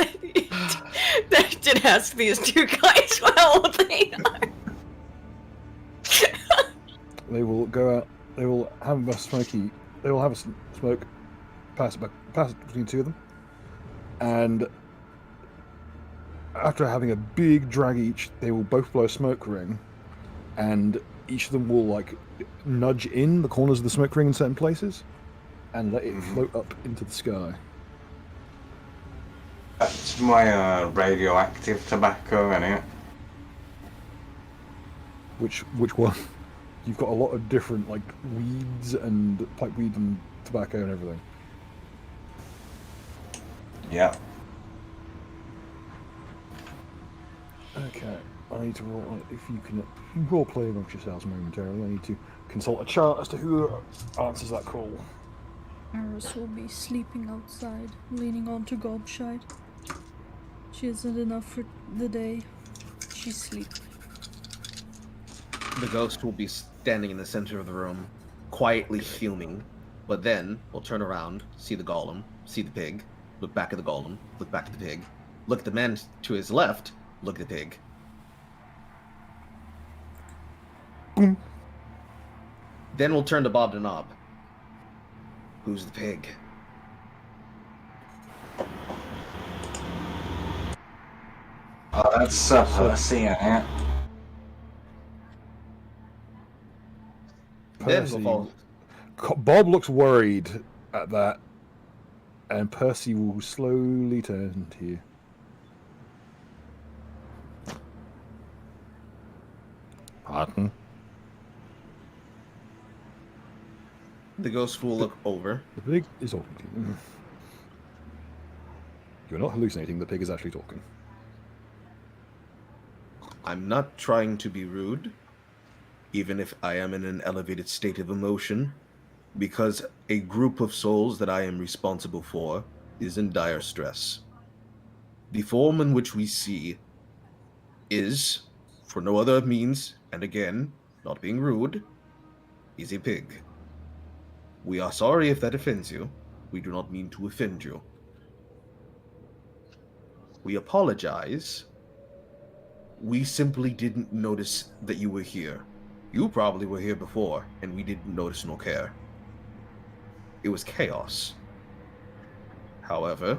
they did ask these two guys how old they are. They will go out. They will have a smoky. They will have a smoke. Pass it between two of them, and after having a big drag each, they will both blow a smoke ring, and each of them will like nudge in the corners of the smoke ring in certain places, and let it float up into the sky. That's my radioactive tobacco, innit? Which one? You've got a lot of different like weeds and pipe weed and tobacco and everything. Yeah. Okay, I need to roll. If you can role play amongst yourselves momentarily, I need to consult a chart as to who answers that call. Eris will be sleeping outside, leaning onto Gobshide. She isn't enough for the day. She's sleep. The ghost will be standing in the center of the room, quietly fuming, But then we'll turn around, see the golem, see the pig, look back at the golem, look back at the pig, look at the man to his left, look at the pig. Boom. Then we'll turn to Bob the Knob. Who's the pig? Oh, that's Percy, yeah. Then Percy- we'll follow. Bob looks worried at that, and Percy will slowly turn to you. Pardon? The ghost will look over. The pig is talking to you. You're not hallucinating, the pig is actually talking. I'm not trying to be rude, even if I am in an elevated state of emotion, because a group of souls that I am responsible for is in dire stress. The form in which we see is, for no other means, and again, not being rude, is a pig. We are sorry if that offends you. We do not mean to offend you. We apologize. We simply didn't notice that you were here. You probably were here before, and we didn't notice nor care. It was chaos. However,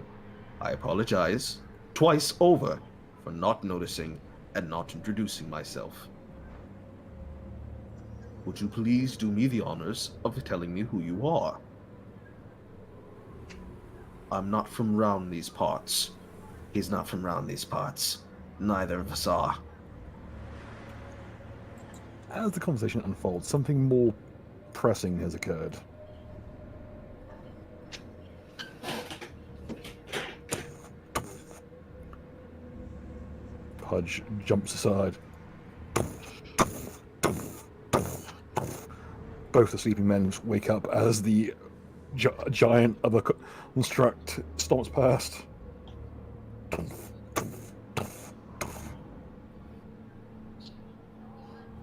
I apologize twice over for not noticing and not introducing myself. Would you please do me the honors of telling me who you are? I'm not from round these parts. He's not from round these parts. Neither of us are. As the conversation unfolds, something more pressing has occurred. Pudge jumps aside. Both the sleeping men wake up as the giant other construct stomps past.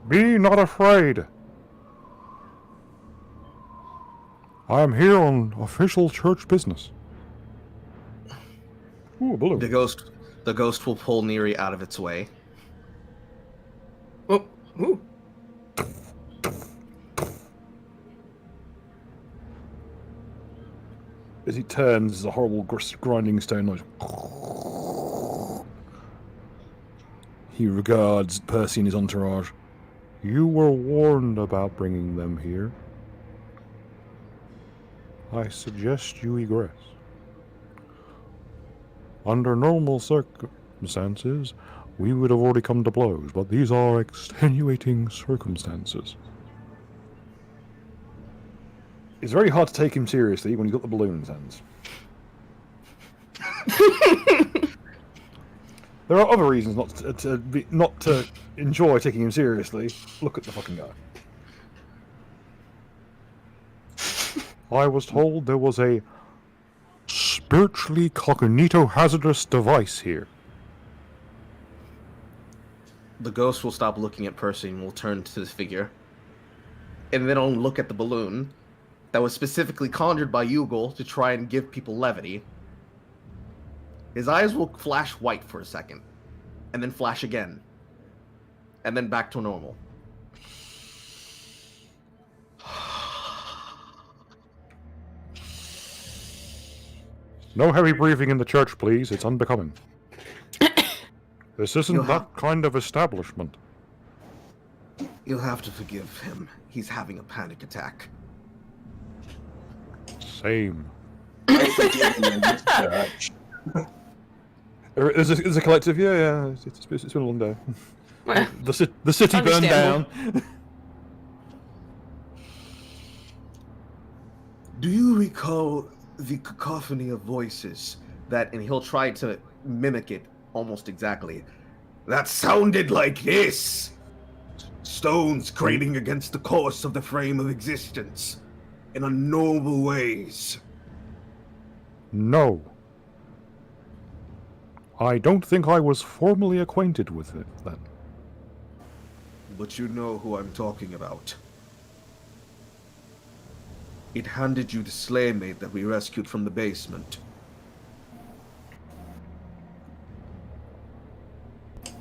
Be not afraid. I am here on official church business. Ooh, balloon. The ghost will pull Neri out of its way. Oh, ooh. As he turns, there's a horrible grinding stone noise. He regards Percy and his entourage. You were warned about bringing them here. I suggest you egress. Under normal circumstances, we would have already come to blows, but these are extenuating circumstances. It's very hard to take him seriously when he's got the balloon in his hands. There are other reasons not to enjoy taking him seriously. Look at the fucking guy. I was told there was a spiritually cognito-hazardous device here. The ghost will stop looking at Percy and will turn to the figure. And then I'll look at the balloon that was specifically conjured by Yugal to try and give people levity. His eyes will flash white for a second, and then flash again, and then back to normal. No heavy breathing in the church, please. It's unbecoming. This isn't that kind of establishment. You'll have to forgive him. He's having a panic attack. Same. I forgive you in this church. There's a collective, yeah. It's been a long day. Well, The city burned down. understandable. Do you recall the cacophony of voices that, and he'll try to mimic it almost exactly, that sounded like this? Stones grating against the course of the frame of existence in unknowable ways. No. I don't think I was formally acquainted with it then. But you know who I'm talking about. It handed you the slaymate that we rescued from the basement.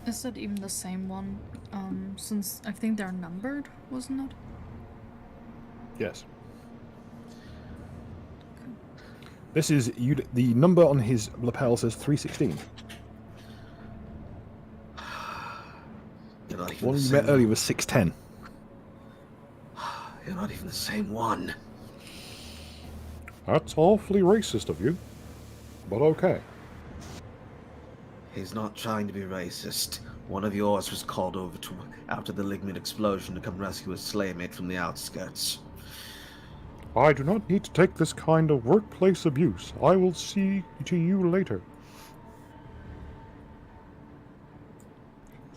Is that even the same one? Since I think they're numbered, wasn't it? Yes. This is the number on his lapel says 316. You're not The even one the you same met earlier was 610. You're not even the same one. That's awfully racist of you, but okay. He's not trying to be racist. One of yours was called over after the ligament explosion to come rescue a slaymate from the outskirts. I do not need to take this kind of workplace abuse. I will see to you later.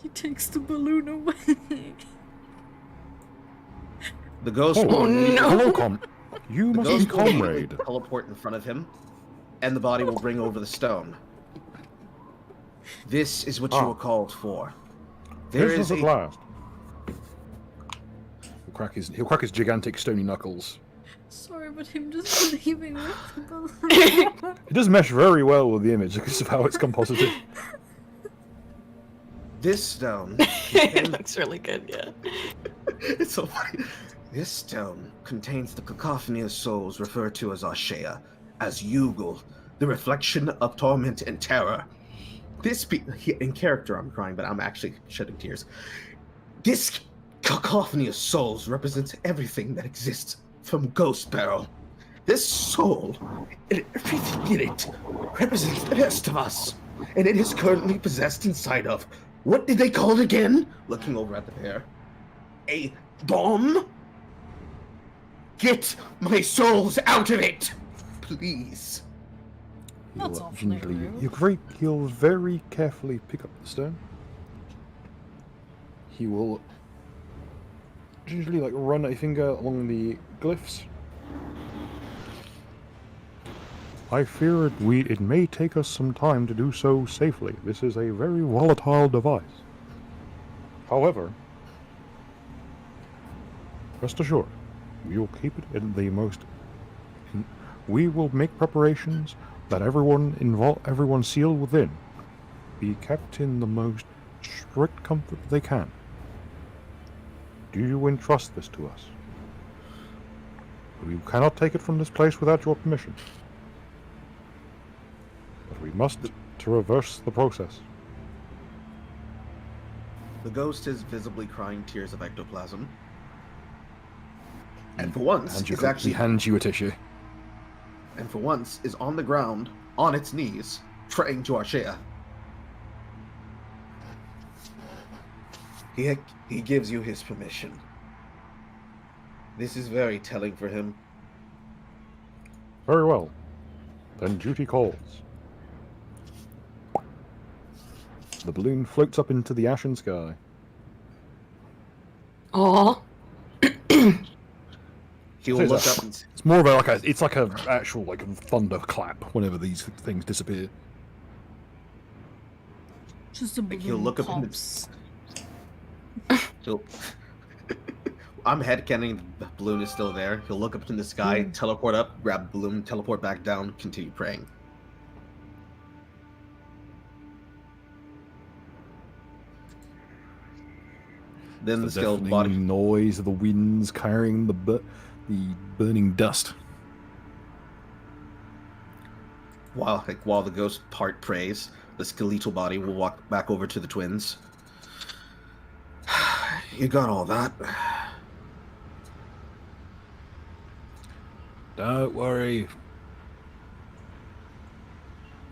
He takes the balloon away. The ghost Oh, will no. hello, You The must be ghost will immediately comrade. teleport in front of him, and the body will bring over the stone. This is what you were called for. There This is is at a last. He'll crack his gigantic stony knuckles. Sorry, but him just leaving with the balloon. It does mesh very well with the image because of how it's composited. this stone. It looks really good, yeah. It's so funny. This stone contains the cacophony of souls referred to as Ashea, as Yugul, the reflection of torment and terror. In character, I'm crying, but I'm actually shedding tears. This cacophony of souls represents everything that exists from Ghost Barrel. This soul, and everything in it, represents the best of us, and it is currently possessed inside of, what did they call it again? Looking over at the pair. A bomb? Get my souls out of it! Please. That's awfully rude. He'll very carefully pick up the stone. He will gingerly run a finger along the glyphs. I fear it may take us some time to do so safely. This is a very volatile device. However, rest assured, we will keep it in the most... we will make preparations that everyone sealed within be kept in the most strict comfort they can. Do you entrust this to us? We cannot take it from this place without your permission. But we must to reverse the process. The ghost is visibly crying tears of ectoplasm. And for once, is actually... He hands you a tissue. And for once, is on the ground, on its knees, praying to Ashea. He gives you his permission. This is very telling for him. Very well. Then duty calls. The balloon floats up into the ashen sky. Aww. He will look up and... It's more of it's like a actual thunderclap whenever these things disappear. Just a balloon he'll look up pops. I'm headcanon the balloon is still there. He'll look up in the sky, teleport up, grab the balloon, teleport back down, continue praying. Then the skeleton body noise of the winds carrying the burning dust. While the ghost part prays, the skeletal body will walk back over to the twins. You got all that? Don't worry.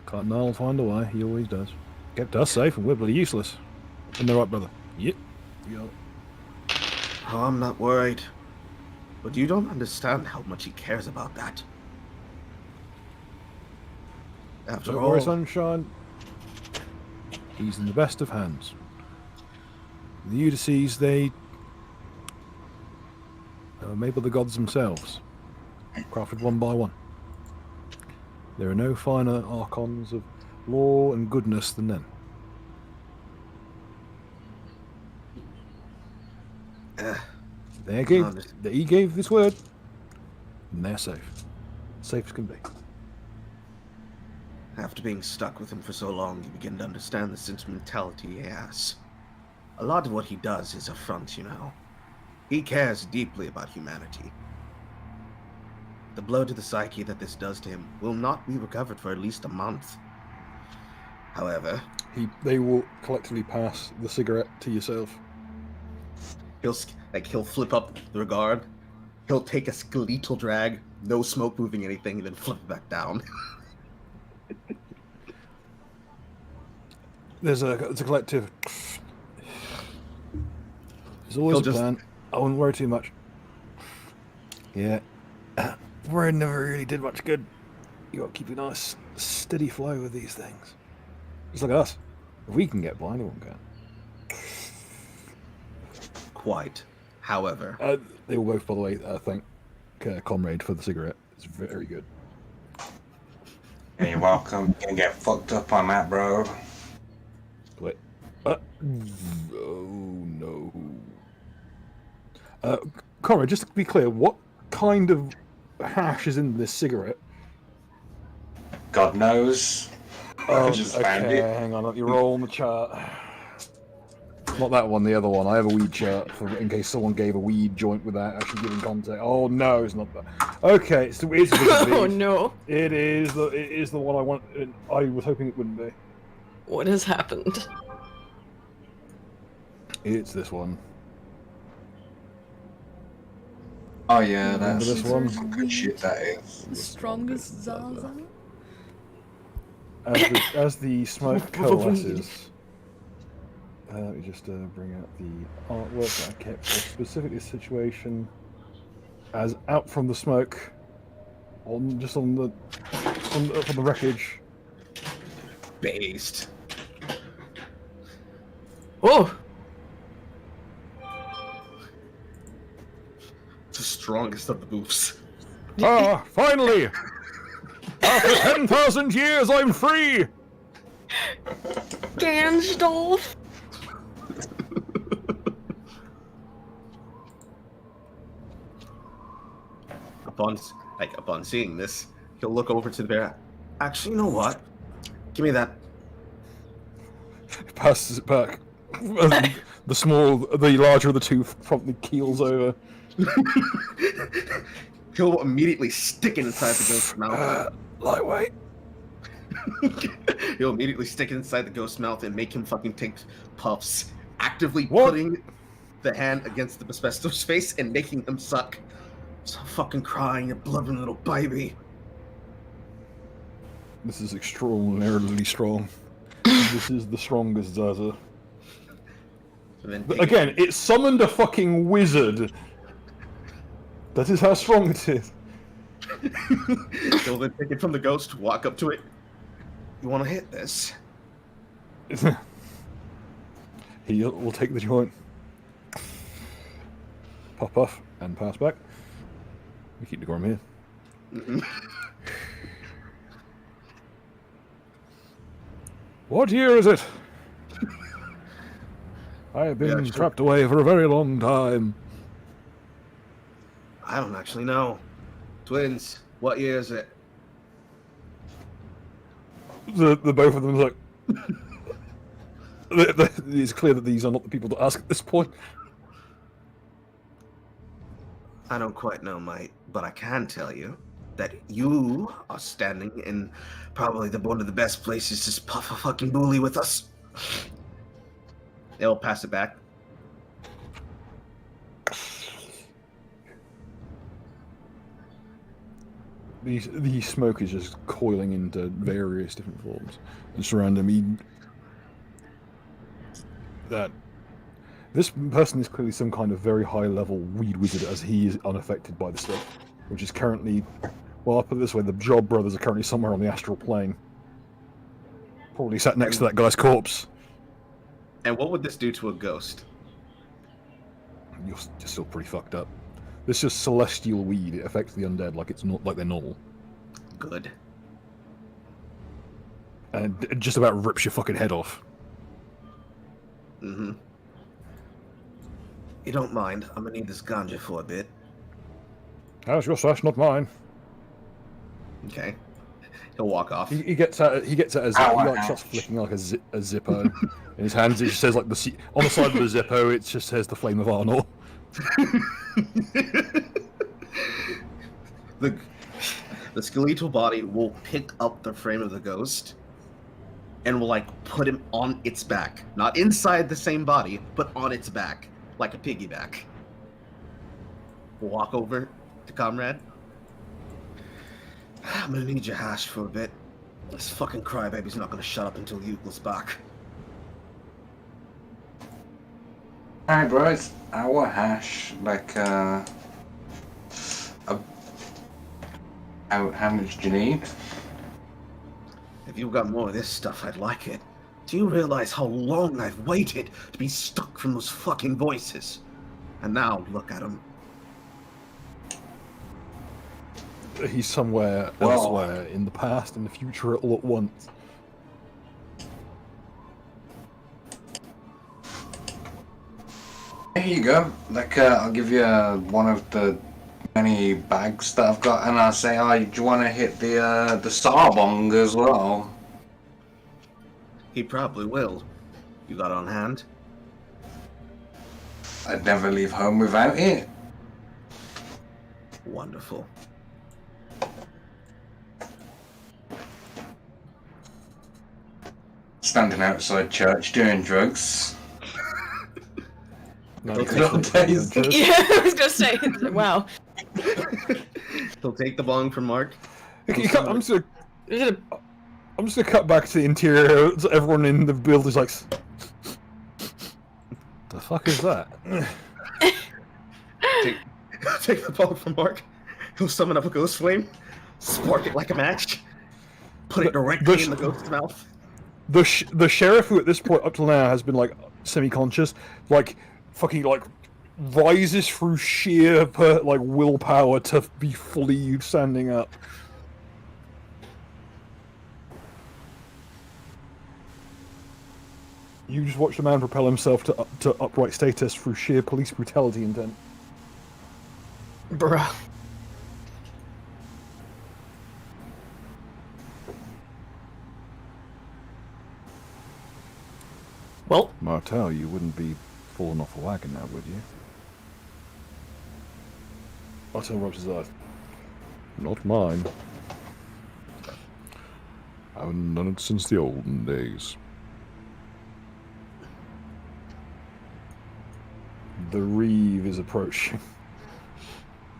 Cotton will find a way. He always does. Kept us safe and we're bloody useless. And they're right, brother. Yep. Oh, I'm not worried. But you don't understand how much he cares about that. After Don't all, worry, sunshine. He's in the best of hands. The Ulysses, they are made by the gods themselves, crafted one by one. There are no finer archons of law and goodness than them. He gave this word. And they're safe. Safe as can be. After being stuck with him for so long, you begin to understand the sentimentality he has. A lot of what he does is a front, you know. He cares deeply about humanity. The blow to the psyche that this does to him will not be recovered for at least a month. However, They will collectively pass the cigarette to yourself. he'll flip up the regard. He'll take a skeletal drag, no smoke moving anything, and then flip it back down. It's a collective. There's always He'll a just- plan. I wouldn't worry too much. Yeah. Word never really did much good. You got to keep a nice, steady flow with these things. Just like us. If we can get by, anyone can. Quite. However, They will both, by the way, thank Comrade for the cigarette. It's very good. Yeah, you're welcome. You can get fucked up on that, bro. Wait. Oh, no. Comrade, just to be clear, what kind of hash is in this cigarette? God knows. I just found okay, it. hang on. Let me roll on the chart. Not that one, the other one. I have a weed chart for in case someone gave a weed joint without actually giving context. Oh no, it's not that. Okay, it's Oh no. It is the one I want. I was hoping it wouldn't be. What has happened? It's this one. Oh yeah, Remember that's this one? good shit. That is. The strongest Zaza. As the smoke coalesces. Let me just bring out the artwork that I kept for specifically this situation. As out from the smoke, from the wreckage. based. Oh, The strongest of the boofs. Ah, finally! After 10,000 years, I'm free! Gansdolf. Upon seeing this, he'll look over to the bear. Actually, you know what? Give me that. Passes it back. The larger of the two promptly keels over. He'll immediately stick it inside the ghost's mouth. Lightweight. He'll immediately stick it inside the ghost's mouth and make him fucking take puffs, actively What? putting the hand against the asbestos face and making him suck. So fucking crying, a blubbering little baby. This is extraordinarily strong. This is the strongest Zaza. And then But again, it summoned a fucking wizard. That is how strong it is. he'll then take it from the ghost, walk up to it. You want to hit this? He will take the joint. Pop off and pass back. We keep the Gorm here. What year is it? I have been sure. trapped away for a very long time. I don't actually know. Twins, what year is it? The both of them look. It's clear that these are not the people to ask at this point. I don't quite know, mate, but I can tell you that you are standing in probably one of the best places to puff a fucking bully with us. They'll pass it back. The smoke is just coiling into various different forms and surround him. This person is clearly some kind of very high-level weed wizard, as he is unaffected by the stuff, which is currently, well, I'll put it this way: the Job brothers are currently somewhere on the astral plane, probably sat next to that guy's corpse. And what would this do to a ghost? You're still pretty fucked up. This is celestial weed. It affects the undead like it's not like they're normal, Good. and it just about rips your fucking head off. Mm-hmm. You don't mind? I'm gonna need this ganja for a bit. That was your slash, not mine. Okay. He'll walk off. He gets out. He gets out a zipper. He like starts flicking like a Zippo in his hands. It just says like on the side of the Zippo. It just says the flame of Arnor. The skeletal body will pick up the frame of the ghost and will like put him on its back, not inside the same body, but on its back, like a piggyback. We'll walk over to Comrade. I'm gonna need your hash for a bit. This fucking crybaby's not gonna shut up until Euclid's back. Alright, bro, it's our hash, like, how much do you need? If you've got more of this stuff, I'd like it. Do you realize how long I've waited to be stuck from those fucking voices? And now, look at him. He's somewhere elsewhere in the past and the future all at once. Here you go. Like, I'll give you one of the many bags that I've got, and I'll say, oh, do you want to hit the Sarbong as well? He probably will. You got it on hand? I'd never leave home without it. Wonderful. Standing outside church doing drugs. No, Good old days. Yeah, I was gonna say. Wow. He'll take the bong from Mark. I'm just gonna cut back to the interior. So everyone in the building's like, "The fuck is that?" Take the bong from Mark. He'll summon up a ghost flame, spark it like a match, put it directly in the ghost's mouth. The sheriff, who at this point up till now has been like semi-conscious, like fucking like rises through sheer like willpower to be fully standing up. You just watch the man propel himself to upright status through sheer police brutality intent. Bruh. Well, Martel, you wouldn't be falling off a wagon now, would you? Martel rubs his eyes. Not mine. I haven't done it since the olden days. The Reeve is approaching.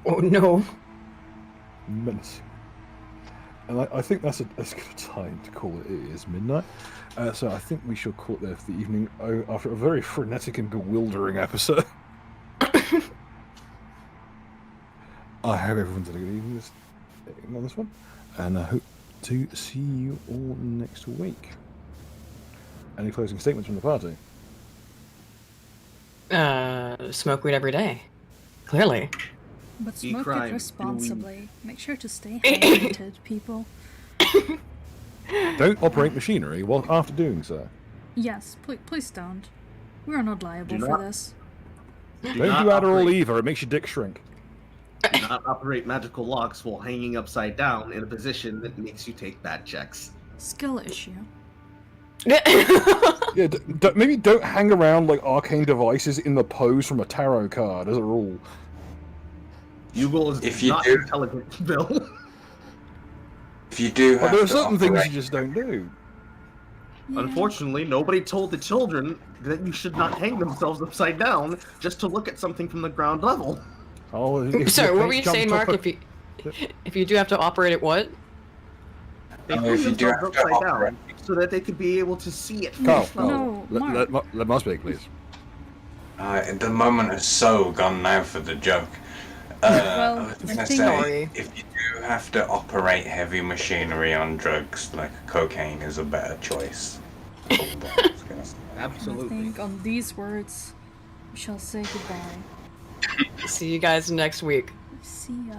oh no. Menacing. And I think that's as good a time to call it. It is midnight. So I think we shall call it there for the evening after a very frenetic and bewildering episode. I hope everyone's had a good evening on this one. And I hope to see you all next week. Any closing statements from the party? Smoke weed every day. Clearly. But Be smoke crime, it doing- responsibly. Make sure to stay hydrated, people. Don't operate machinery while after doing so. Yes, please don't. We are not liable Do for not- this. Don't not do Adderall operate- either, it makes your dick shrink. Do not operate magical locks while hanging upside down in a position that makes you take bad checks. Skill issue. Yeah, maybe don't hang around like arcane devices in the pose from a tarot card as a rule. Yugal is If you not do- intelligent, Bill. If you do But have there are to certain things you operate- just don't do. Yeah. Unfortunately, nobody told the children that you should not hang themselves upside down just to look at something from the ground level. Oh, if Sorry, your what were you pants saying, jumped Mark? off If you do have to operate it, what? They Oh, hung if you do themselves have to upside operate. down so that they could be able to see it. from Carl, the snow. No, Mark. let Mark speak, please. The moment has so gone now for the joke. Well, I was I gonna think- say, Sorry. if you do have to operate heavy machinery on drugs, like cocaine is a better choice. I Absolutely. think on these words, we shall say goodbye. See you guys next week. See ya.